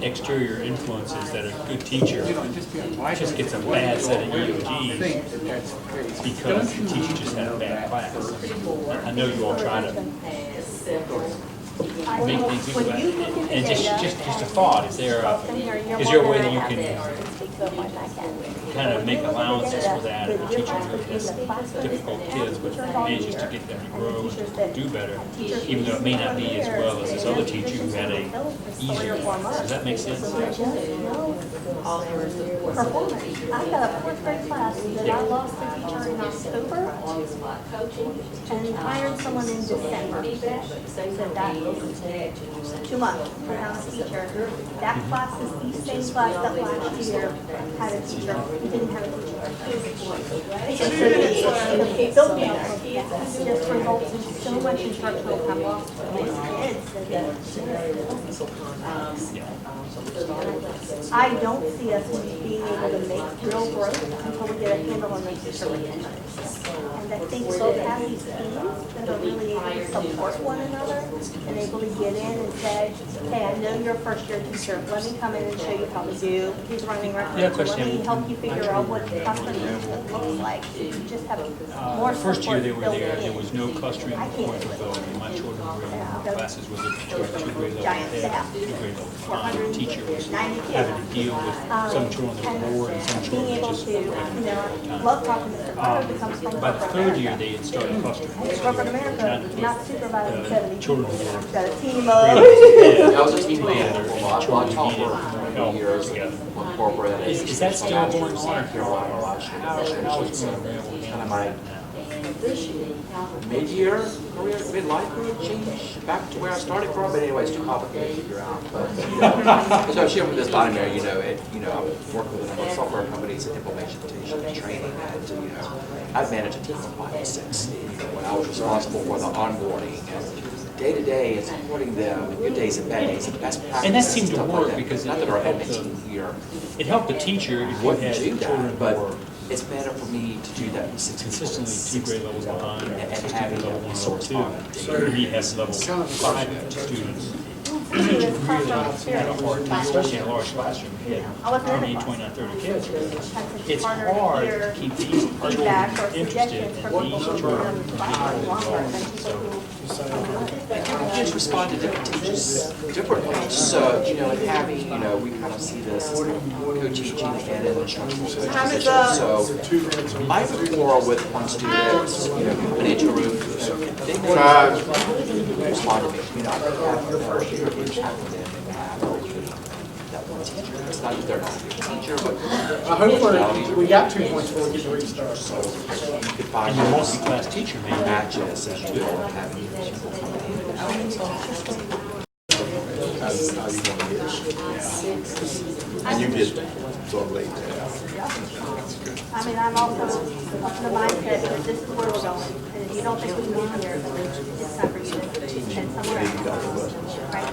exterior influences that a good teacher just gets a bad set of EOGs because the teacher just had a bad class. I know you all try to make things equal, and just a thought, is there a way that you can kind of make allowances for that if a teacher has difficult kids, but manages to get them to grow and do better, even though it may not be as well as this other teacher who had a easier class? Does that make sense? Performance. I've got a 4th grade class that I lost the teacher in October and hired someone in December. So that 2 months without a teacher. That class is the same class that last year had a teacher. We didn't have a teacher. The building just results in so much instructional time lost for these kids. I don't see us being able to make real growth until we get a handle on the teacher retention. And I think we'll have these teams that are really able to support one another and able to get in and say, hey, I know you're a first-year teacher. Let me come in and show you how to do these running records. Let me help you figure out what classroom management looks like. You just have more support. First year they were there was no clustering points ability. My children were in classes with a two grade level head, 2 grade level behind. The teacher was having to deal with some children that were bored and some children that just love talking to Carter becomes from by the 3rd year, they had started clustering. Corporate America, not supervising 70 children people. who were Got a team of. I was just together, and children who needed help together. Is that still going on? How is it going Kind of my mid-year career, midlife career change back to where I started from, but anyway, it's too complicated to figure out. But so I share with this bottom there, I've worked with a number of software companies and implementation and training, and I've managed a team of 5 or 6. When I was responsible for the onboarding and day to day, it's supporting them, and good days and bad days, and best practices. And that seemed to work because not that it helped the teacher if you had children who were it's better for me to do that consistently 2 grade levels behind, and having level 1 or level 2. So he has level 5 students He was really classroom especially in a large classroom, you had I wasn't in the 20, class. 29, 30 kids. It's It's harder to hard hear to keep these children feedback or interested suggestions in from these people who children. have been classroom longer than people who. Kids respond to different teachers differently. So, you know, and having, you know, we kind of see this as co-teaching and an instructional position. So I have a quarrel with one student, you know, went into a room, they respond to me. You know, I think after the first year of being shackled in, that one teacher, it's not that they're not a good teacher, but. Hopefully, we got 2 points before we get to restart. So you could find And your multi-class teacher may matches and you don't have any people coming in and out. And you get sort of late. I mean, I'm also of the mindset that this is where we're going. And if you don't think we can get here, then it's time for you to attend somewhere else. Right?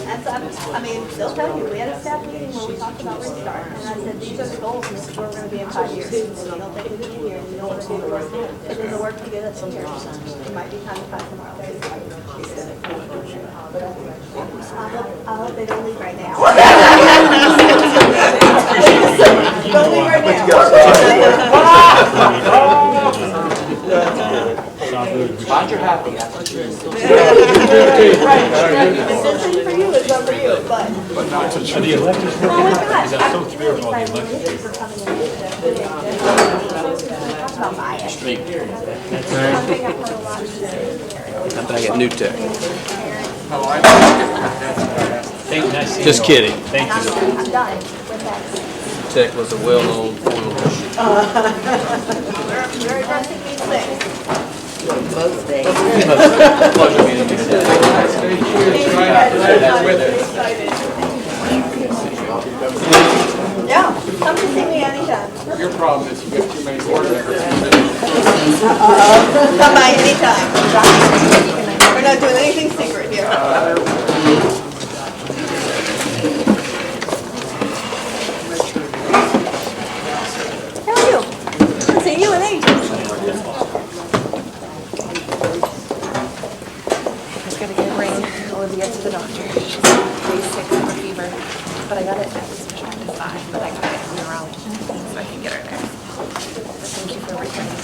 And so, I mean, they'll tell you, we had a staff meeting where we talked about restart. And I said, these are the goals, and this is where we're going to be in 5 years. And if you don't think we can get here, and you don't want to do the work, it is the work to get us here. It might be time to find somewhere else. I hope they don't leave right now. Don't leave right now. Find your happy, that's what you're Right. This thing for you is up for you, but. Are the electives working? Oh my God. Because I'm so thrilled with all the electives. For coming in. Talk about bias. One thing I've heard a lot is Not that I get new tech. Just kidding. Thank you. I'm done with that. Tech was a well-known oil machine. You're addressing these things. Pleasure meeting you. Yeah, come to see me anytime. Your problem is you get too many board members. Come by anytime. We're not doing anything secret here. How are you? Haven't seen you in ages. Just gotta go bring Olivia to the doctor. She's day 6 with a fever, but I got it at least pushed back to 5, but I got it from the neurologist, so I can get her there. But thank you for returning.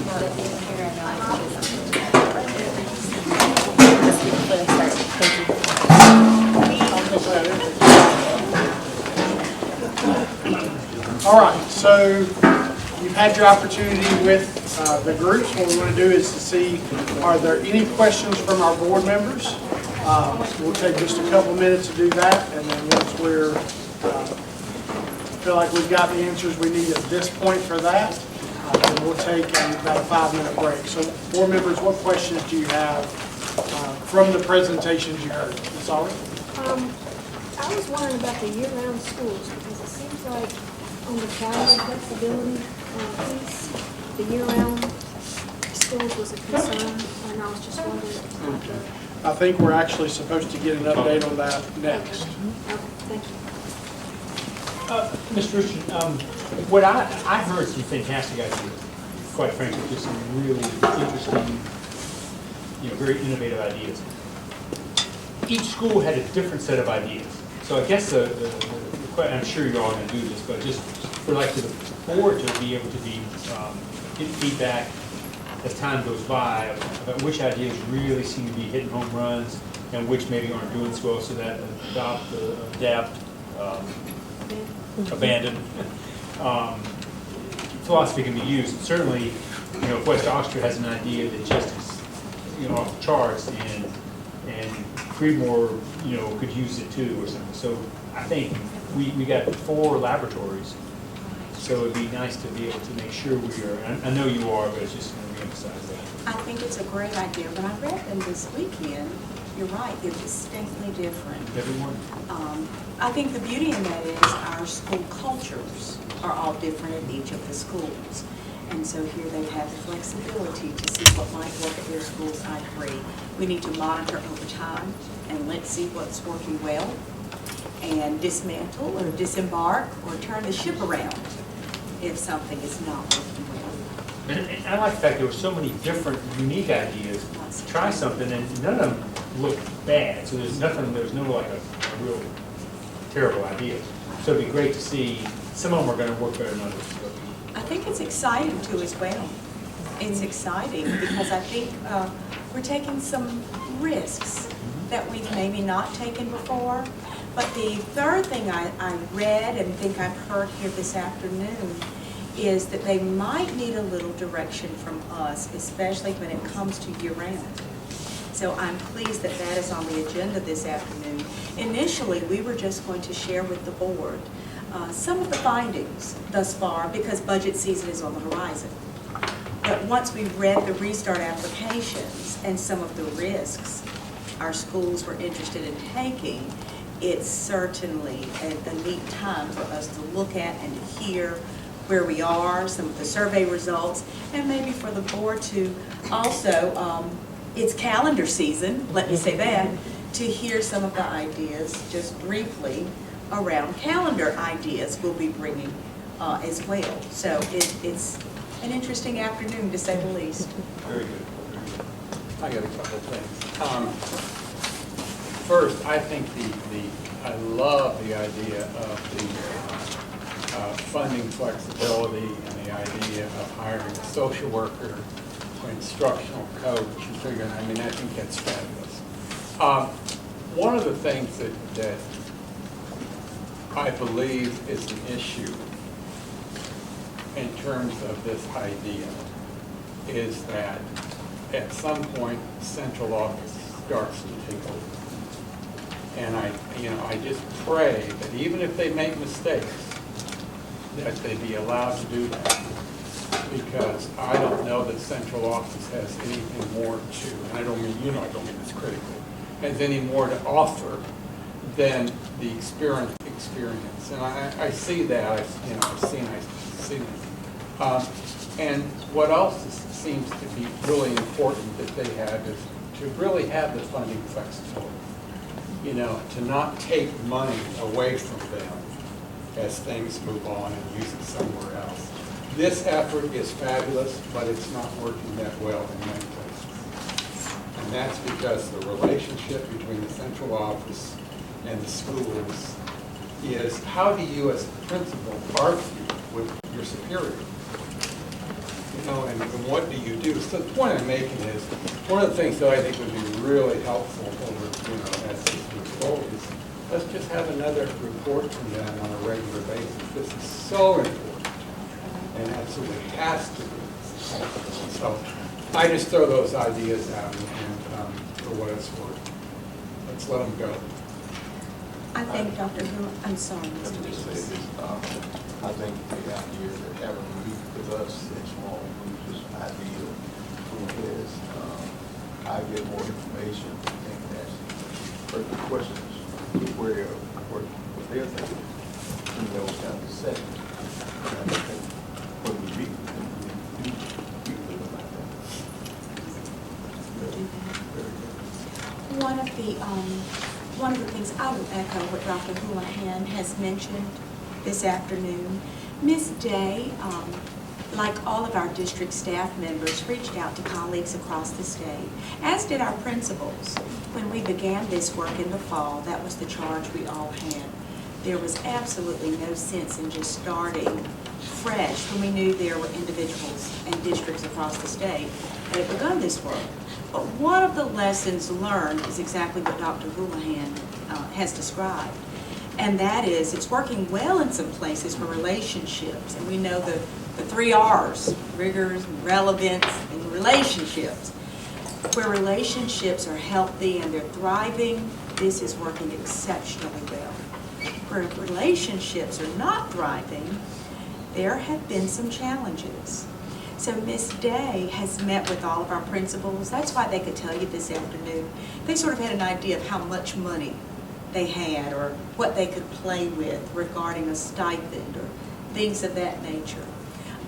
Now that you're here, I know I can do something. Just before they start, thank you. All right, so you've had your opportunity with the groups. What we want to do is to see, are there any questions from our board members? We'll take just a couple minutes to do that, and then once we're, feel like we've got the answers we need at this point for that, then we'll take about a 5-minute break. So board members, what questions do you have from the presentations you heard? Ms. Ollie? I was wondering about the year-round schools, because it seems like on the calendar flexibility piece, the year-round schools was a concern, and I was just wondering. I think we're actually supposed to get an update on that next. Okay, thank you. Mr. Richard, what I heard some fantastic ideas, quite frankly, just some really interesting, very innovative ideas. Each school had a different set of ideas. So I guess I'm sure you're all going to do this, but just for like the board to be able to get feedback as time goes by about which ideas really seem to be hitting home runs and which maybe aren't doing so well, so that adapt, abandon philosophy can be used. Certainly, if West Oxford has an idea that just is off the charts and Creedmoor could use it too or something. So I think we got 4 laboratories, so it'd be nice to be able to make sure we are. I know you are, but it's just going to reemphasize that. I think it's a great idea. When I read them this weekend, you're right, they're distinctly different. Everyone. I think the beauty in that is our school cultures are all different in each of the schools. And so here they have the flexibility to see what might work at their schools. I agree. We need to monitor over time and let's see what's working well and dismantle or disembark or turn the ship around if something is not working well. And I like the fact there were so many different, unique ideas. Try something, and none of them look bad. So there's no like a real terrible idea. So it'd be great to see, some of them are gonna work better than others. I think it's exciting too as well. It's exciting because I think we're taking some risks that we've maybe not taken before. But the third thing I read and think I've heard here this afternoon is that they might need a little direction from us, especially when it comes to year-round. So I'm pleased that that is on the agenda this afternoon. Initially, we were just going to share with the board some of the findings thus far because budget season is on the horizon. But once we read the restart applications and some of the risks our schools were interested in taking, it's certainly a neat time for us to look at and to hear where we are, some of the survey results, and maybe for the board to also, it's calendar season, let me say that, to hear some of the ideas just briefly around calendar ideas we'll be bringing as well. So it's an interesting afternoon, to say the least. Very good. I got a couple of things. First, I think I love the idea of the funding flexibility and the idea of hiring a social worker or instructional coach and figuring, I mean, I think that's fabulous. One of the things that I believe is an issue in terms of this idea is that at some point, central office starts to take over. And I just pray that even if they make mistakes, that they be allowed to do that. Because I don't know that central office has anything more to, and I don't mean this critically, has any more to offer than the experience. And I see that, I've seen it. And what else seems to be really important that they have is to really have the funding flexibility. To not take money away from them as things move on and use it somewhere else. This effort is fabulous, but it's not working that well in many places. And that's because the relationship between the central office and the schools is, how do you as a principal argue with your superior? And what do you do? So the point I'm making is, one of the things that I think would be really helpful over, as this moves forward is, let's just have another report from them on a regular basis. This is so important and absolutely has to be. So I just throw those ideas out and for what it's worth. Let's let them go. I think Dr. Who, I'm sorry, Let Mr. me just say Williams. this, I think the idea that having a meet with us in small groups is ideal. Because I get more information and ask further questions, where what they're thinking, in those kinds of settings. And I think when we meet with them, we do meet with them like that. Very good. One of the things I will echo what Dr. Houlihan has mentioned this afternoon. Ms. Day, like all of our district staff members, reached out to colleagues across the state, as did our principals. When we began this work in the fall, that was the charge we all had. There was absolutely no sense in just starting fresh when we knew there were individuals and districts across the state that had begun this work. But one of the lessons learned is exactly what Dr. Houlihan has described. And that is, it's working well in some places for relationships. And we know the 3 R's, rigors, relevance, and relationships. Where relationships are healthy and they're thriving, this is working exceptionally well. Where relationships are not thriving, there have been some challenges. So Ms. Day has met with all of our principals. That's why they could tell you this afternoon. They sort of had an idea of how much money they had or what they could play with regarding a stipend or things of that nature.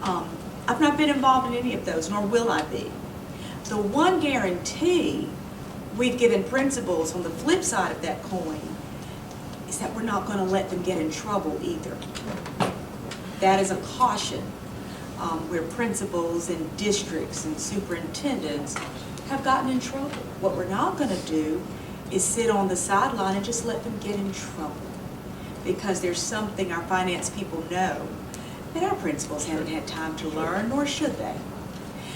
I've not been involved in any of those, nor will I be. The one guarantee we've given principals on the flip side of that coin is that we're not going to let them get in trouble either. That is a caution where principals and districts and superintendents have gotten in trouble. What we're not going to do is sit on the sideline and just let them get in trouble, because there's something our finance people know that our principals haven't had time to learn, nor should they.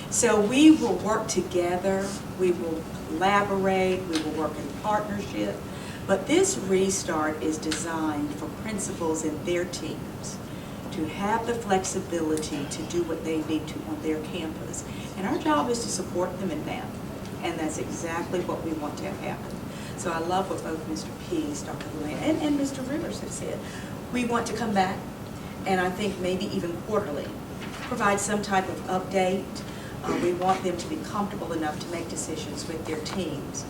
So we will work together, we will collaborate, we will work in partnership, but this restart is designed for principals and their teams to have the flexibility to do what they need to on their campus. And our job is to support them in that. And that's exactly what we want to have happen. So I love what both Mr. Pease, Dr. Luann, and Mr. Rivers have said. We want to come back, and I think maybe even quarterly, provide some type of update. We want them to be comfortable enough to make decisions with their teams.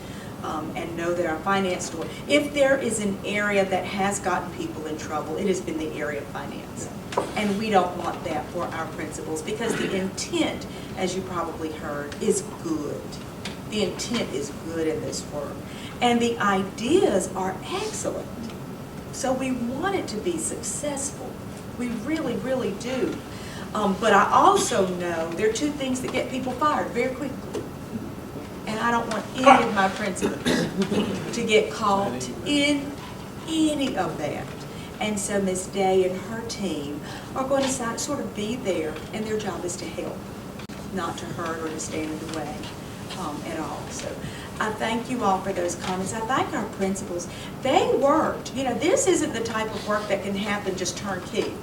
And know that our finance store, if there is an area that has gotten people in trouble, it has been the area of finance. And we don't want that for our principals, because the intent, as you probably heard, is good. The intent is good in this work. And the ideas are excellent. So we want it to be successful. We really, really do. But I also know there are two things that get people fired very quickly. And I don't want any of my principals to get caught in any of that. And so Ms. Day and her team are going to sort of be there, and their job is to help, not to hurt or to stand in the way at all. So I thank you all for those comments. I thank our principals. They worked. You know, this isn't the type of work that can happen just turnkey.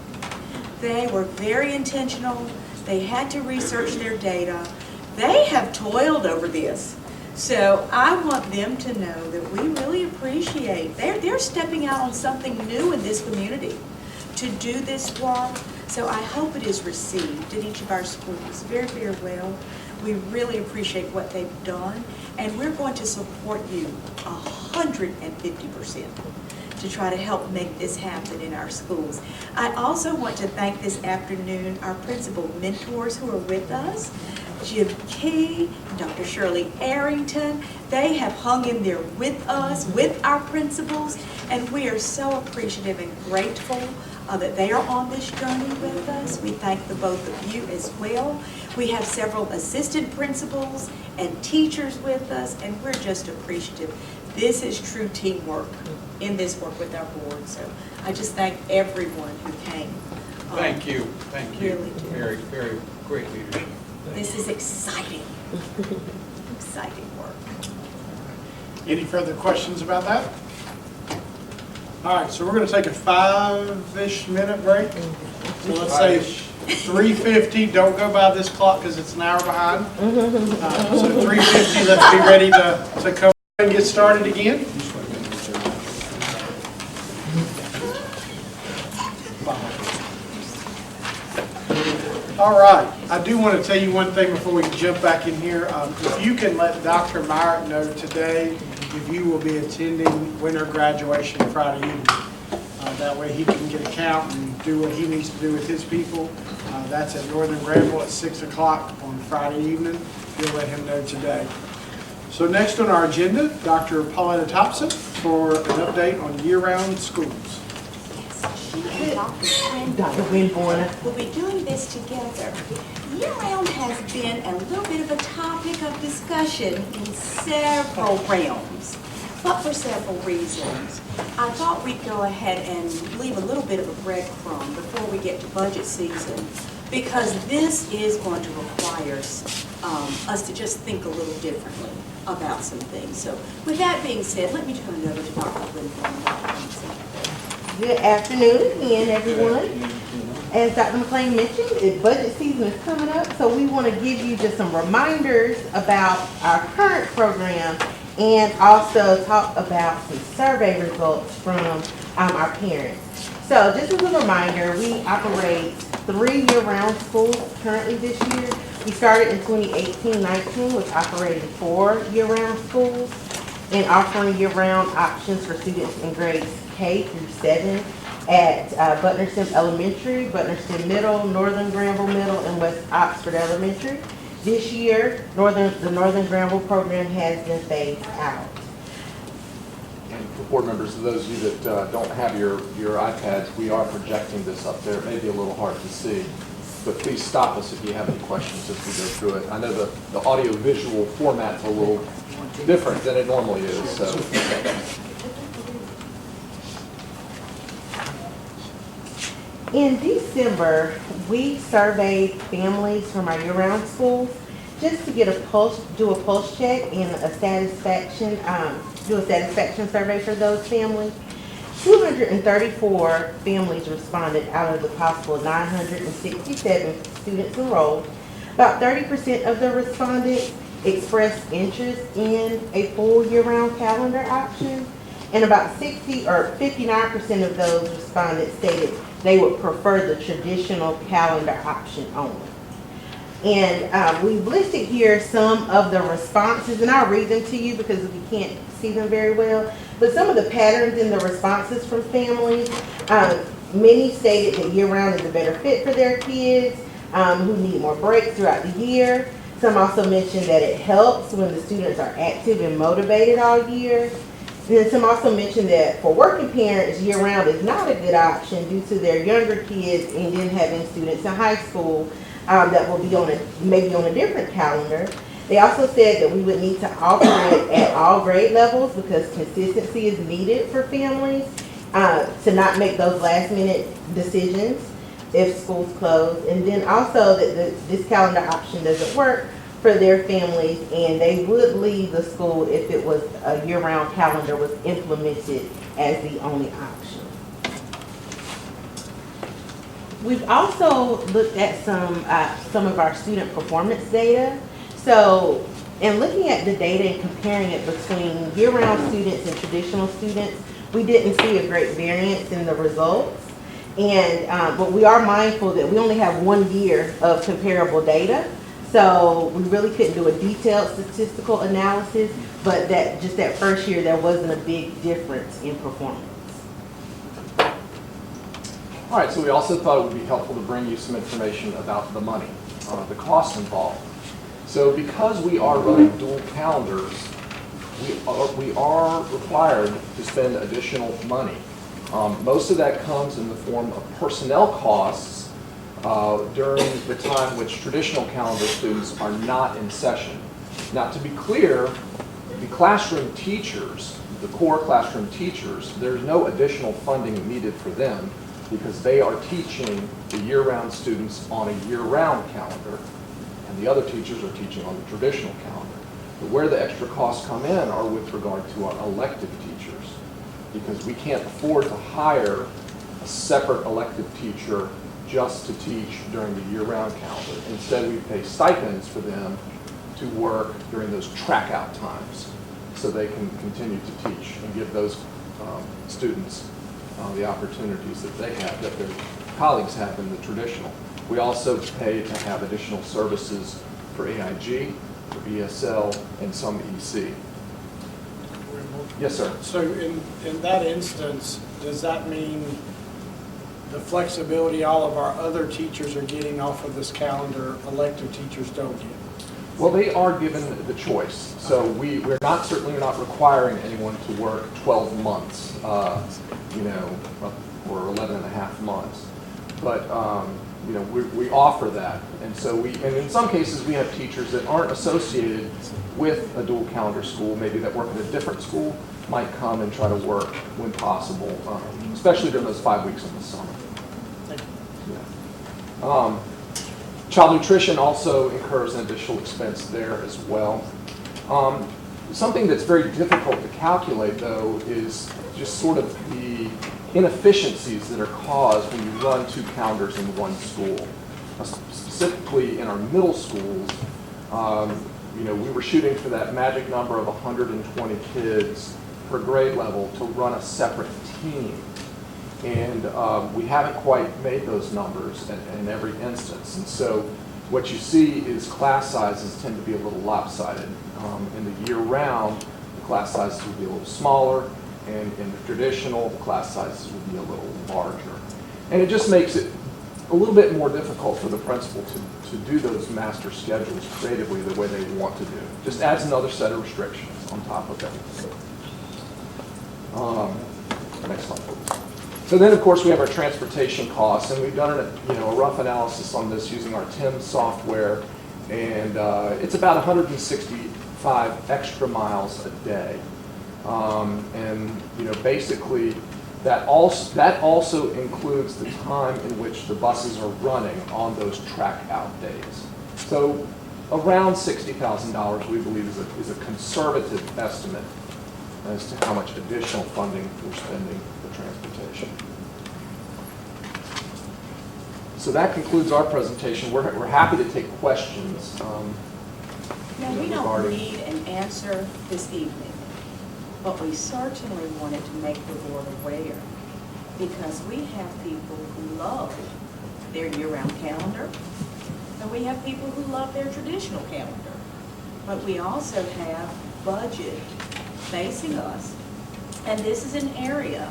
They were very intentional. They had to research their data. They have toiled over this. So I want them to know that we really appreciate, they're stepping out on something new in this community to do this work. So I hope it is received in each of our schools very, very well. We really appreciate what they've done, and we're going to support you 150% to try to help make this happen in our schools. I also want to thank this afternoon our principal mentors who are with us. Jim Key, Dr. Shirley Arrington, they have hung in there with us, with our principals, and we are so appreciative and grateful that they are on this journey with us. We thank the both of you as well. We have several assistant principals and teachers with us, and we're just appreciative. This is true teamwork in this work with our board, so I just thank everyone who came. Thank you. Thank you. Really do. Very, very great leadership. This is exciting, exciting work. Any further questions about that? All right, so we're going to take a 5-ish minute break. So let's say 3:50. Don't go by this clock because it's an hour behind. So 3:50, let's be ready to come and get started again. All right, I do want to tell you one thing before we jump back in here. If you can let Dr. Myrick know today if you will be attending winter graduation Friday evening. That way he can get a count and do what he needs to do with his people. That's at Northern Granville at 6 o'clock on Friday evening. You'll let him know today. So next on our agenda, Dr. Pauletta Thompson for an update on year-round schools. Dr. Winborn. We'll be doing this together. Year-round has been a little bit of a topic of discussion in several realms, but for several reasons. I thought we'd go ahead and leave a little bit of a breadcrumb before we get to budget season, because this is going to require us to just think a little differently about some things. So with that being said, let me turn it over to Dr. Winborn. Good afternoon again, everyone. As Dr. McLean mentioned, budget season is coming up, so we want to give you just some reminders about our current program and also talk about some survey results from our parents. So just as a reminder, we operate 3 year-round schools currently this year. We started in 2018-19 with operating 4 year-round schools and offering year-round options for students in grades K through 7 at Butnerston Elementary, Butnerston Middle, Northern Granville Middle, and West Oxford Elementary. This year, the Northern Granville program has been phased out. And for board members, for those of you that don't have your iPads, we are projecting this up there. It may be a little hard to see. but please stop us if you have any questions as we go through it. I know the audio-visual format's a little different than it normally is, so. In December, we surveyed families from our year-round schools just to get do a pulse check and a satisfaction, do a satisfaction survey for those families. 234 families responded out of the possible 967 students enrolled. About 30% of the respondents expressed interest in a full year-round calendar option, and about 59% of those respondents stated they would prefer the traditional calendar option only. And we've listed here some of the responses, and I'll read them to you because we can't see them very well. But some of the patterns in the responses from families, many stated that year-round is a better fit for their kids who need more breaks throughout the year. Some also mentioned that it helps when the students are active and motivated all year. And then some also mentioned that for working parents, year-round is not a good option due to their younger kids and then having students in high school that will be on maybe on a different calendar. They also said that we would need to offer it at all grade levels because consistency is needed for families to not make those last-minute decisions if schools close. And then also that this calendar option doesn't work for their families, and they would leave the school if it was a year-round calendar was implemented as the only option. We've also looked at some of our student performance data. So in looking at the data and comparing it between year-round students and traditional students, we didn't see a great variance in the results. And but we are mindful that we only have 1 year of comparable data. So we really couldn't do a detailed statistical analysis, but just that first year there wasn't a big difference in performance. All right, so we also thought it would be helpful to bring you some information about the money, the costs involved. So because we are running dual calendars, we are required to spend additional money. Most of that comes in the form of personnel costs during the time which traditional calendar students are not in session. Now, to be clear, the classroom teachers, the core classroom teachers, there's no additional funding needed for them because they are teaching the year-round students on a year-round calendar, and the other teachers are teaching on the traditional calendar. But where the extra costs come in are with regard to our elective teachers, because we can't afford to hire a separate elective teacher just to teach during the year-round calendar. Instead, we pay stipends for them to work during those track-out times so they can continue to teach and give those students the opportunities that they have, that their colleagues have in the traditional. We also pay to have additional services for AIG, for ESL, and some EC. Yes, sir. So in that instance, does that mean the flexibility all of our other teachers are getting off of this calendar, elective teachers don't get? Well, they are given the choice. So we're not certainly not requiring anyone to work 12 months, or 11 and a half months. But we offer that, and so and in some cases we have teachers that aren't associated with a dual calendar school, maybe that work at a different school, might come and try to work when possible, especially during those 5 weeks in the summer. Thank you. Yeah. Child nutrition also incurs an additional expense there as well. Something that's very difficult to calculate, though, is just sort of the inefficiencies that are caused when you run two calendars in one school. Specifically in our middle schools, we were shooting for that magic number of 120 kids per grade level to run a separate team. And we haven't quite made those numbers in every instance. And so what you see is class sizes tend to be a little lopsided. In the year-round, the class sizes will be a little smaller, and in the traditional, the class sizes will be a little larger. And it just makes it a little bit more difficult for the principal to do those master schedules creatively the way they want to do. Just adds another set of restrictions on top of everything. Next slide, please. So then, of course, we have our transportation costs, and we've done a rough analysis on this using our TIM software, and it's about 165 extra miles a day. And basically, that also includes the time in which the buses are running on those track out days. So around $60,000, we believe, is a conservative estimate as to how much additional funding we're spending for transportation. So that concludes our presentation. We're happy to take questions. Now, we don't need an answer this evening, but we certainly wanted to make the board aware, because we have people who love their year-round calendar, and we have people who love their traditional calendar. But we also have budget facing us, and this is an area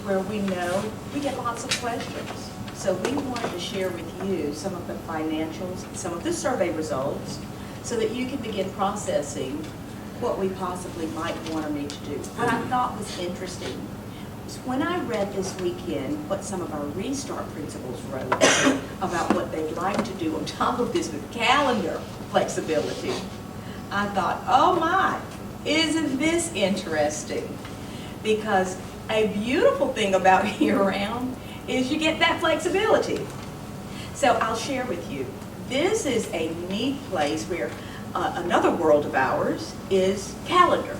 where we know we get lots of questions. So we wanted to share with you some of the financials, some of the survey results, so that you can begin processing what we possibly might want or need to do. What I thought was interesting was when I read this weekend what some of our Restart principals wrote about what they'd like to do on top of this with calendar flexibility, I thought, oh my, isn't this interesting? Because a beautiful thing about year-round is you get that flexibility. So I'll share with you. This is a neat place where another world of ours is calendar.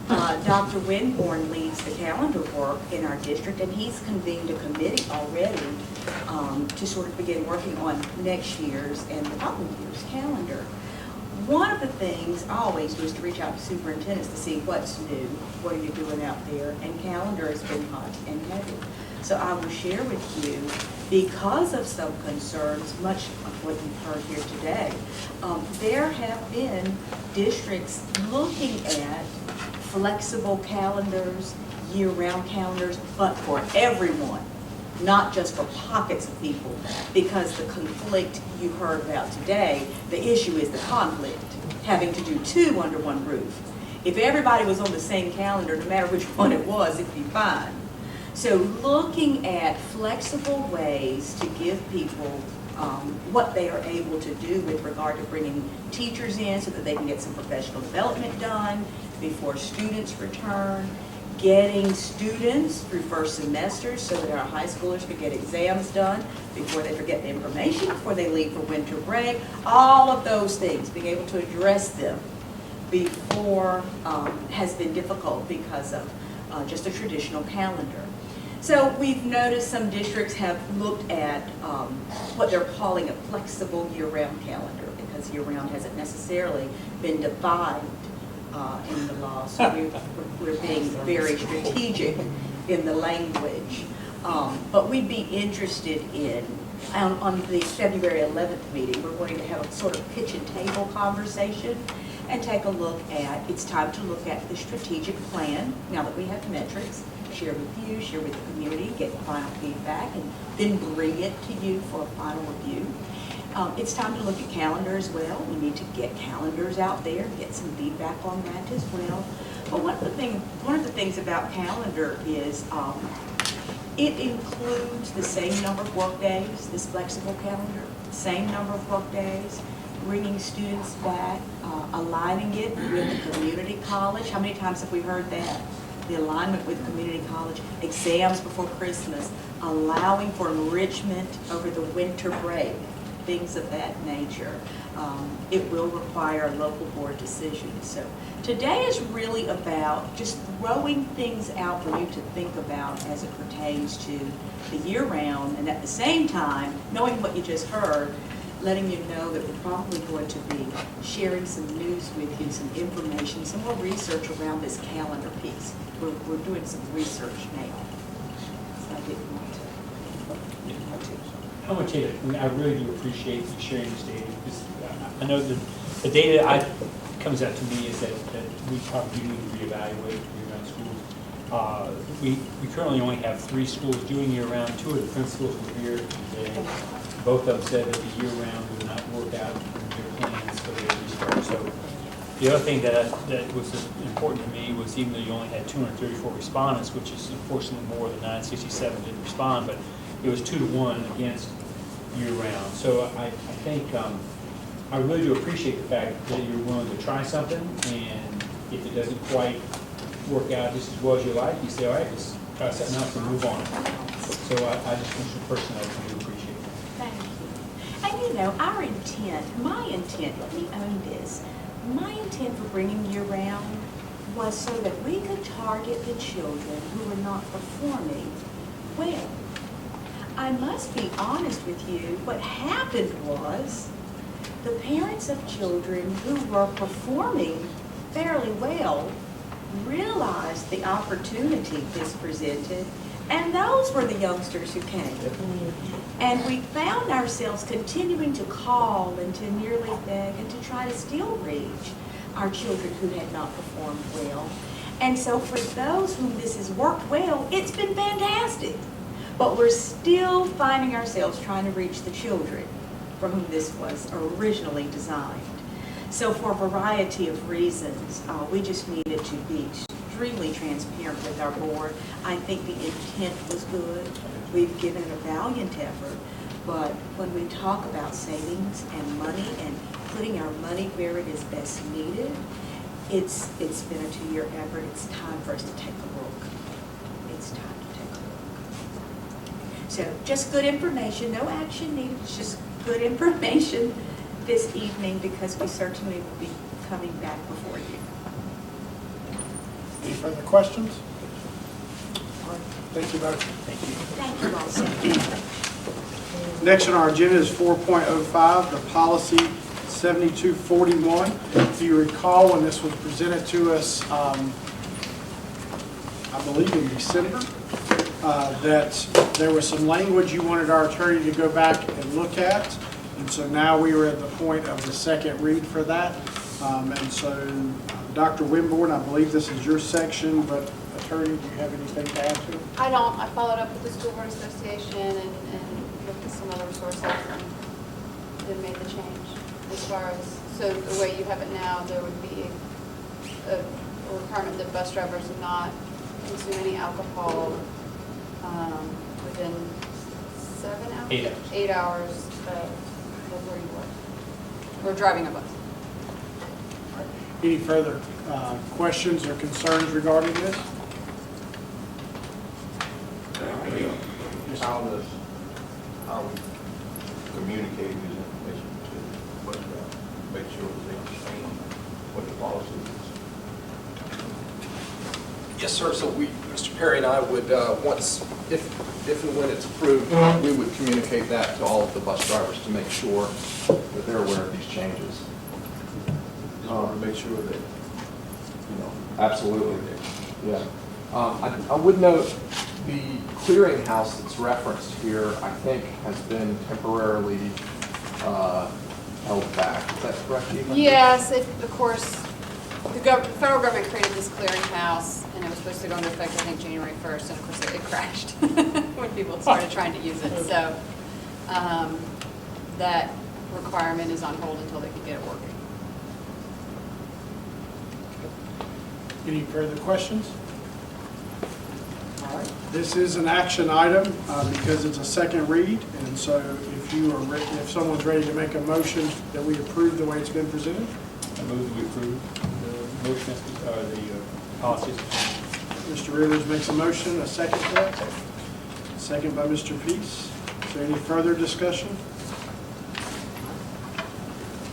Dr. Winborn leads the calendar work in our district, and he's convened a committee already to sort of begin working on next year's and the following year's calendar. One of the things I always do is to reach out to superintendents to see what's new, what are you doing out there, and calendar has been hot and heavy. So I will share with you, because of some concerns, much of what you've heard here today, there have been districts looking at flexible calendars, year-round calendars, but for everyone, not just for pockets of people, because the conflict you heard about today, the issue is the conflict, having to do two under one roof. If everybody was on the same calendar, no matter which one it was, it'd be fine. So looking at flexible ways to give people what they are able to do with regard to bringing teachers in so that they can get some professional development done before students return, getting students through first semesters so that our high schoolers could get exams done before they forget the information, before they leave for winter break, all of those things, being able to address them before has been difficult because of just a traditional calendar. So we've noticed some districts have looked at what they're calling a flexible year-round calendar, because year-round hasn't necessarily been defined in the law. So we're being very strategic in the language. But we'd be interested in, on the February 11th meeting, we're going to have a sort of pitch and table conversation and take a look at, it's time to look at the strategic plan, now that we have metrics, share with you, share with the community, get final feedback, and then bring it to you for a final review. It's time to look at calendar as well. We need to get calendars out there, get some feedback on that as well. But one of the things about calendar is it includes the same number of work days, this flexible calendar, same number of work days, bringing students back, aligning it with the community college. How many times have we heard that? The alignment with community college, exams before Christmas, allowing for enrichment over the winter break, things of that nature. It will require a local board decision. So today is really about just throwing things out for you to think about as it pertains to the year-round, and at the same time, knowing what you just heard, letting you know that we're probably going to be sharing some news with you, some information, some more research around this calendar piece. We're doing some research now. So I didn't want to. I want to tell you, I really do appreciate you sharing this data, because I know that the data comes out to me is that we probably need to reevaluate year-round schools. We currently only have 3 schools doing year-round. 2 of the principals were here today. Both of them said that the year-round would not work out in their plans for their restart. So The other thing that was important to me was even though you only had 234 respondents, which is unfortunately more than 967 didn't respond, but it was 2-to-1 against year-round. So I think I really do appreciate the fact that you're willing to try something, and if it doesn't quite work out just as well as you like, you say, all right, let's try something else and move on. So I just want you personally, I do appreciate it. Thank you. And you know, our intent, my intent, let me own this, my intent for bringing year-round was so that we could target the children who were not performing well. I must be honest with you, what happened was the parents of children who were performing fairly well realized the opportunity this presented, and those were the youngsters who came. And we found ourselves continuing to call and to nearly beg and to try to still reach our children who had not performed well. And so for those whom this has worked well, it's been fantastic. But we're still finding ourselves trying to reach the children for whom this was originally designed. So for a variety of reasons, we just needed to be extremely transparent with our board. I think the intent was good. We've given it a valiant effort. But when we talk about savings and money and putting our money where it is best needed, it's been a 2-year effort. It's time for us to take a look. It's time to take a look. So just good information, no action needed, it's just good information this evening because we certainly will be coming back before you. Any further questions? All right, thank you both. Thank you. Thank you all so much. Next on our agenda is 4.05, the policy 7241. If you recall, when this was presented to us, I believe in December, that there was some language you wanted our attorney to go back and look at. And so now we were at the point of the second read for that. And so Dr. Wimborne, I believe this is your section, but attorney, do you have anything to add to it? I don't. I followed up with the School Board Association and looked at some other sources and then made the change. As far as, so the way you have it now, there would be a requirement that bus drivers not consume any alcohol within 7 hours? 8 hours. 8 hours of where you work, or driving a bus. Any further questions or concerns regarding this? How we communicate this information to bus drivers, make sure that they understand what the policy is. Yes, sir. So Mr. Perry and I would, once, if and when it's approved, we would communicate that to all of the bus drivers to make sure that they're aware of these changes. Just want to make sure that, Absolutely. Yeah. I would note the clearinghouse that's referenced here, I think, has been temporarily held back. Is that correct, Eva? Yes, of course, the federal government created this clearinghouse, and it was supposed to go into effect, I think, January 1st, and of course it crashed when people started trying to use it. So that requirement is on hold until they can get it working. Any further questions? All right. This is an action item because it's a second read, and so if someone's ready to make a motion that we approve the way it's been presented. I move that we approve the motion, the policies. Mr. Rivers makes a motion, a second to that. Second by Mr. Peace. Is there any further discussion?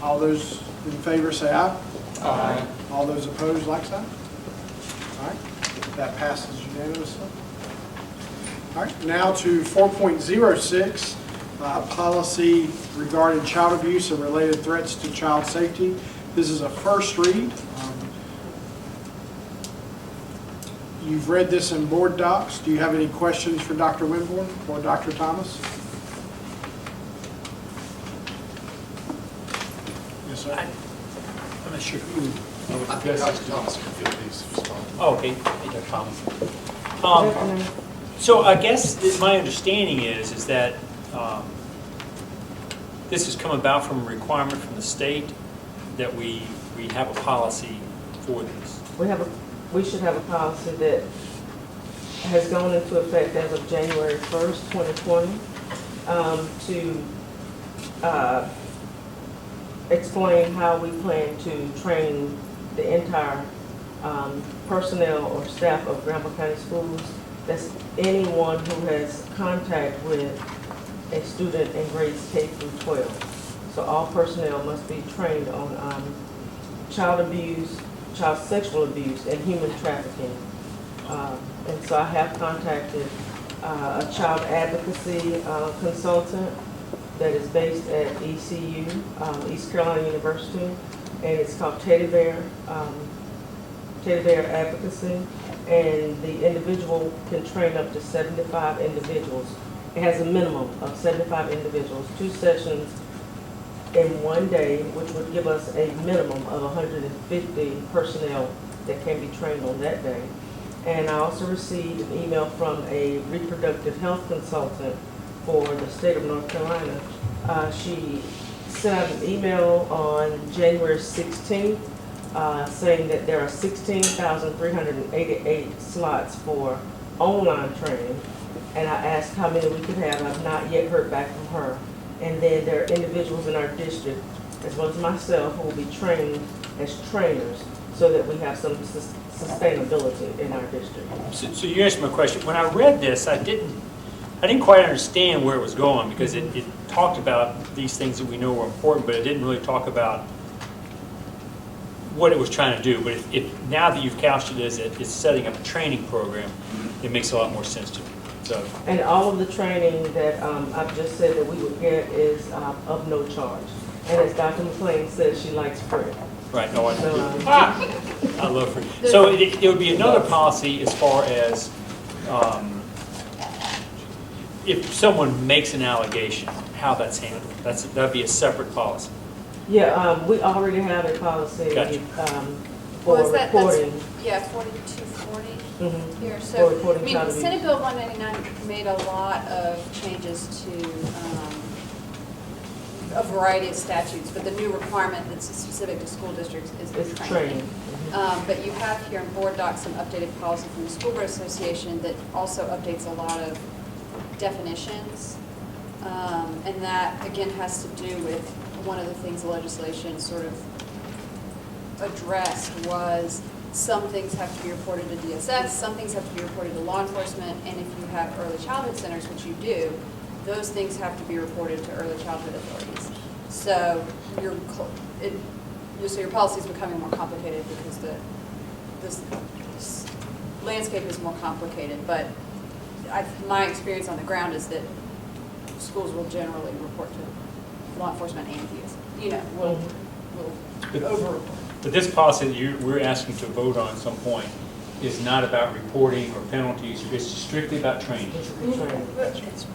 All those in favor say aye. Aye. All those opposed, like sign. All right, that passes unanimously. All right, now to 4.06, policy regarding child abuse and related threats to child safety. This is a first read. You've read this in board docs. Do you have any questions for Dr. Wimborne or Dr. Thomas? Yes, sir. I'm not sure who. I think Dr. Thomas can field these responses. Oh, okay. Hey, Dr. Thomas. So I guess my understanding is that this has come about from a requirement from the state that we we have a policy for this? We should have a policy that has gone into effect as of January 1st, 2020, to explain how we plan to train the entire personnel or staff of Granville County Schools. That's anyone who has contact with a student in grades K through 12. So all personnel must be trained on child abuse, child sexual abuse, and human trafficking. And so I have contacted a child advocacy consultant that is based at ECU, East Carolina University, and it's called Teddy Bear Advocacy, and the individual can train up to 75 individuals. It has a minimum of 75 individuals, 2 sessions in one day, which would give us a minimum of 150 personnel that can be trained on that day. And I also received an email from a reproductive health consultant for the state of North Carolina. She sent out an email on January 16th saying that there are 16,388 slots for online training. And I asked how many we could have. I've not yet heard back from her. And then there are individuals in our district, as well as myself, who will be trained as trainers so that we have some sustainability in our district. So you answered my question. When I read this, I didn't quite understand where it was going, because it talked about these things that we know are important, but it didn't really talk about what it was trying to do. But if now that you've couched it as it's setting up a training program, it makes a lot more sense to me. So. And all of the training that I've just said that we would get is of no charge. And as Dr. McLean says, she likes free. Right, no, I love free. So it would be another policy as far as if someone makes an allegation, how that's handled. That'd be a separate policy. Yeah, we already have a policy Gotcha. for Well, that's- reporting. Yeah, 4240 here. For So, reporting I mean, child abuse. Senate Bill 199 made a lot of changes to a variety of statutes, but the new requirement that's specific to school districts is It's training. training. But you have here in board docs some updated policy from the School Board Association that also updates a lot of definitions. And that, again, has to do with one of the things the legislation sort of addressed was some things have to be reported to DSS, some things have to be reported to law enforcement, and if you have early childhood centers, which you do, those things have to be reported to early childhood authorities. So your policy is becoming more complicated because this landscape is more complicated. But my experience on the ground is that schools will generally report to law enforcement and DSS. Will over-report. But this policy that we're asking to vote on at some point is not about reporting or penalties. It's strictly about training.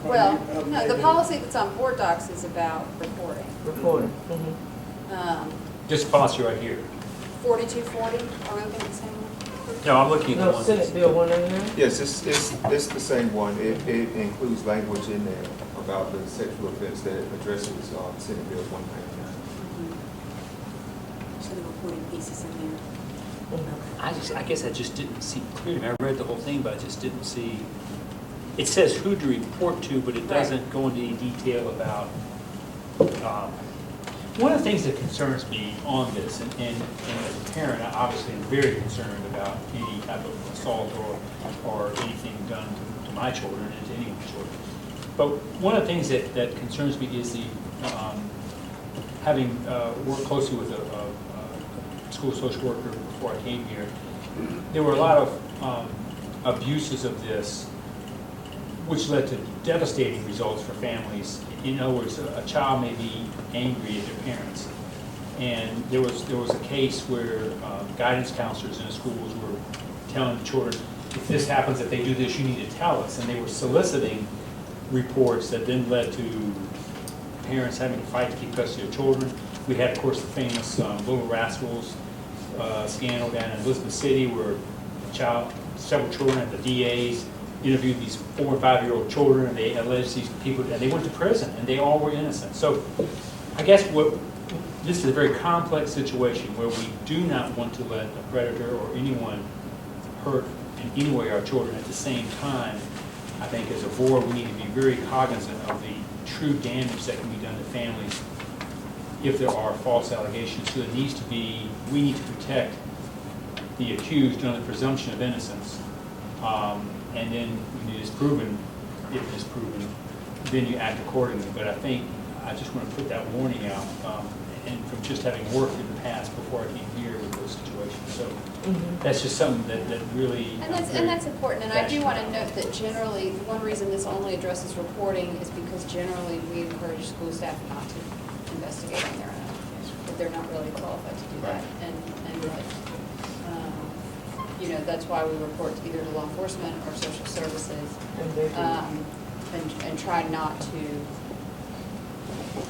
Well, no, the policy that's on board docs is about reporting. Reporting. This policy right here. 4240, are we looking at the same one? No, I'm looking at the No, one. Senate Bill 199? Yes, it's the same one. It includes language in there about the sexual offense that addresses Senate Bill 199. So the reporting pieces in there. I guess I just didn't see clearly. I read the whole thing, but I just didn't see. It says who to report to, but it doesn't go into any detail about. One of the things that concerns me on this, and as a parent, I obviously am very concerned about any type of assault or anything done to my children and to anyone's children. But one of the things that concerns me is the having worked closely with a school social worker before I came here. There were a lot of abuses of this, which led to devastating results for families. In other words, a child may be angry at their parents. And there was a case where guidance counselors in the schools were telling the children, if this happens, if they do this, you need to tell us. And they were soliciting reports that then led to parents having to fight to keep custody of children. We had, of course, the famous Little Rascals scandal down in Elizabeth City, where several children at the DA's interviewed these 4 and 5-year-old children, and they alleged these people, and they went to prison, and they all were innocent. So I guess what this is a very complex situation where we do not want to let a predator or anyone hurt in any way our children. At the same time, I think as a board, we need to be very cognizant of the true damage that can be done to families if there are false allegations. So we need to protect the accused under the presumption of innocence. And then when it is proven, if it is proven, then you act accordingly. But I think I just want to put that warning out, and from just having worked in the past before I came here with those situations. So that's just something that really. And that's important, and I do want to note that generally, one reason this only addresses reporting is because generally we encourage school staff not to investigate on their own, that they're not really qualified to do that. And you know, that's why we report either to law enforcement or social services, and try not to,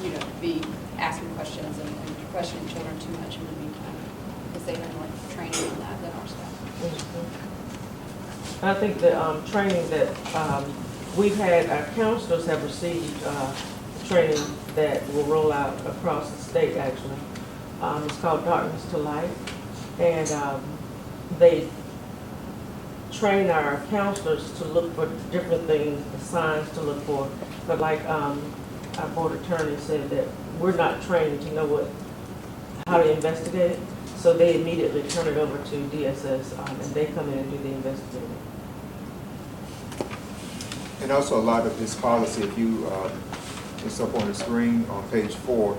you know, be asking questions and questioning children too much in the meantime, because they have more training in that than our staff. I think the training that we've had, our counselors have received training that will roll out across the state, actually. It's called Darkness to Light, and they train our counselors to look for different things, the signs to look for. But like our board attorney said, that we're not trained to know how to investigate it, so they immediately turn it over to DSS, and they come in and do the investigating. And also a lot of this policy, if you, it's up on the screen on page 4,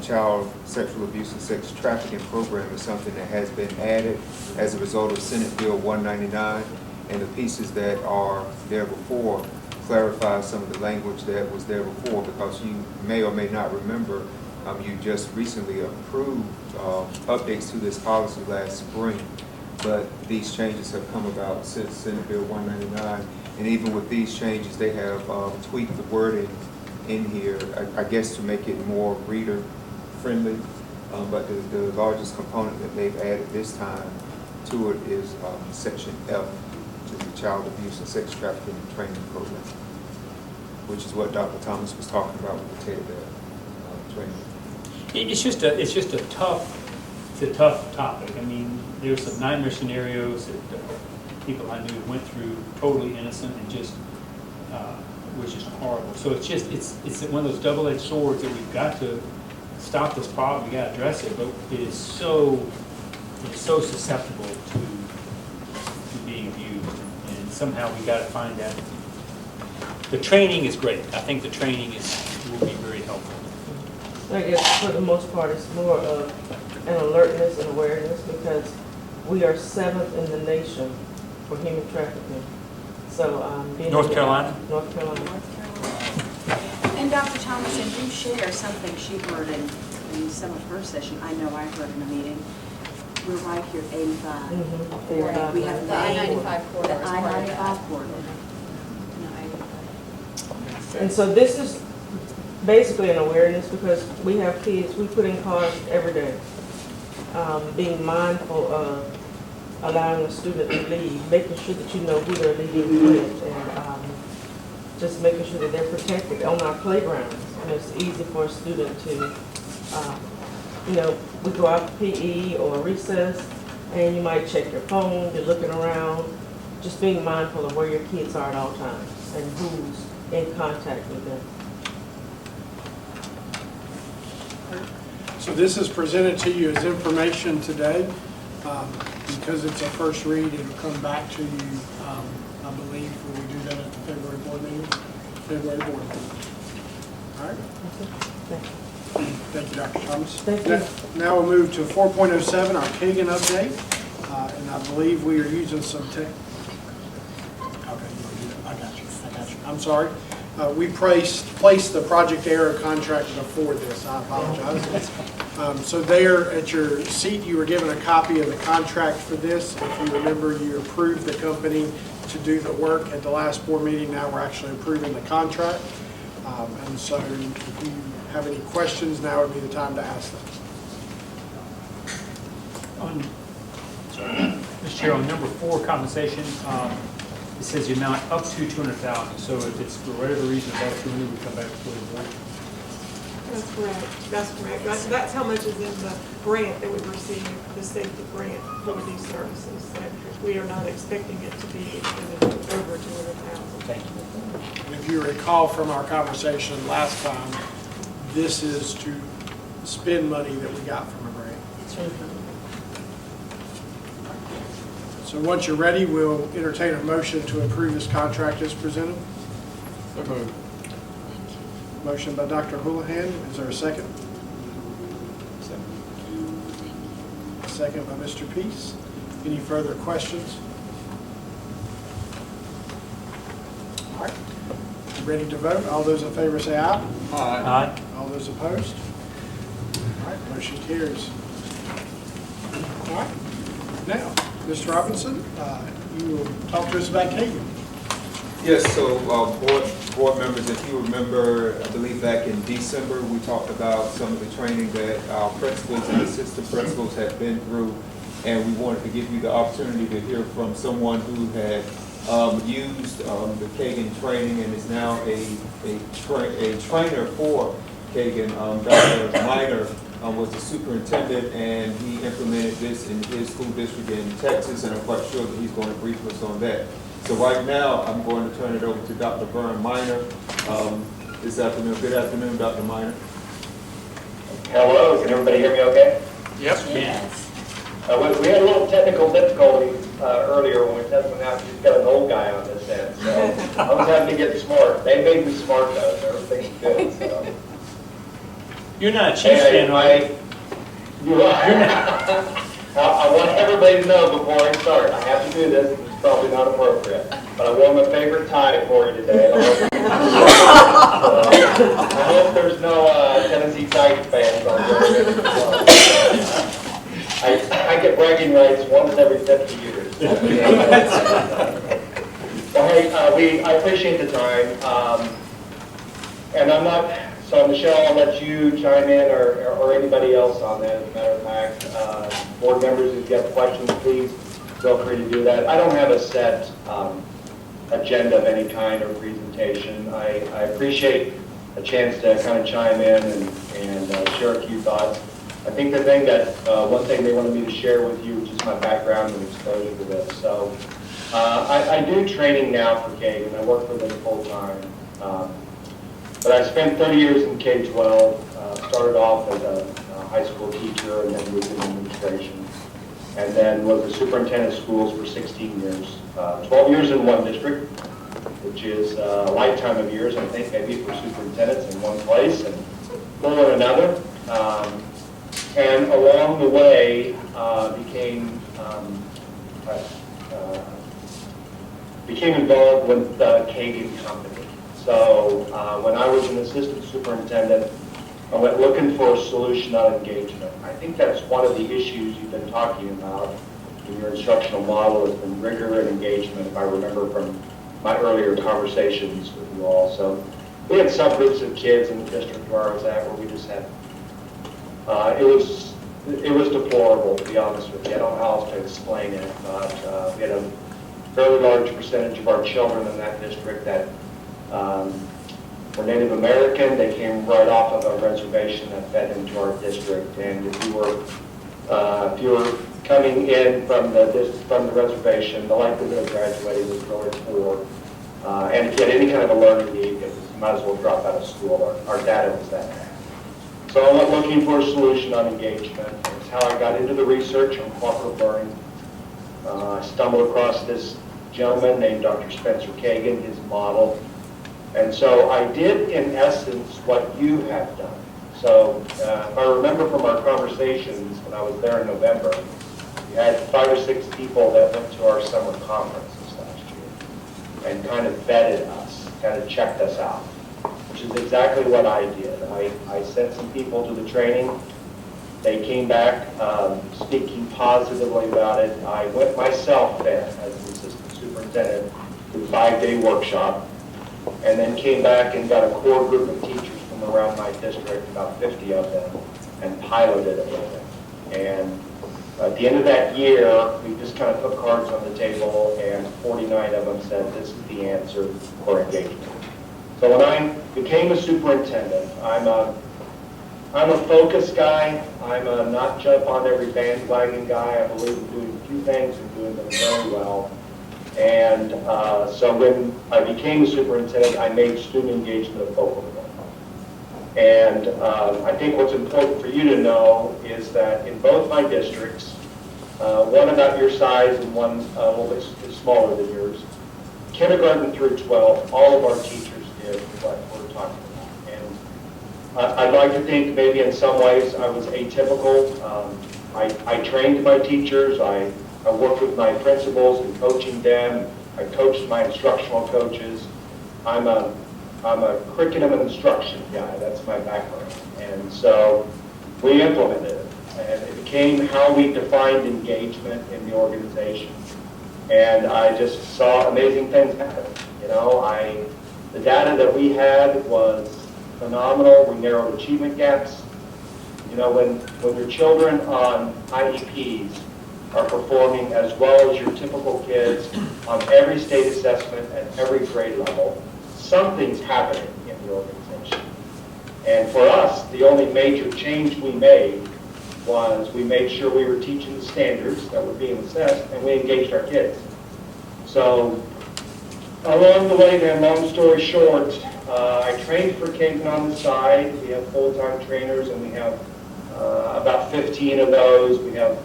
child sexual abuse and sex trafficking program is something that has been added as a result of Senate Bill 199, and the pieces that are there before clarify some of the language that was there before, because you may or may not remember, you just recently approved updates to this policy last spring, but these changes have come about since Senate Bill 199, and even with these changes, they have tweaked the wording in here, I guess to make it more reader friendly, but the largest component that they've added this time to it is section F, which is the Child Abuse and Sex Trafficking Training Program, which is what Dr. Thomas was talking about with the TED training. It's just a tough topic. I mean, there's some nightmare scenarios that people I knew went through totally innocent and just was just horrible. So it's one of those double-edged swords that we've got to stop this problem. We got to address it, but it's so susceptible to being abused, and somehow we got to find that. The training is great. I think the training will be very helpful. I guess for the most part, it's more of an alertness and awareness, because we are 7th in the nation for human trafficking. So, North Carolina? North Carolina. And Dr. Thomason, do share something she heard in some of her session. I know I heard in a meeting. We're right here at 85. We have The I-95 corridor. The I-95 corridor. And so this is basically an awareness, because we have kids, we put in cars every day. Being mindful of allowing a student to leave, making sure that you know who they're leaving with, and just making sure that they're protected on our playgrounds. And it's easy for a student to, we go out to PE or recess, and you might check your phone, you're looking around, just being mindful of where your kids are at all times and who's in contact with them. So this is presented to you as information today. Because it's a first read, it'll come back to you, I believe, when we do that at the February board meeting. February board meeting. All right? Thank you, Dr. Thomas. Thank you. Now we'll move to 4.07, our Kagan update. And I believe we are using some tech. Okay, I got you. I'm sorry. We placed the Project Arrow contract before this. I apologize. So there at your seat, you were given a copy of the contract for this. If you remember, you approved the company to do the work at the last board meeting. Now we're actually approving the contract. And so if you have any questions, now would be the time to ask them. Mr. Chair, on number 4, compensation, it says the amount up to $200,000. So if it's for whatever reason above 200, we come back to the board. Correct, that's correct. That's how much is in the grant that we received, the safety grant for these services. So we are not expecting it to be over 200,000. Thank you. And if you recall from our conversation last time, this is to spend money that we got from a grant. So once you're ready, we'll entertain a motion to approve this contract as presented. So moved. Motion by Dr. Houlihan. Is there a second? Second by Mr. Peace. Any further questions? All right. Ready to vote? All those in favor say aye. Aye. All those opposed? All right, motion carries. All right. Now, Mr. Robinson, you will talk to us about Kagan. Yes, so board members, if you remember, I believe back in December, we talked about some of the training that our principals and assistant principals had been through, and we wanted to give you the opportunity to hear from someone who had used the Kagan training and is now a trainer for Kagan. Dr. Minor was the superintendent, and he implemented this in his school district in Texas, and I'm quite sure that he's going to brief us on that. So right now, I'm going to turn it over to Dr. Vern Minor this afternoon. Good afternoon, Dr. Minor. Hello, can everybody hear me okay? Yep. Yes. We had a little technical difficulty earlier when we were testing out. She's got an old guy on this end, so I was having to get smart. They made me smart though, so everything's good. So. You're not a Chiefs fan, are you? You are. I want everybody to know before I start, I have to do this. It's probably not appropriate, but I wore my favorite tie for you today. I hope there's no Tennessee Titans fans on there. I get bragging rights once every 50 years. Well, hey, I appreciate the time, and I'm not. So Michelle, I'll let you chime in, or anybody else on that. As a matter of fact, board members, if you have questions, please feel free to do that. I don't have a set agenda of any kind or presentation. I appreciate a chance to kind of chime in and share a few thoughts. I think the thing that, one thing they wanted me to share with you is just my background and exposure to this. So I do training now for Kagan. I work for them full time. But I spent 30 years in K-12, started off as a high school teacher and then moved into administration. And then was a superintendent of schools for 16 years. 12 years in one district, which is a lifetime of years, I think, maybe for superintendents in one place and full in another. And along the way, became involved with the Kagan Company. So when I was an assistant superintendent, I went looking for a solution on engagement. I think that's one of the issues you've been talking about in your instructional model has been rigor and engagement, if I remember from my earlier conversations with you all. So we had subgroups of kids in the district where I was at where we just had, it was deplorable, to be honest with you. I don't know how else to explain it, but we had a fairly large percentage of our children in that district that were Native American. They came right off of a reservation that fed into our district. And if you were coming in from the reservation, the likelihood of graduating was really poor. And if you had any kind of a learning need, you might as well drop out of school. Our data was that bad. So I went looking for a solution on engagement. That's how I got into the research on cooperative learning. I stumbled across this gentleman named Dr. Spencer Kagan, his model. And so I did, in essence, what you have done. So if I remember from our conversations when I was there in November, we had 5 or 6 people that went to our summer conferences last year and kind of vetted us, kind of checked us out, which is exactly what I did. I sent some people to the training. They came back speaking positively about it. I went myself then as an assistant superintendent to a 5-day workshop, and then came back and got a core group of teachers from around my district, about 50 of them, and piloted it with them. And at the end of that year, we just kind of put cards on the table, and 49 of them said this is the answer for engagement. So when I became a superintendent, I'm I'm a focus guy. I'm a not jump on every bandwagon guy. I believe in doing a few things and doing them very well. And so when I became a superintendent, I made student engagement a focal point. And I think what's important for you to know is that in both my districts, one about your size and one a little bit smaller than yours, kindergarten through 12, all of our teachers did what we're talking about. And I'd like to think maybe in some ways I was atypical. I trained my teachers. I worked with my principals in coaching them. I coached my instructional coaches. I'm a curriculum and instruction guy. That's my background. And so we implemented it. And it became how we defined engagement in the organization. And I just saw amazing things happen. You know, the data that we had was phenomenal. We narrowed achievement gaps. You know, when your children on IEPs are performing as well as your typical kids on every state assessment at every grade level, something's happening in the organization. And for us, the only major change we made was we made sure we were teaching the standards that were being assessed, and we engaged our kids. So along the way then, long story short, I trained for Caden on the side. We have full-time trainers, and we have about 15 of those. We have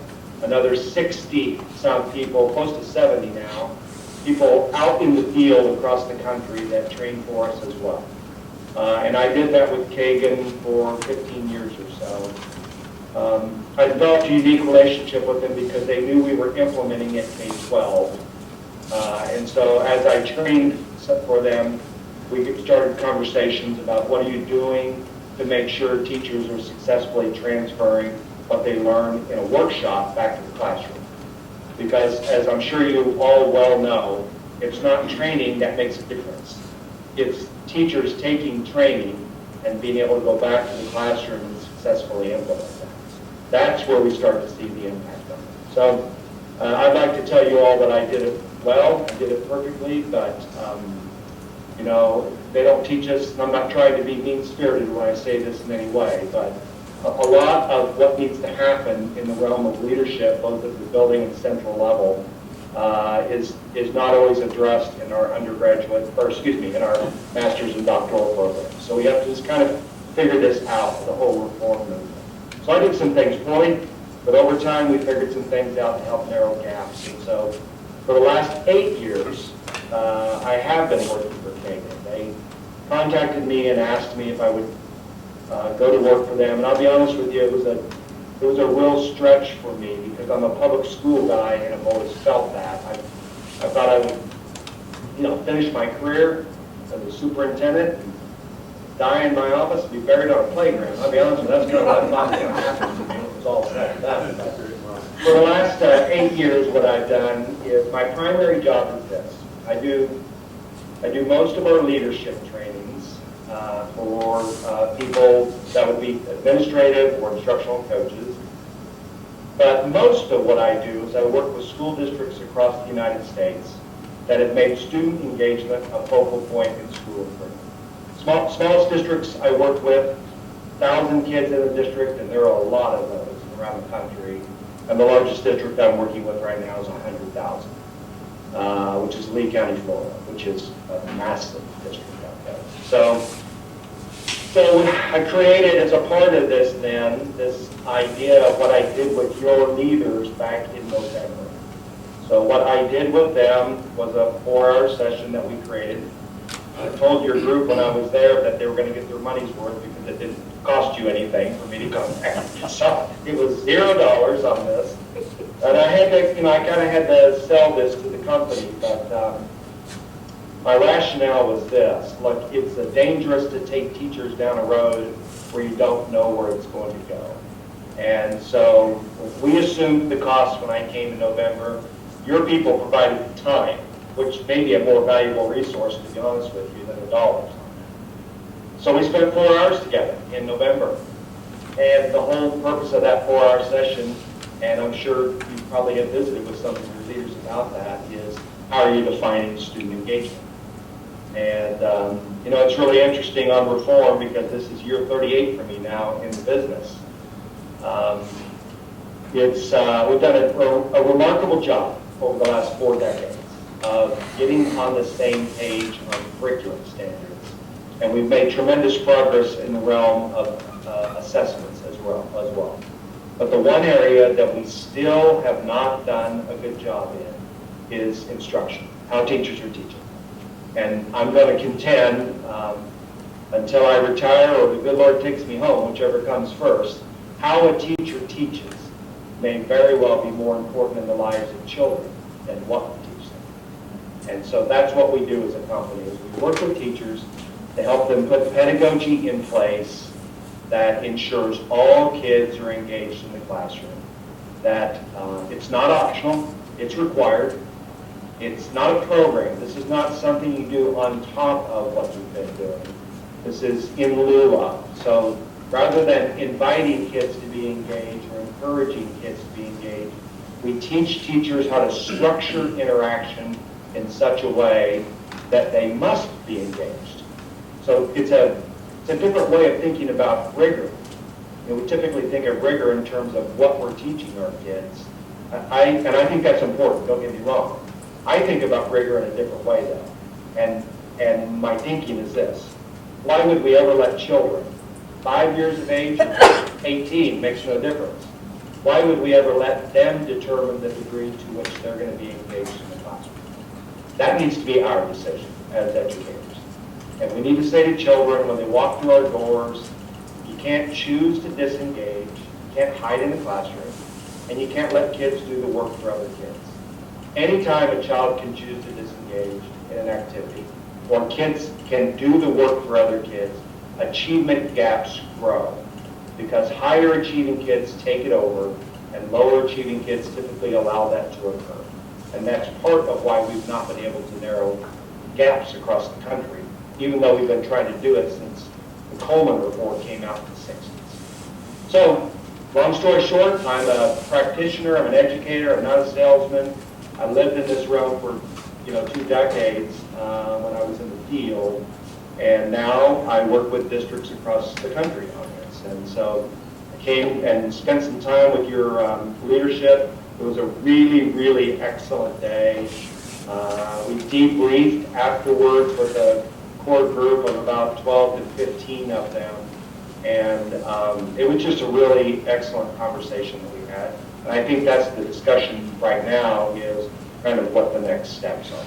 another 60-some people, close to 70 now, people out in the field across the country that train for us as well. And I did that with Kagan for 15 years or so. I developed a unique relationship with them because they knew we were implementing it K-12. And so as I trained for them, we started conversations about what are you doing to make sure teachers are successfully transferring what they learn in a workshop back to the classroom. Because as I'm sure you all well know, it's not training that makes a difference. It's teachers taking training and being able to go back to the classroom and successfully implement that. That's where we start to see the impact of it. So I'd like to tell you all that I did it well, I did it perfectly, but you know, they don't teach us, and I'm not trying to be mean-spirited when I say this in any way, but a lot of what needs to happen in the realm of leadership, both at the building and central level, is not always addressed in our undergraduate, or excuse me, in our master's and doctoral programs. So we have to just kind of figure this out, the whole reform movement. So I did some things poorly, but over time we figured some things out to help narrow gaps. And so for the last 8 years, I have been working for Kagan. They contacted me and asked me if I would go to work for them. And I'll be honest with you, it was a real stretch for me because I'm a public school guy and I've always felt that. I thought I would, you know, finish my career as a superintendent, and die in my office, and be buried on a playground. I'll be honest with you, that's kind of what I thought was going to happen to me. It was all said and done. But for the last 8 years, what I've done is my primary job is this. I do most of our leadership trainings for people that would be administrative or instructional coaches. But most of what I do is I work with school districts across the United States that have made student engagement a focal point in school improvement. Smallest districts I work with, 1,000 kids in a district, and there are a lot of those around the country. And the largest district I'm working with right now is 100,000, which is Lee County, Florida, which is a massive district out there. So I created, as a part of this then, this idea of what I did with your leaders back in November. So what I did with them was a 4-hour session that we created. I told your group when I was there that they were going to get their money's worth because it didn't cost you anything for me to come back. So it was $0 on this. And I had to, you know, I kind of had to sell this to the company, but my rationale was this. Look, it's dangerous to take teachers down a road where you don't know where it's going to go. And so we assumed the cost when I came in November. Your people provided the time, which may be a more valuable resource, to be honest with you, than the dollars. So we spent 4 hours together in November. And the whole purpose of that 4-hour session, and I'm sure you probably have visited with some of your leaders about that, is how are you defining student engagement? And, it's really interesting on reform because this is year 38 for me now in the business. We've done a remarkable job over the last 4 decades of getting on the same page on curriculum standards. And we've made tremendous progress in the realm of assessments as well. But the one area that we still have not done a good job in is instruction, how teachers are teaching. And I'm going to contend until I retire or the good Lord takes me home, whichever comes first, how a teacher teaches may very well be more important in the lives of children than what we teach them. And so that's what we do as a company, is we work with teachers to help them put pedagogy in place that ensures all kids are engaged in the classroom, that it's not optional, it's required. It's not a program. This is not something you do on top of what you've been doing. This is in lieu of. So rather than inviting kids to be engaged or encouraging kids to be engaged, we teach teachers how to structure interaction in such a way that they must be engaged. So it's a different way of thinking about rigor. We typically think of rigor in terms of what we're teaching our kids. And I think that's important, don't get me wrong. I think about rigor in a different way, though. And my thinking is this. Why would we ever let children, 5 years of age, 18, makes no difference. Why would we ever let them determine the degree to which they're going to be engaged in the classroom? That needs to be our decision as educators. And we need to say to children when they walk through our doors, you can't choose to disengage, you can't hide in the classroom, and you can't let kids do the work for other kids. Anytime a child can choose to disengage in an activity, or kids can do the work for other kids, achievement gaps grow. Because higher achieving kids take it over, and lower achieving kids typically allow that to occur. And that's part of why we've not been able to narrow gaps across the country, even though we've been trying to do it since the Coleman report came out in the 60s. So, long story short, I'm a practitioner, I'm an educator, I'm not a salesman. I lived in this realm for 2 decades when I was in the field, and now I work with districts across the country on this. And so I came and spent some time with your leadership. It was a really, really excellent day. We debriefed afterwards with a core group of about 12 to 15 of them, and it was just a really excellent conversation that we had. And I think that's the discussion right now, is kind of what the next steps are.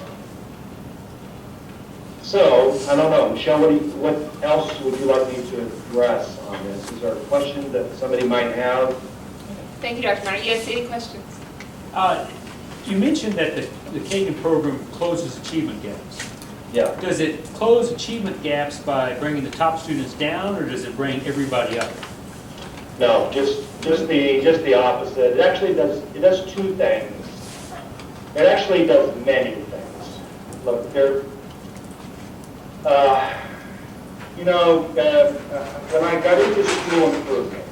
So, I don't know, Michelle, what else would you like me to address on this? Is there a question that somebody might have? Thank you, Dr. Minor. Yes, any questions? You mentioned that the Kagan program closes achievement gaps. Yeah. Does it close achievement gaps by bringing the top students down, or does it bring everybody up? No, just the opposite. It actually does 2 things. It actually does many things. Look, when I got into school improvement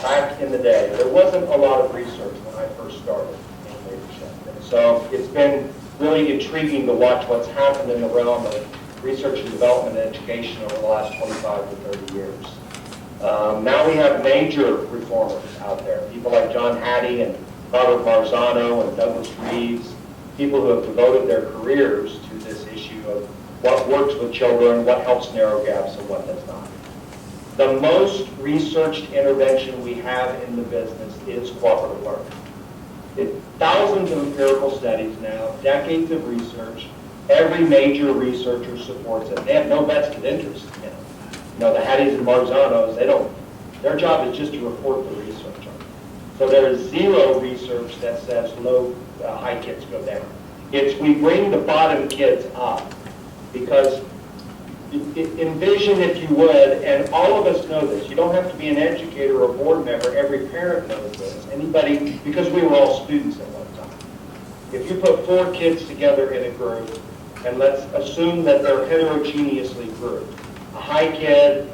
back in the day, there wasn't a lot of research when I first started in leadership. And so it's been really intriguing to watch what's happened in the realm of research and development and education over the last 25 to 30 years. Now we have major reformers out there, people like John Hattie and Robert Marzano and Douglas Reeves, people who have devoted their careers to this issue of what works with children, what helps narrow gaps, and what does not. The most researched intervention we have in the business is cooperative learning. Thousands of empirical studies now, decades of research, every major researcher supports it. They have no vested interest in it. The Hatties and Marzanos, their job is just to report the research on it. So there is zero research that says high kids go down. It's we bring the bottom kids up, because envision, if you would, and all of us know this, you don't have to be an educator or a board member, every parent knows this, anybody, because we were all students at one time. If you put 4 kids together in a group, and let's assume that they're heterogeneously grouped, a high kid,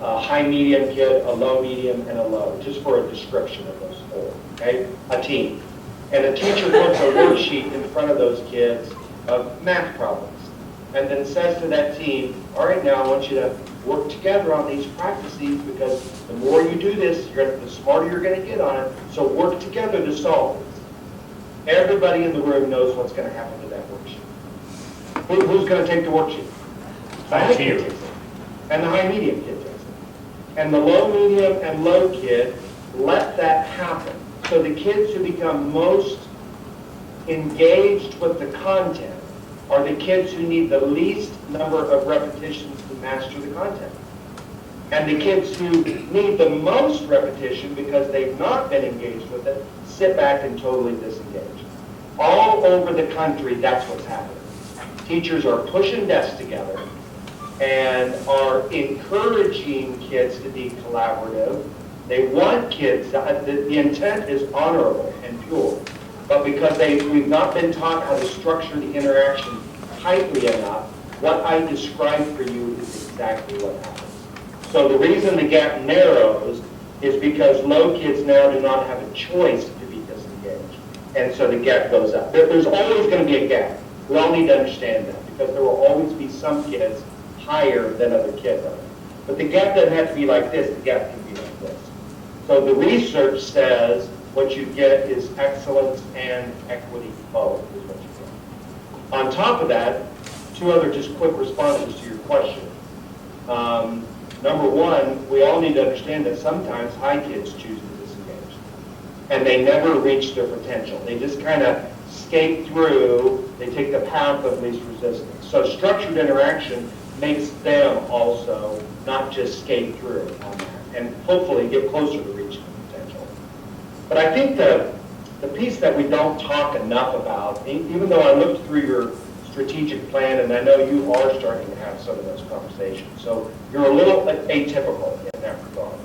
a high medium kid, a low medium, and a low, just for a description of those 4, okay? A team. And a teacher puts a worksheet in front of those kids of math problems. and then says to that team, all right, now I want you to work together on these practices, because the more you do this, the smarter you're going to get on it. So work together to solve this. Everybody in the room knows what's going to happen to that worksheet. Who's going to take the worksheet? The high kid takes it. And the high medium kid takes it. And the low medium and low kid let that happen. So the kids who become most engaged with the content are the kids who need the least number of repetitions to master the content. And the kids who need the most repetition because they've not been engaged with it sit back and totally disengage. All over the country, that's what's happening. Teachers are pushing desks together and are encouraging kids to be collaborative. They want kids, the intent is honorable and pure, but because we've not been taught how to structure the interaction tightly enough, what I described for you is exactly what happens. So the reason the gap narrows is because low kids now do not have a choice to be disengaged. And so the gap goes up. There's always going to be a gap. We all need to understand that, because there will always be some kids higher than other kids. But the gap doesn't have to be like this. The gap can be like this. So the research says what you get is excellence and equity both is what you get. On top of that, two other just quick responses to your question. Number one, we all need to understand that sometimes high kids choose to disengage. And they never reach their potential. They just kind of skate through. They take the path of least resistance. So structured interaction makes them also not just skate through on that, and hopefully get closer to reaching the potential. But I think the piece that we don't talk enough about, even though I looked through your strategic plan, and I know you are starting to have some of those conversations, so you're a little atypical in that regard.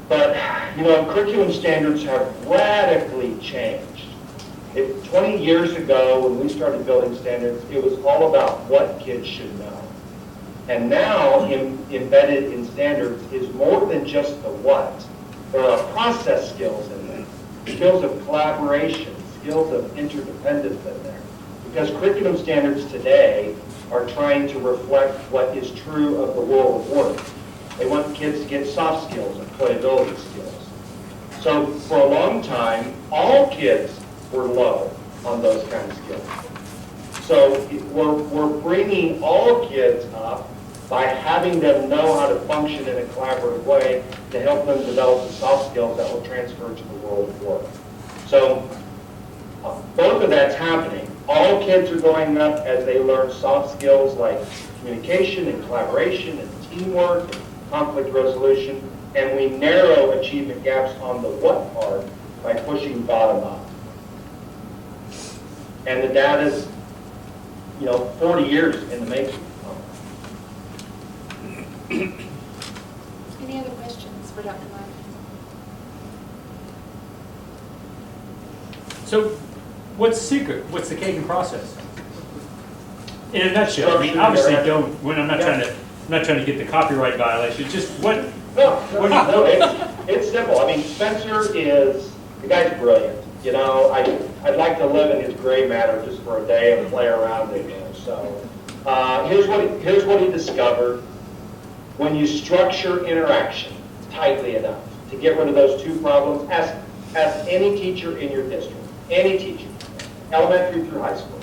But, curriculum standards have radically changed. 20 years ago, when we started building standards, it was all about what kids should know. And now, embedded in standards is more than just the what. There are process skills in there, skills of collaboration, skills of interdependence in there. Because curriculum standards today are trying to reflect what is true of the world of work. They want kids to get soft skills, employability skills. So for a long time, all kids were low on those kind of skills. So we're bringing all kids up by having them know how to function in a collaborative way to help them develop the soft skills that will transfer to the world of work. So both of that's happening. All kids are going up as they learn soft skills like communication and collaboration and teamwork and conflict resolution, and we narrow achievement gaps on the what part by pushing bottom up. And the data's, 40 years in the making. Any other questions for Dr. Meyer? So, what's the secret? What's the Kagan process? In a nutshell, I mean, obviously I'm not trying to get the copyright violation, just what? No, it's simple. I mean, Spencer the guy's brilliant. I'd like to live in his gray matter just for a day and play around in there. So, here's what he discovered. When you structure interaction tightly enough to get rid of those two problems, ask any teacher in your district, any teacher, elementary through high school,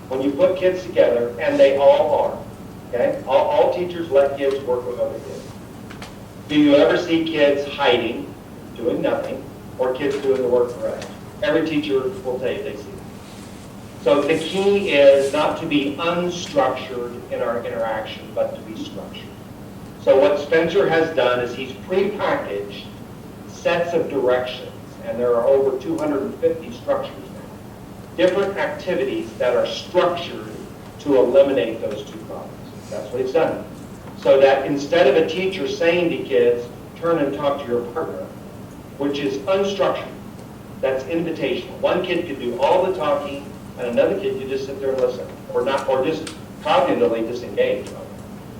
when you put kids together, and they all are, okay? All teachers let kids work with other kids. Do you ever see kids hiding, doing nothing, or kids doing the work for others? Every teacher will tell you they see it. So the key is not to be unstructured in our interaction, but to be structured. So what Spencer has done is he's prepackaged sets of directions, and there are over 250 structures now. Different activities that are structured to eliminate those two problems. That's what he's done. So that instead of a teacher saying to kids, turn and talk to your partner, which is unstructured, that's invitational. One kid could do all the talking, and another kid could just sit there and listen, or just cognitively disengage.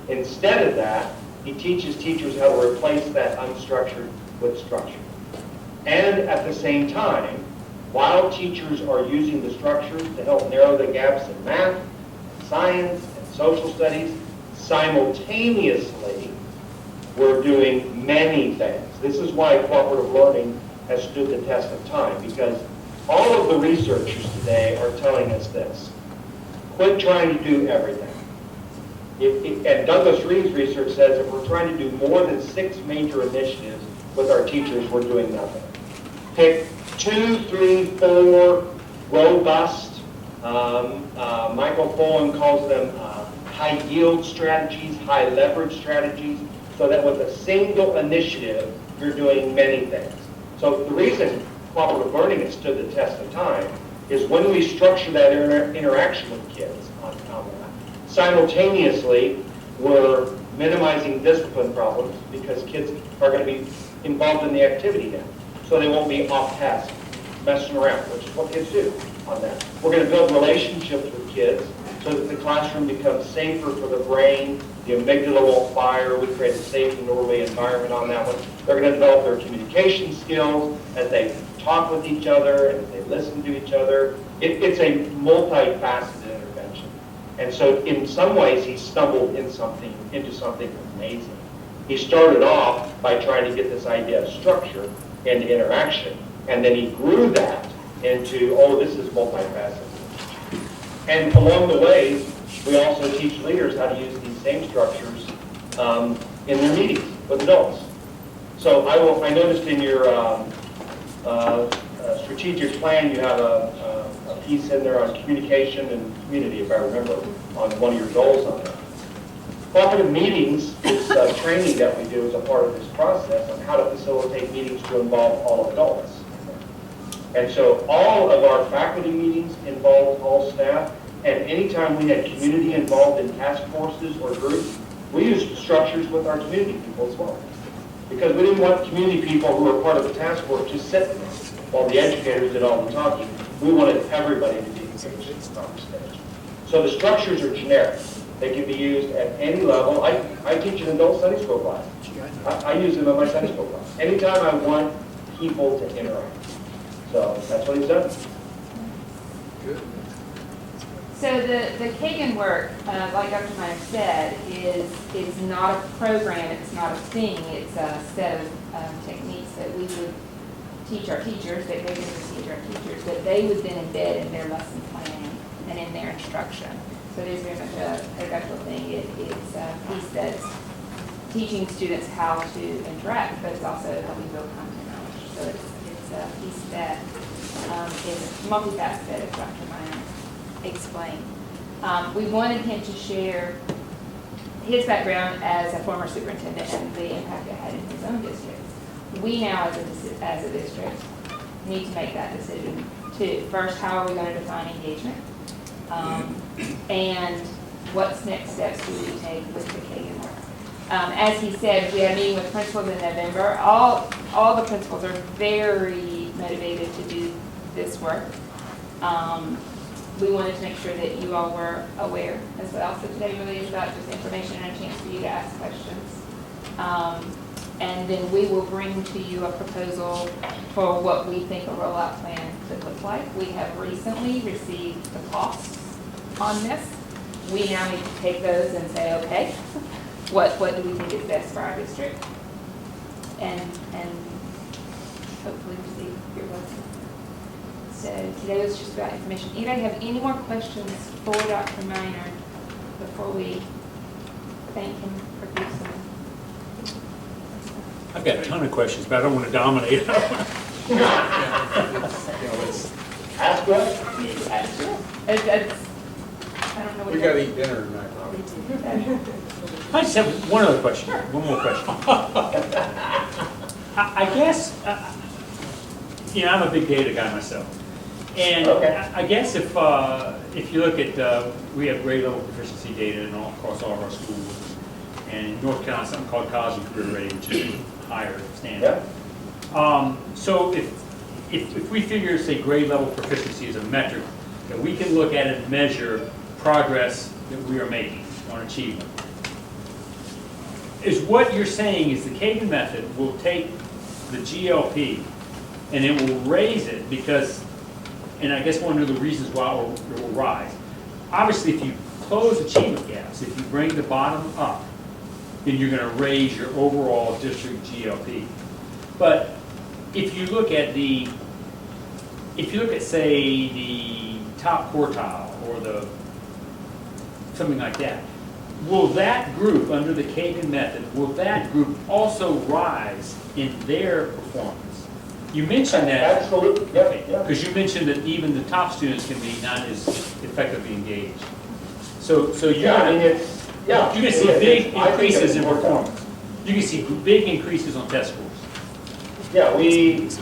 Instead of that, he teaches teachers how to replace that unstructured with structure. And at the same time, while teachers are using the structures to help narrow the gaps in math, science and social studies. Simultaneously, we're doing many things. This is why cooperative learning has stood the test of time, because all of the researchers today are telling us this. Quit trying to do everything. And Douglas Reed's research says if we're trying to do more than 6 major initiatives with our teachers, we're doing nothing. Pick 2, 3, 4 robust, Michael Fullen calls them high yield strategies, high leverage strategies, so that with a single initiative, you're doing many things. So the reason cooperative learning has stood the test of time is when we structure that interaction with kids on that. Simultaneously, we're minimizing discipline problems because kids are going to be involved in the activity now. So they won't be off task, messing around, which is what kids do on that. We're going to build relationships with kids so that the classroom becomes safer for the brain, the amygdala won't fire, we create a safe and orderly environment on that one. They're going to develop their communication skills as they talk with each other and as they listen to each other. It's a multifaceted intervention. And so in some ways, he stumbled into something amazing. He started off by trying to get this idea of structure and interaction, and then he grew that into, oh, this is multifaceted. And along the way, we also teach leaders how to use these same structures in their meetings with adults. So I noticed in your strategic plan, you have a piece in there on communication and community, if I remember, on one of your goals on that. Cooperative meetings is training that we do as a part of this process on how to facilitate meetings to involve all adults. And so all of our faculty meetings involved all staff, and anytime we had community involved in task forces or groups, we used structures with our community people as well. Because we didn't want community people who were part of the task force just sitting there while the educators did all the talking. We wanted everybody to be engaged at the stage. So the structures are generic. They can be used at any level. I teach an adult Sunday school class. I use them in my Sunday school class. Anytime I want people to interact. So that's what he's done. Good. So the Kagan work, like Dr. Meyer said, is not a program, it's not a thing, it's a set of techniques that we would teach our teachers, that Kagan would teach our teachers, that they would then embed in their lesson planning and in their instruction. So it is very much a pedagogical thing. It's a piece that's teaching students how to interact, but it's also helping build content knowledge. So it's a piece that is multifaceted, as Dr. Meyer explained. We wanted him to share his background as a former superintendent and the impact it had in his own district. We now, as a district, need to make that decision too. First, how are we going to define engagement? And what next steps do we take with the Kagan work? As he said, we had a meeting with principals in November. All the principals are very motivated to do this work. We wanted to make sure that you all were aware as well. So today really is about just information and a chance for you to ask questions. And then we will bring to you a proposal for what we think a rollout plan could look like. We have recently received the costs on this. We now need to take those and say, okay, what do we think is best for our district? And hopefully receive your blessing. So today was just about information. Anybody have any more questions for Dr. Minor before we thank him for giving some? I've got a ton of questions, but I don't want to dominate. Ask what? I don't know what We got to eat dinner tonight, Robbie. I just have one other question, one more question. I guess, I'm a big data guy myself. And I guess if you look at, we have grade level proficiency data across all of our schools. And in North Carolina, something called college and career rating, which is higher standard. So if we figure, say, grade level proficiency is a metric that we can look at and measure progress that we are making on achievement, is what you're saying is the Kagan method will take the GLP and it will raise it because, and I guess one of the reasons why it will rise. Obviously, if you close achievement gaps, if you bring the bottom up, then you're going to raise your overall district GLP. But if you look at say the top quartile or something like that, will that group under the Kagan method, will that group also rise in their performance? You mentioned that. Absolutely, yeah. Because you mentioned that even the top students can be not as effectively engaged. So you're going to see big increases in performance. You can see big increases on test scores. Yeah, we've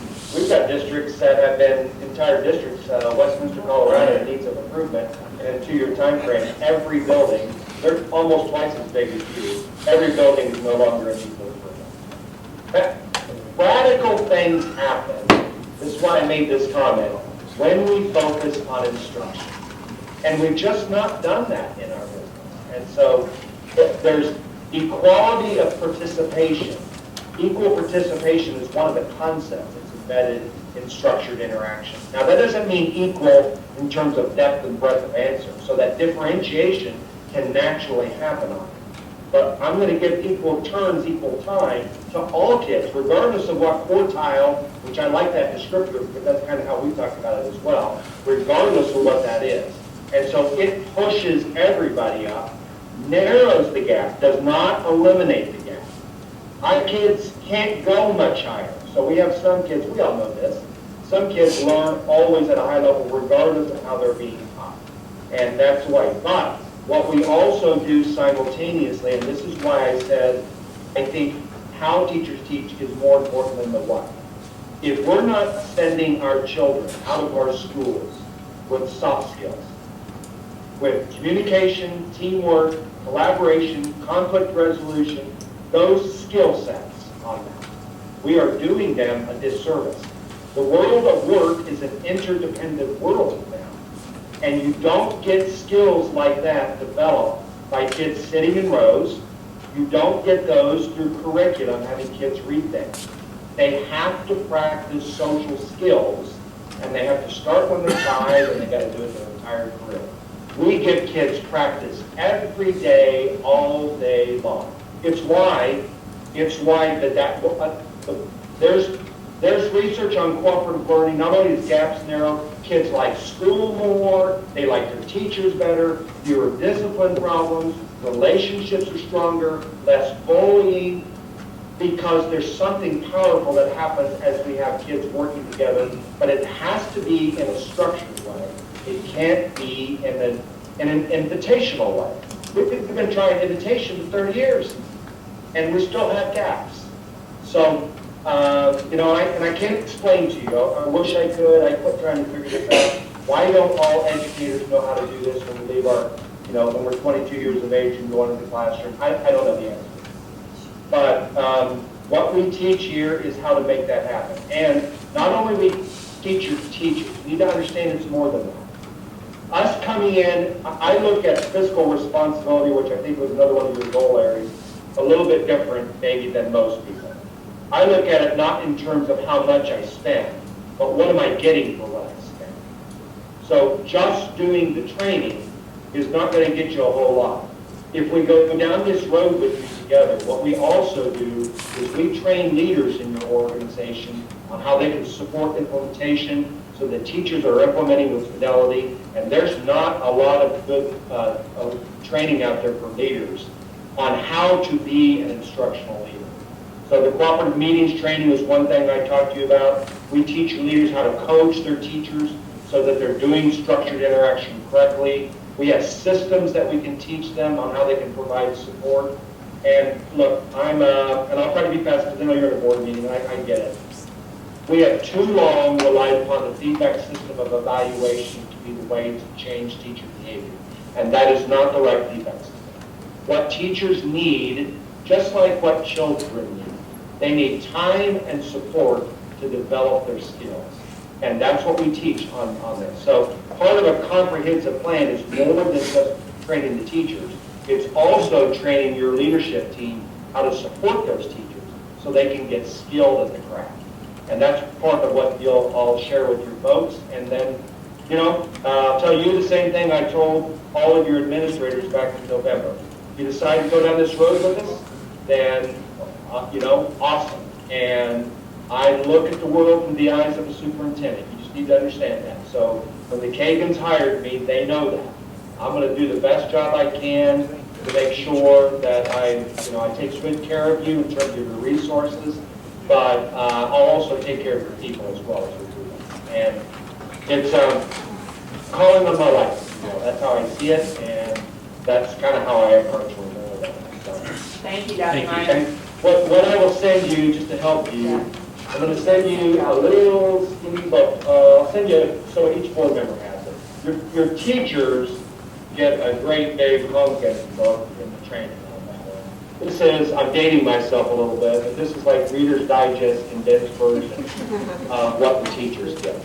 got districts that have been, entire districts, Westminster, Colorado, in needs of improvement, and in a 2-year time frame, every building, they're almost twice as big as you, every building is no longer in need of improvement. Radical things happen. This is why I made this comment. When we focus on instruction. And we've just not done that in our business. And so there's equality of participation. Equal participation is one of the concepts that's embedded in structured interaction. Now that doesn't mean equal in terms of depth and breadth of answer. So that differentiation can naturally happen on it. But I'm going to give equal turns, equal time to all kids, regardless of what quartile, which I like that descriptor because that's kind of how we talked about it as well, regardless of what that is. And so it pushes everybody up, narrows the gap, does not eliminate the gap. Our kids can't go much higher. So we have some kids, we all know this, some kids learn always at a high level regardless of how they're being taught. And that's why. But what we also do simultaneously, and this is why I said, I think how teachers teach is more important than the what. If we're not sending our children out of our schools with soft skills, with communication, teamwork, collaboration, conflict resolution, those skill sets on that, we are doing them a disservice. The world of work is an interdependent world now. And you don't get skills like that developed by kids sitting in rows. You don't get those through curriculum, having kids read things. They have to practice social skills, and they have to start when they're 5, and they got to do it their entire career. We give kids practice every day, all day long. It's why there's research on cooperative learning. Not only is gaps narrow, kids like school more, they like their teachers better, fewer discipline problems, relationships are stronger, less bullying, because there's something powerful that happens as we have kids working together, but it has to be in a structured way. It can't be in an invitational way. We've been trying invitation for 30 years, and we still have gaps. So, and I can't explain to you, I wish I could, I quit trying to figure this out. Why don't all educators know how to do this when we leave our, when we're 22 years of age and go into the classroom? I don't know the answer. But what we teach here is how to make that happen. And not only we teach your teachers, you need to understand it's more than that. Us coming in, I look at fiscal responsibility, which I think was another one of your goal areas, a little bit different maybe than most people. I look at it not in terms of how much I spend, but what am I getting for what I spend. So just doing the training is not going to get you a whole lot. If we go down this road with you together, what we also do is we train leaders in your organization on how they can support implementation so that teachers are implementing with fidelity. And there's not a lot of good training out there for leaders on how to be an instructional leader. So the cooperative meetings training is one thing I talked to you about. We teach leaders how to coach their teachers so that they're doing structured interaction correctly. We have systems that we can teach them on how they can provide support. And look, and I'll try to be fast because I know you're at a board meeting, I get it. We have too long relied upon the feedback system of evaluation to be the way to change teacher behavior. And that is not the right feedback system. What teachers need, just like what children need, they need time and support to develop their skills. And that's what we teach on this. So part of a comprehensive plan is more than just training the teachers. It's also training your leadership team how to support those teachers so they can get skilled at the craft. And that's part of what you'll all share with your folks. And then, I'll tell you the same thing I told all of your administrators back in November. If you decide to go down this road with us, then, awesome. And I look at the world through the eyes of a superintendent. You just need to understand that. So when the Kagans hired me, they know that. I'm going to do the best job I can to make sure that I take good care of you in terms of your resources, but I'll also take care of your people as well as we do that. And it's calling on my life. That's how I see it, and that's kind of how I approach it. Thank you, Dr. Meyer. And what I will send you, just to help you, I'm going to send you a little skinny book. I'll send you so each board member has it. Your teachers get a great Dave Comcast book in the training on that. This is, I'm dating myself a little bit, but this is like Reader's Digest condensed version of what the teachers get.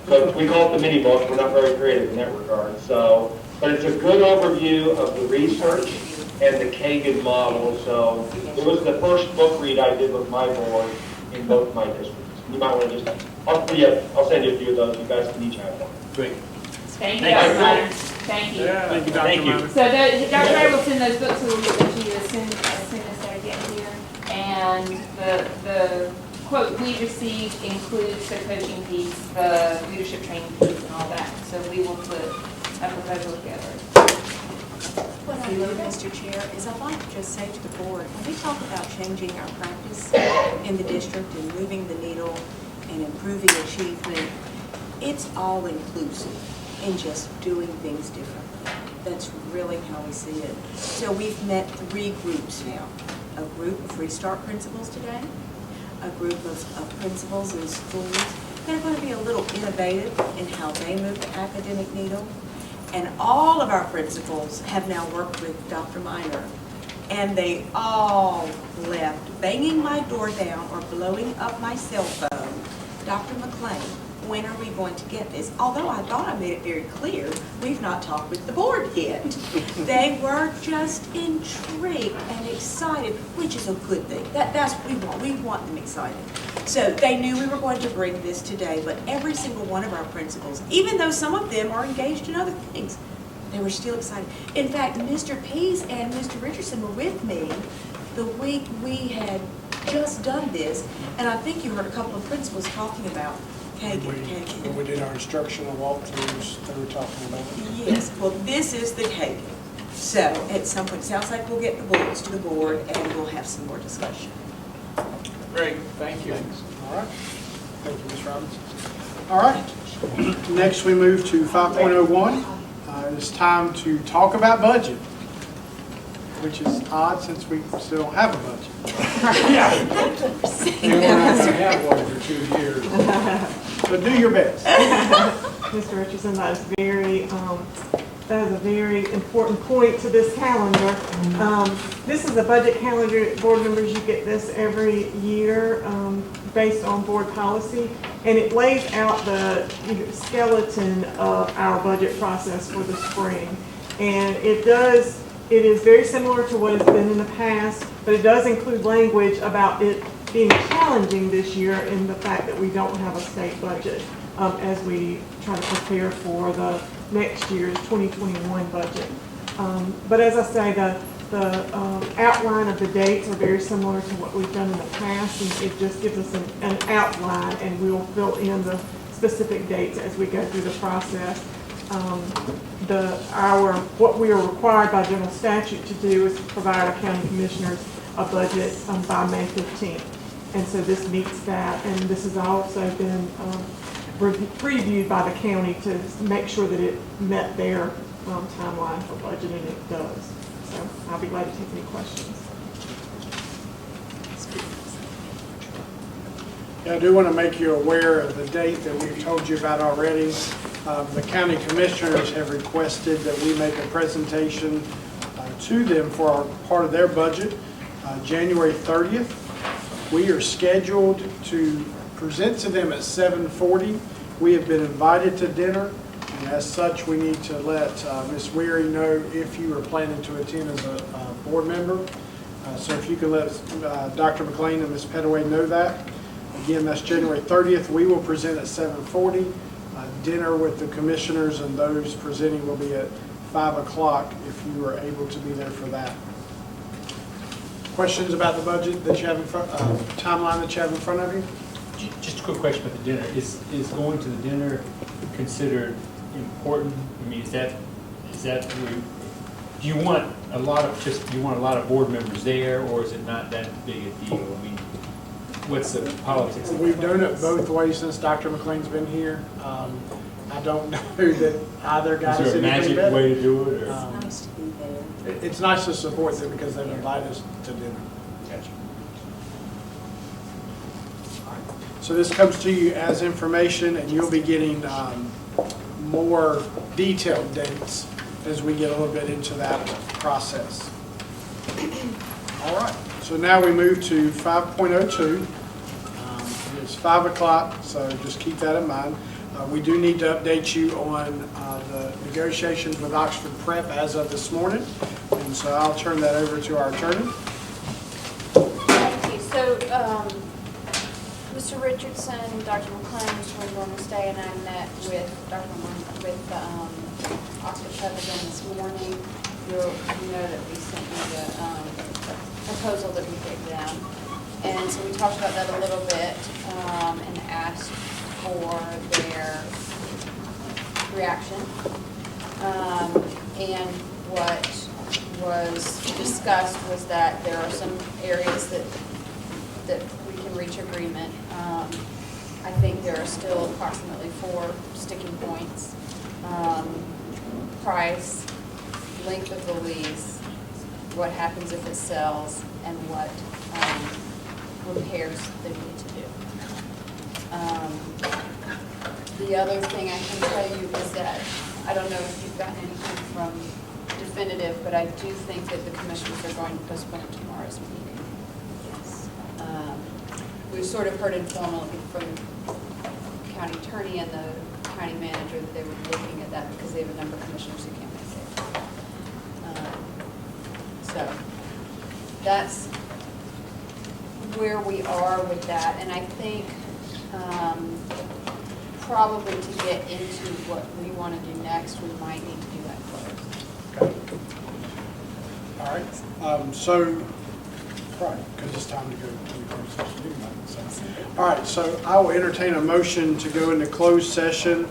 So we call it the mini book. We're not very creative in that regard. So, but it's a good overview of the research and the Kagan model. So it was the first book read I did with my board in both my districts. You might want to just, I'll send you a few of those. You guys can each have one. Great. Thank you, Dr. Meyer. Thank you. Yeah, thank you, Dr. Meyer. So Dr. Meyer will send those books, so we'll get them to you as soon as they get here. And the quote we received includes the coaching piece, the leadership training piece, and all that. So we will put a proposal together. What I love, Mr. Chair, is I'd like to just say to the board, when we talk about changing our practice in the district and moving the needle and improving achievement, it's all inclusive in just doing things differently. That's really how we see it. So we've met 3 groups now. A group of Restart principals today, a group of principals in schools that are going to be a little innovative in how they move the academic needle. And all of our principals have now worked with Dr. Miner, and they all left banging my door down or blowing up my cell phone. Dr. McLean, when are we going to get this? Although I thought I made it very clear, we've not talked with the board yet. They were just intrigued and excited, which is a good thing. That's what we want. We want them excited. So they knew we were going to bring this today, but every single one of our principals, even though some of them are engaged in other things, they were still excited. In fact, Mr. Pease and Mr. Richardson were with me the week we had just done this, and I think you heard a couple of principals talking about Kagan. When we did our instructional walkthroughs, they were talking about it. Yes, well, this is the Kagan. So at some point, sounds like we'll get the bullets to the board and we'll have some more discussion. Great, thank you. All right. Thank you, Ms. Robinson. All right. Next, we move to 5.01. It's time to talk about budget, which is odd since we still don't have a budget. We won't have one for 2 years. But do your best. Mr. Richardson, that is a very important point to this calendar. This is a budget calendar. Board members, you get this every year based on board policy, and it lays out the skeleton of our budget process for the spring. And it is very similar to what has been in the past, but it does include language about it being challenging this year in the fact that we don't have a state budget as we try to prepare for the next year's 2021 budget. But as I say, the outline of the dates are very similar to what we've done in the past, and it just gives us an outline, and we will fill in the specific dates as we go through the process. What we are required by general statute to do is provide our county commissioners a budget by May 15th. And so this meets that, and this has also been previewed by the county to make sure that it met their timeline for budget, and it does. So I'll be glad to take any questions. Yeah, I do want to make you aware of the date that we've told you about already. The county commissioners have requested that we make a presentation to them for part of their budget, January 30th. We are scheduled to present to them at 7:40. We have been invited to dinner, and as such, we need to let Ms. Weary know if you are planning to attend as a board member. So if you can let Dr. McLean and Ms. Pettaway know that. Again, that's January 30th. We will present at 7:40. Dinner with the commissioners and those presenting will be at 5 o'clock if you are able to be there for that. Questions about the budget that you have in front, timeline that you have in front of you? Just a quick question about the dinner. Is going to the dinner considered important? I mean, is that do you want a lot of board members there, or is it not that big a deal? I mean, what's the politics? We've done it both ways since Dr. McLean's been here. I don't know that either guy is is there a anything magic better. way to do it? Or? It's nice to be there. It's nice to support them because they've invited us to dinner. Gotcha. So this comes to you as information, and you'll be getting more detailed dates as we get a little bit into that process. All right, so now we move to 5.02. It's 5 o'clock, so just keep that in mind. We do need to update you on the negotiations with Oxford Prep as of this morning, and so I'll turn that over to our attorney. Thank you. So, Mr. Richardson, Dr. McLean, Mr. Norman Stay, and I met with Oxford Prep again this morning. You know that we sent you the proposal that we gave them. And so we talked about that a little bit and asked for their reaction. And what was discussed was that there are some areas that we can reach agreement. I think there are still approximately 4 sticking points. Price, length of the lease, what happens if it sells, and what repairs they need to do. The other thing I can tell you is that, I don't know if you've gotten anything from Definitive, but I do think that the commissioners are going to postpone tomorrow's meeting. Yes. We've sort of heard informally from the county attorney and the county manager that they were looking at that because they have a number of commissioners who can't make it. So that's where we are with that. And I think probably to get into what we want to do next, we might need to do that closed. Okay. All right. So, right, because it's time to go to the closed session anyway. So. All right, so I will entertain a motion to go into closed session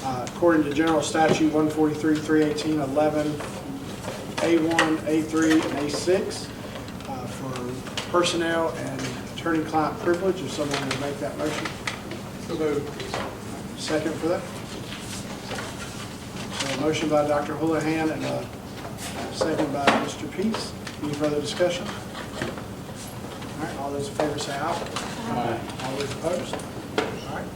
according to General Statute 143, 318, 11, A1, A3, and A6 for personnel and attorney-client privilege. If someone would make that motion. So moved. Second for that. So a motion by Dr. Houlihan and a second by Mr. Peace. Any further discussion? All right, all those in favor say aye. Aye. All those opposed? All right.